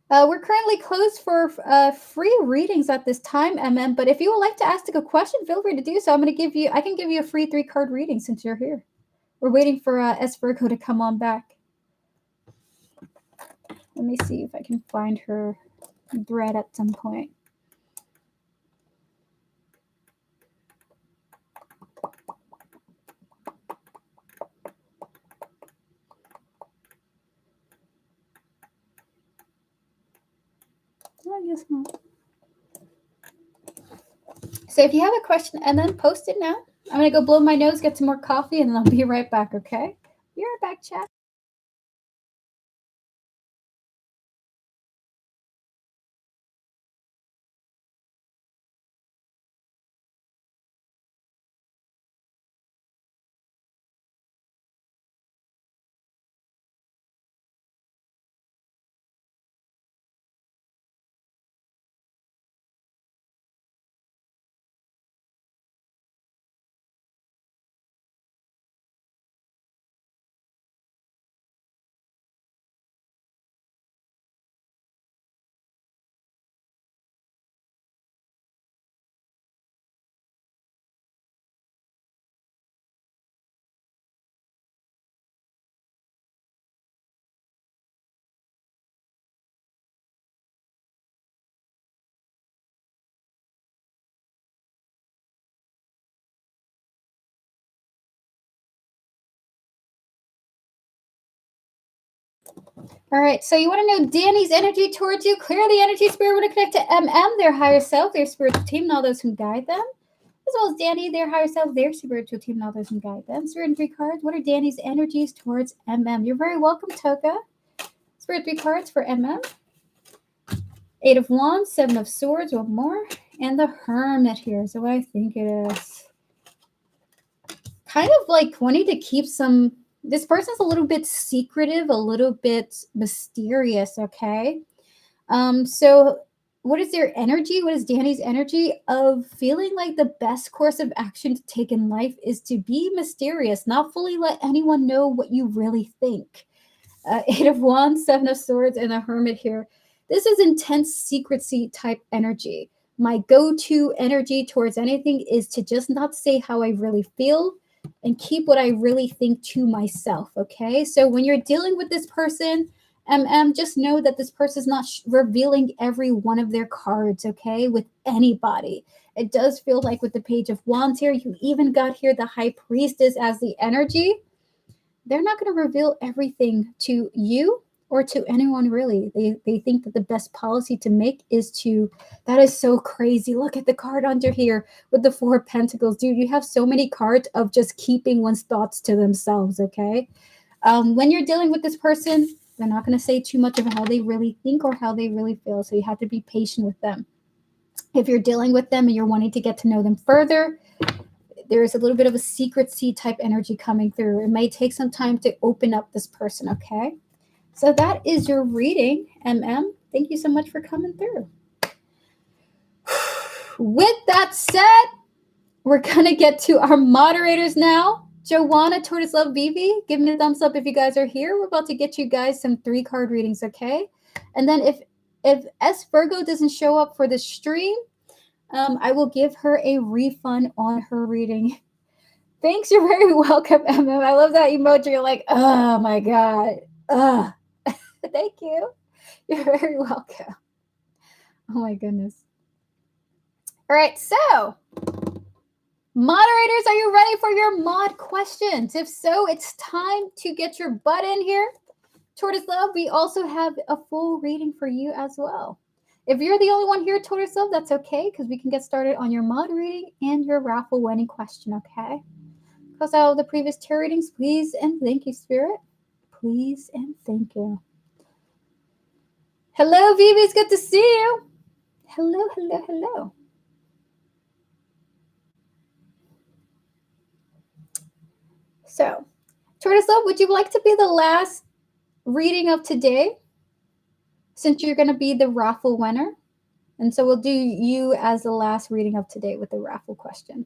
We're currently closed for free readings at this time, MM. But if you would like to ask a question, feel free to do so. I can give you a free 3-card reading since you're here. We're waiting for S Virgo to come on back. Let me see if I can find her thread at some point. I guess not. So if you have a question, and then post it now. I'm going to go blow my nose, get some more coffee, and then I'll be right back, okay? Be right back, chat. All right, so you want to know Danny's energy towards you? Clear the energy spirit want to connect to MM, their higher self, their spiritual team, and all those who guide them. As well as Danny, their higher self, their spiritual team, and all those who guide them. Spirit 3 cards. What are Danny's energies towards MM? You're very welcome, Toka. Spirit 3 cards for MM. 8 of Wands, 7 of Swords, one more. And the Hermit here. So what I think it is. Kind of like wanting to keep some... This person's a little bit secretive, a little bit mysterious, okay? So what is their energy? What is Danny's energy of feeling like the best course of action to take in life is to be mysterious, not fully let anyone know what you really think. 8 of Wands, 7 of Swords, and the Hermit here. This is intense secrecy type energy. My go-to energy towards anything is to just not say how I really feel and keep what I really think to myself, okay? So when you're dealing with this person, just know that this person is not revealing every one of their cards, okay, with anybody. It does feel like with the Page of Wands here, you even got here the High Priestess as the energy. They're not going to reveal everything to you or to anyone really. They think that the best policy to make is to... That is so crazy. Look at the card under here with the 4 of Pentacles. Dude, you have so many cards of just keeping one's thoughts to themselves, okay? When you're dealing with this person, they're not going to say too much of how they really think or how they really feel. So you have to be patient with them. If you're dealing with them and you're wanting to get to know them further, there's a little bit of a secrecy type energy coming through. It may take some time to open up this person, okay? So that is your reading, MM. Thank you so much for coming through. With that said, we're going to get to our moderators now. Joanna, Tortoise Love, Vivi, give me a thumbs up if you guys are here. We're about to get you guys some 3-card readings, okay? And then if S Virgo doesn't show up for the stream, I will give her a refund on her reading. Thanks, you're very welcome, MM. I love that emoji. You're like, oh my God. Thank you. You're very welcome. Oh my goodness. All right, so moderators, are you ready for your mod questions? If so, it's time to get your butt in here. Tortoise Love, we also have a full reading for you as well. If you're the only one here, Tortoise Love, that's okay, because we can get started on your mod reading and your raffle winning question, okay? Close out the previous tarot readings, please and thank you, Spirit. Please and thank you. Hello, Vivi. It's good to see you. Hello, hello, hello. So, Tortoise Love, would you like to be the last reading of today? Since you're going to be the raffle winner. And so we'll do you as the last reading of today with the raffle question.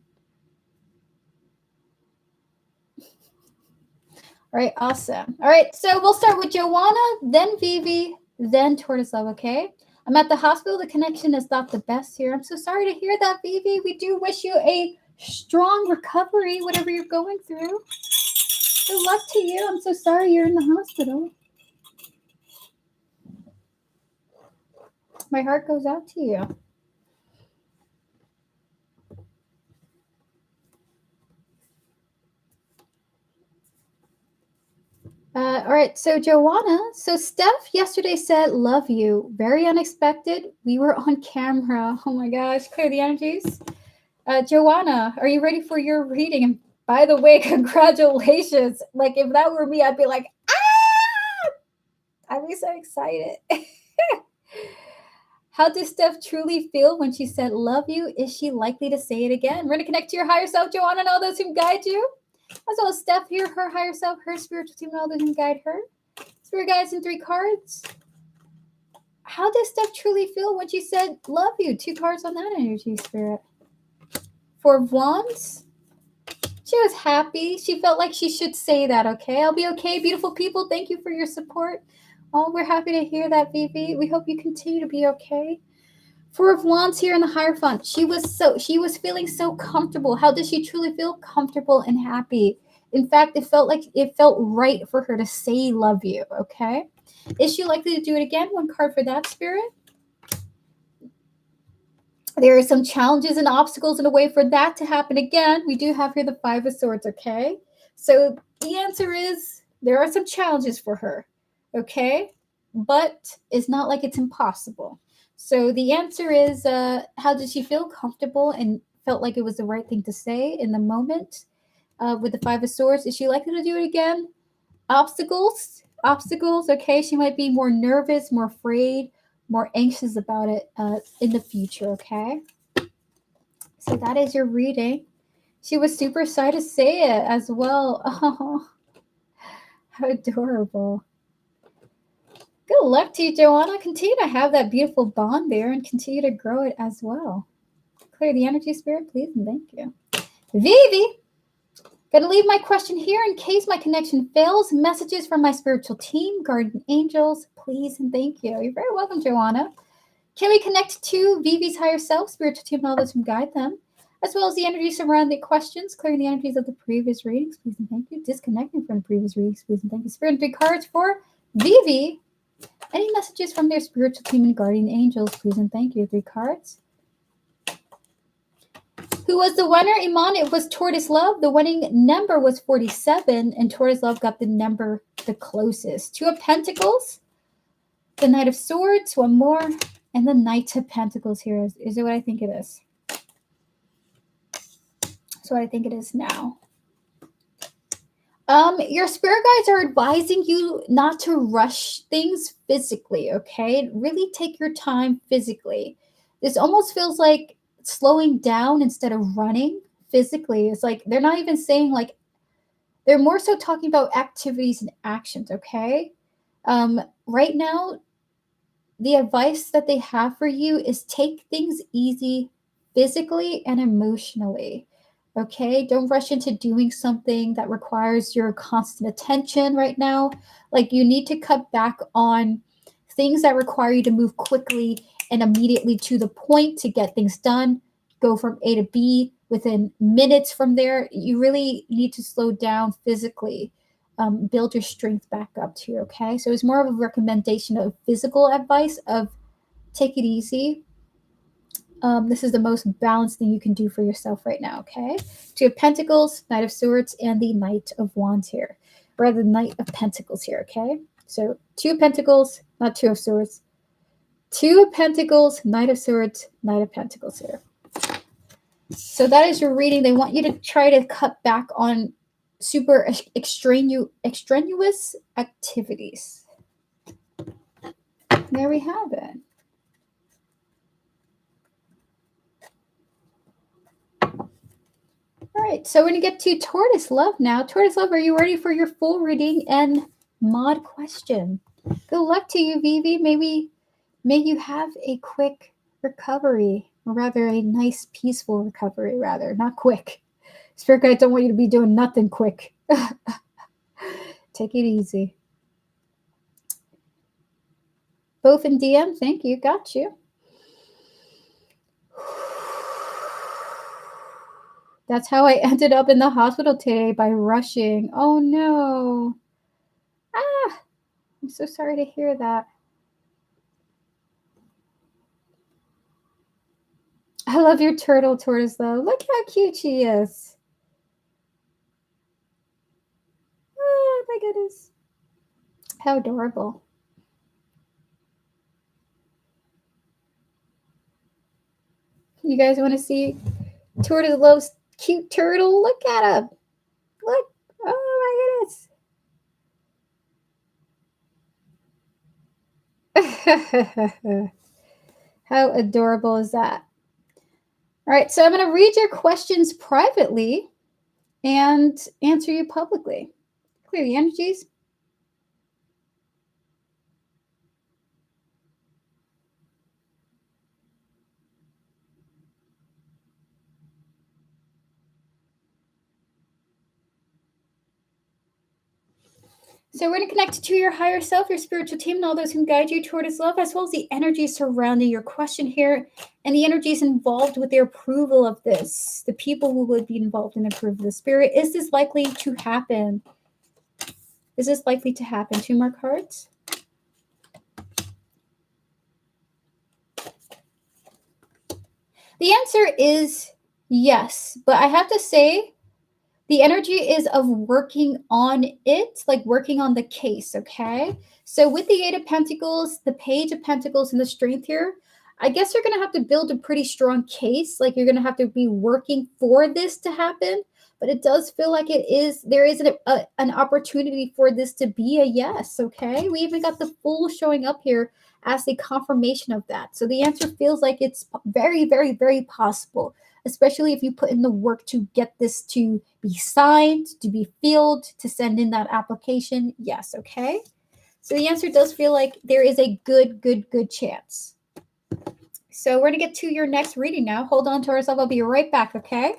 All right, awesome. All right, so we'll start with Joanna, then Vivi, then Tortoise Love, okay? I'm at the hospital. The connection is not the best here. I'm so sorry to hear that, Vivi. We do wish you a strong recovery, whatever you're going through. Good luck to you. I'm so sorry you're in the hospital. My heart goes out to you. All right, so Joanna, so Steph yesterday said, love you. Very unexpected. We were on camera. Oh my gosh, clear the energies. Joanna, are you ready for your reading? And by the way, congratulations. Like, if that were me, I'd be like, ah! I'd be so excited. How does Steph truly feel when she said, love you? Is she likely to say it again? We're going to connect to your higher self, Joanna, and all those who guide you. As well as Steph here, her higher self, her spiritual team, and all those who guide her. Spirit guides in 3 cards. How does Steph truly feel when she said, love you? 2 cards on that energy, Spirit. 4 of Wands. She was happy. She felt like she should say that, okay? I'll be okay, beautiful people. Thank you for your support. Oh, we're happy to hear that, Vivi. We hope you continue to be okay. 4 of Wands here in the Hierophant. She was feeling so comfortable. How does she truly feel? Comfortable and happy. In fact, it felt right for her to say love you, okay? Is she likely to do it again? 1 card for that, Spirit. There are some challenges and obstacles in a way for that to happen again. We do have here the 5 of Swords, okay? So the answer is there are some challenges for her, okay? But it's not like it's impossible. So the answer is, how did she feel? Comfortable and felt like it was the right thing to say in the moment. With the 5 of Swords, is she likely to do it again? Obstacles, okay? She might be more nervous, more afraid, more anxious about it in the future, okay? So that is your reading. She was super shy to say it as well. Oh, how adorable. Good luck to you, Joanna. Continue to have that beautiful bond there and continue to grow it as well. Clear the energy, Spirit, please, and thank you. Vivi, gonna leave my question here in case my connection fails. Messages from my spiritual team, guardian angels, please, and thank you. You're very welcome, Joanna. Can we connect to Vivi's higher self, spiritual team, and all those who guide them, as well as the energies surrounding the questions, clearing the energies of the previous readings, please and thank you. Disconnecting from the previous readings, please and thank you. Spirit and 3 cards for Vivi. Any messages from their spiritual team and guardian angels, please and thank you. 3 cards. Who was the winner, Iman? It was Tortoise Love. The winning number was 47, and Tortoise Love got the number the closest. 2 of Pentacles, the Knight of Swords, 1 more, and the Knight of Pentacles here. Is it what I think it is? That's what I think it is now. Your spirit guides are advising you not to rush things physically, okay? Really take your time physically. This almost feels like slowing down instead of running physically. It's like they're not even saying like, they're more so talking about activities and actions, okay? Right now, the advice that they have for you is take things easy physically and emotionally. Okay, don't rush into doing something that requires your constant attention right now. Like, you need to cut back on things that require you to move quickly and immediately to the point to get things done. Go from A to B within minutes from there. You really need to slow down physically. Build your strength back up too, okay? So it's more of a recommendation of physical advice of take it easy. This is the most balanced thing you can do for yourself right now, okay? 2 of Pentacles, Knight of Swords, and the Knight of Wands here. Or rather, the Knight of Pentacles here, okay? So 2 of Pentacles, not 2 of Swords. 2 of Pentacles, Knight of Swords, Knight of Pentacles here. So that is your reading. They want you to try to cut back on super extraneous activities. There we have it. All right, so we're going to get to Tortoise Love now. Tortoise Love, are you ready for your full reading and mod question? Good luck to you, Vivi. May you have a quick recovery, or rather a nice, peaceful recovery, rather, not quick. Spirit guides don't want you to be doing nothing quick. Take it easy. Both in DM, thank you, got you. That's how I ended up in the hospital today, by rushing. Oh no. Ah, I'm so sorry to hear that. I love your turtle, Tortoise, though. Look how cute she is. Oh my goodness. How adorable. You guys want to see Tortoise Love's cute turtle? Look at him. Look. Oh my goodness. How adorable is that? All right, so I'm going to read your questions privately and answer you publicly. Clear the energies. So we're going to connect to your higher self, your spiritual team, and all those who guide you toward His love, as well as the energy surrounding your question here, and the energies involved with their approval of this, the people who would be involved in the approval of the spirit. Is this likely to happen? Is this likely to happen? 2 more cards. The answer is yes, but I have to say, the energy is of working on it, like working on the case, okay? So with the 8 of Pentacles, the Page of Pentacles, and the Strength here, I guess you're going to have to build a pretty strong case. Like you're going to have to be working for this to happen. But it does feel like there is an opportunity for this to be a yes, okay? We even got the Fool showing up here as a confirmation of that. So the answer feels like it's very, very, very possible, especially if you put in the work to get this to be signed, to be filled, to send in that application. Yes, okay? So the answer does feel like there is a good chance. So we're going to get to your next reading now. Hold on to ourselves. I'll be right back, okay?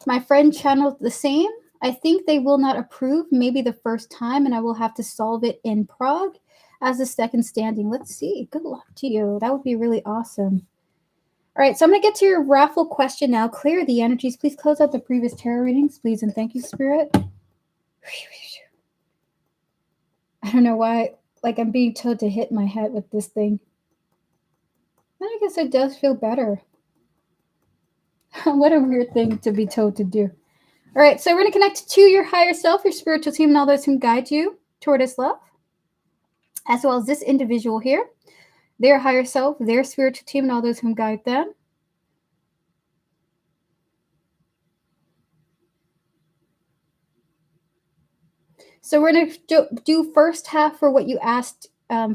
My friend channeled the same. I think they will not approve maybe the first time, and I will have to solve it in Prague as a second standing. Let's see. Good luck to you. That would be really awesome. All right, so I'm going to get to your raffle question now. Clear the energies. Please close out the previous tarot readings, please, and thank you, Spirit. I don't know why, like I'm being told to hit my head with this thing. And I guess it does feel better. What a weird thing to be told to do. All right, so we're going to connect to your higher self, your spiritual team, and all those who guide you toward His love, as well as this individual here, their higher self, their spiritual team, and all those who guide them. So we're going to do first half for what you asked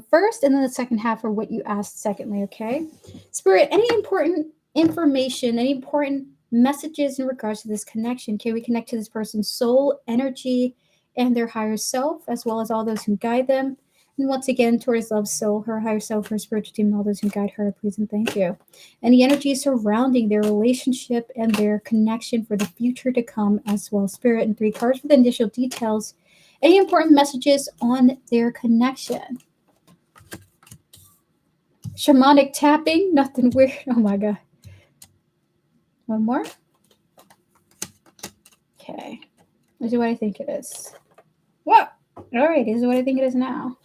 first, and then the second half for what you asked secondly, okay? Spirit, any important information, any important messages in regards to this connection? Can we connect to this person's soul, energy, and their higher self, as well as all those who guide them. And once again, Taurus loves soul, her higher self, her spiritual team, and all those who guide her, please and thank you. And the energy surrounding their relationship and their connection for the future to come as well. Spirit and 3 cards for the initial details. Any important messages on their connection? Shamanic tapping, nothing weird. Oh my God. One more. Okay. This is what I think it is. Whoa. All right. This is what I think it is now.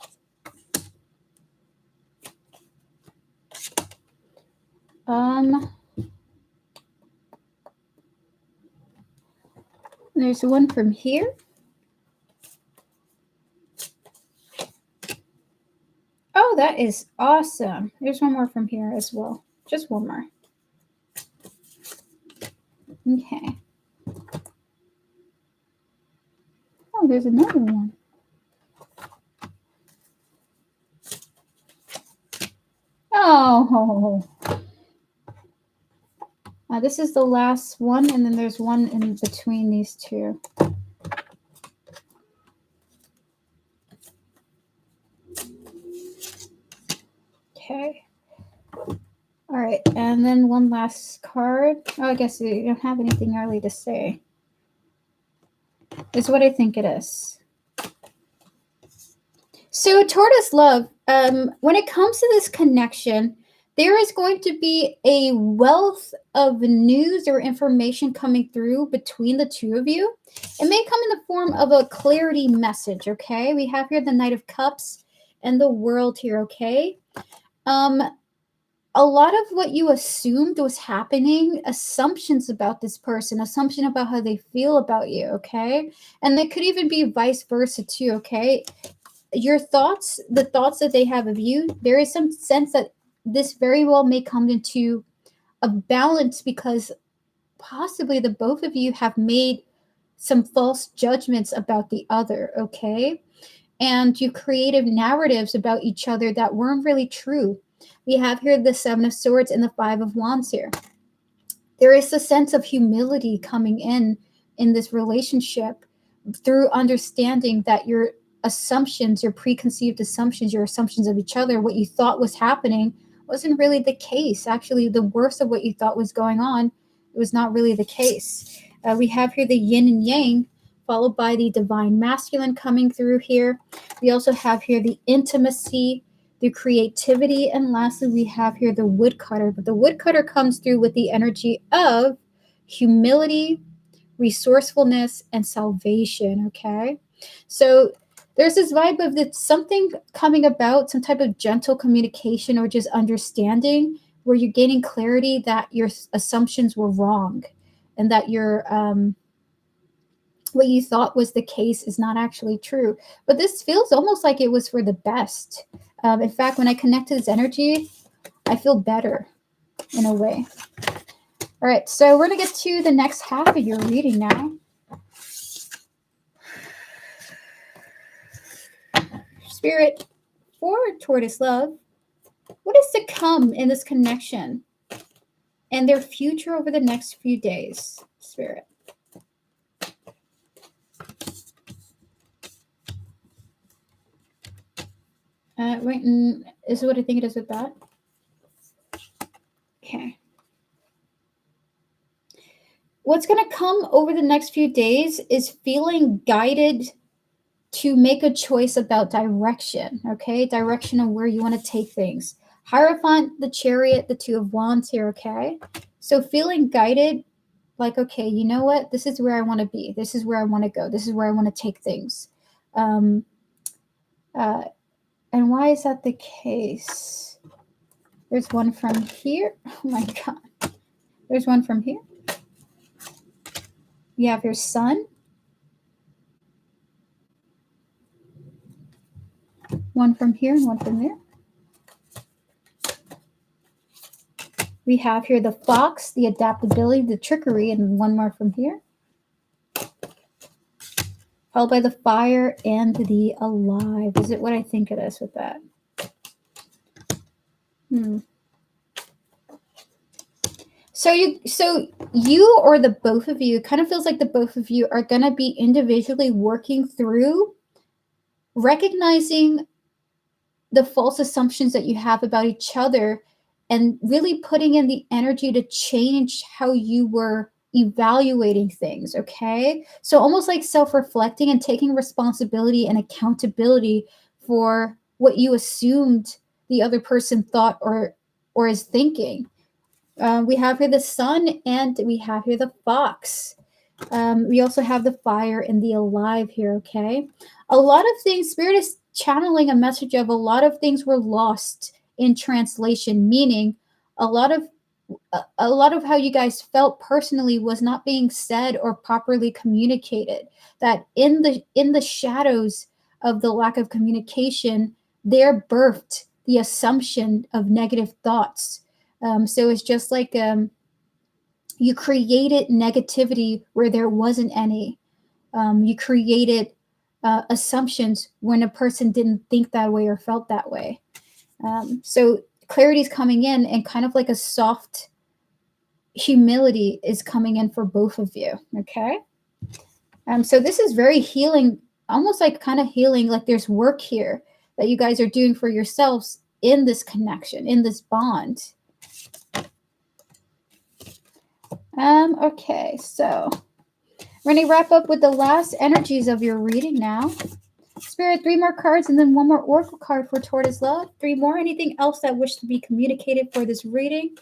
There's one from here. Oh, that is awesome. There's one more from here as well. Just one more. Okay. Oh, there's another one. Oh. This is the last one, and then there's one in between these two. Okay. All right, and then one last card. Oh, I guess you don't have anything early to say. Is what I think it is. So, Tortoise love, when it comes to this connection, there is going to be a wealth of news or information coming through between the two of you. It may come in the form of a clarity message, okay? We have here the Knight of Cups and the World here, okay? A lot of what you assumed was happening, assumptions about this person, assumption about how they feel about you, okay? And it could even be vice versa too, okay? Your thoughts, the thoughts that they have of you, there is some sense that this very well may come into a balance because possibly the both of you have made some false judgments about the other, okay? And you created narratives about each other that weren't really true. We have here the Seven of Swords and the Five of Wands here. There is a sense of humility coming in this relationship through understanding that your assumptions, your preconceived assumptions, your assumptions of each other, what you thought was happening wasn't really the case. Actually, the worst of what you thought was going on, it was not really the case. We have here the yin and yang, followed by the divine masculine coming through here. We also have here the intimacy, the creativity, and lastly, we have here the woodcutter. But the woodcutter comes through with the energy of humility, resourcefulness, and salvation, okay? So there's this vibe of that something coming about, some type of gentle communication or just understanding where you're gaining clarity that your assumptions were wrong and that your what you thought was the case is not actually true. But this feels almost like it was for the best. In fact, when I connect to this energy, I feel better in a way. All right, so we're going to get to the next half of your reading now. Spirit, for Tortoise love, what is to come in this connection and their future over the next few days, Spirit? Wait, is what I think it is with that. Okay. What's going to come over the next few days is feeling guided to make a choice about direction, okay? Direction of where you want to take things. Hierophant, the Chariot, the Two of Wands here, okay? So feeling guided, like, okay, you know what? This is where I want to be. This is where I want to go. This is where I want to take things. And why is that the case? There's one from here. Oh my God. There's one from here. You have your Sun. One from here and one from there. We have here the Fox, the adaptability, the trickery, and one more from here. Followed by the Fire and the Alive. Is it what I think it is with that? So you or the both of you, kind of feels like the both of you are going to be individually working through recognizing the false assumptions that you have about each other and really putting in the energy to change how you were evaluating things, okay? So almost like self-reflecting and taking responsibility and accountability for what you assumed the other person thought or is thinking. We have here the sun and we have here the fox. We also have the fire and the alive here, okay? A lot of things, Spirit is channeling a message of a lot of things were lost in translation, meaning a lot of how you guys felt personally was not being said or properly communicated. That in the shadows of the lack of communication, there birthed the assumption of negative thoughts. So it's just like you created negativity where there wasn't any. You created assumptions when a person didn't think that way or felt that way. So clarity is coming in, and kind of like a soft humility is coming in for both of you. Okay. So this is very healing, almost like kind of healing, like there's work here that you guys are doing for yourselves in this connection, in this bond. Okay, so we're going to wrap up with the last energies of your reading now. Spirit, 3 more cards and then 1 more oracle card for Tortoise Love. 3 more. Anything else that wish to be communicated for this reading?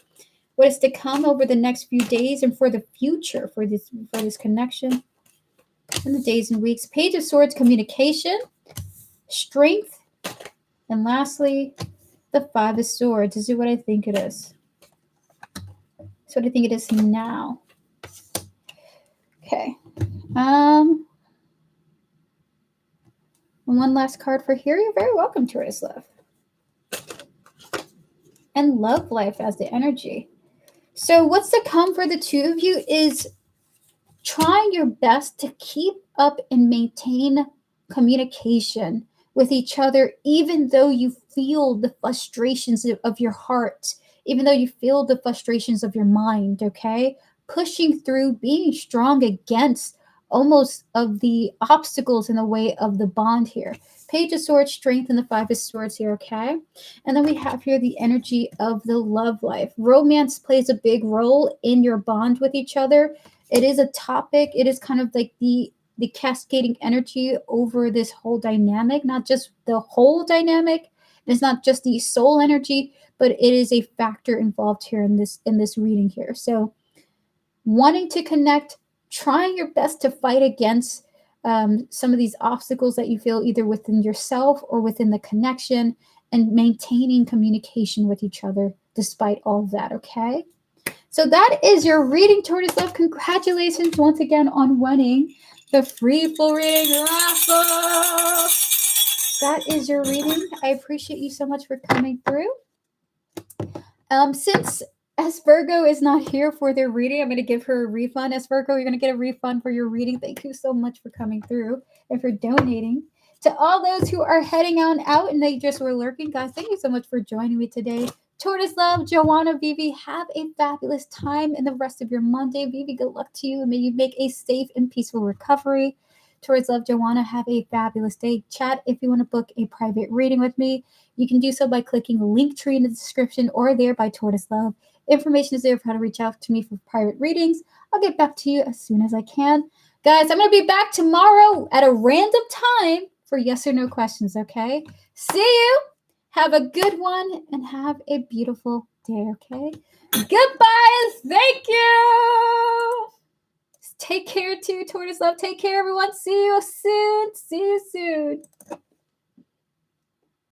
What is to come over the next few days and for the future for this connection in the days and weeks? Page of Swords, communication, strength, and lastly, the 5 of Swords. This is what I think it is. That's what I think it is now. Okay. One last card for here. You're very welcome, Tortoise Love. And love life as the energy. So what's to come for the two of you is trying your best to keep up and maintain communication with each other, even though you feel the frustrations of your heart, even though you feel the frustrations of your mind, okay? Pushing through, being strong against almost of the obstacles in the way of the bond here. Page of Swords, strength, and the 5 of Swords here, okay? And then we have here the energy of the love life. Romance plays a big role in your bond with each other. It is a topic. It is kind of like the cascading energy over this whole dynamic, not just the whole dynamic. It's not just the soul energy, but it is a factor involved here in this reading here. So wanting to connect, trying your best to fight against some of these obstacles that you feel either within yourself or within the connection, and maintaining communication with each other despite all of that, okay? So that is your reading, Tortoise Love. Congratulations once again on winning the free full reading raffle. That is your reading. I appreciate you so much for coming through. Since S Virgo is not here for their reading, I'm going to give her a refund. S Virgo, you're going to get a refund for your reading. Thank you so much for coming through and for donating. To all those who are heading on out and they just were lurking, guys, thank you so much for joining me today. Tortoise Love, Joanna, Vivi, have a fabulous time in the rest of your Monday. Vivi, good luck to you, and may you make a safe and peaceful recovery. Tortoise Love, Joanna, have a fabulous day. Chat, if you want to book a private reading with me, you can do so by clicking the Linktree in the description or there by Tortoise Love. Information is there for how to reach out to me for private readings. I'll get back to you as soon as I can. Guys, I'm going to be back tomorrow at a random time for yes or no questions, okay? See you. Have a good one and have a beautiful day, okay? Goodbye. Thank you. Take care too, Tortoise Love. Take care, everyone. See you soon. See you soon.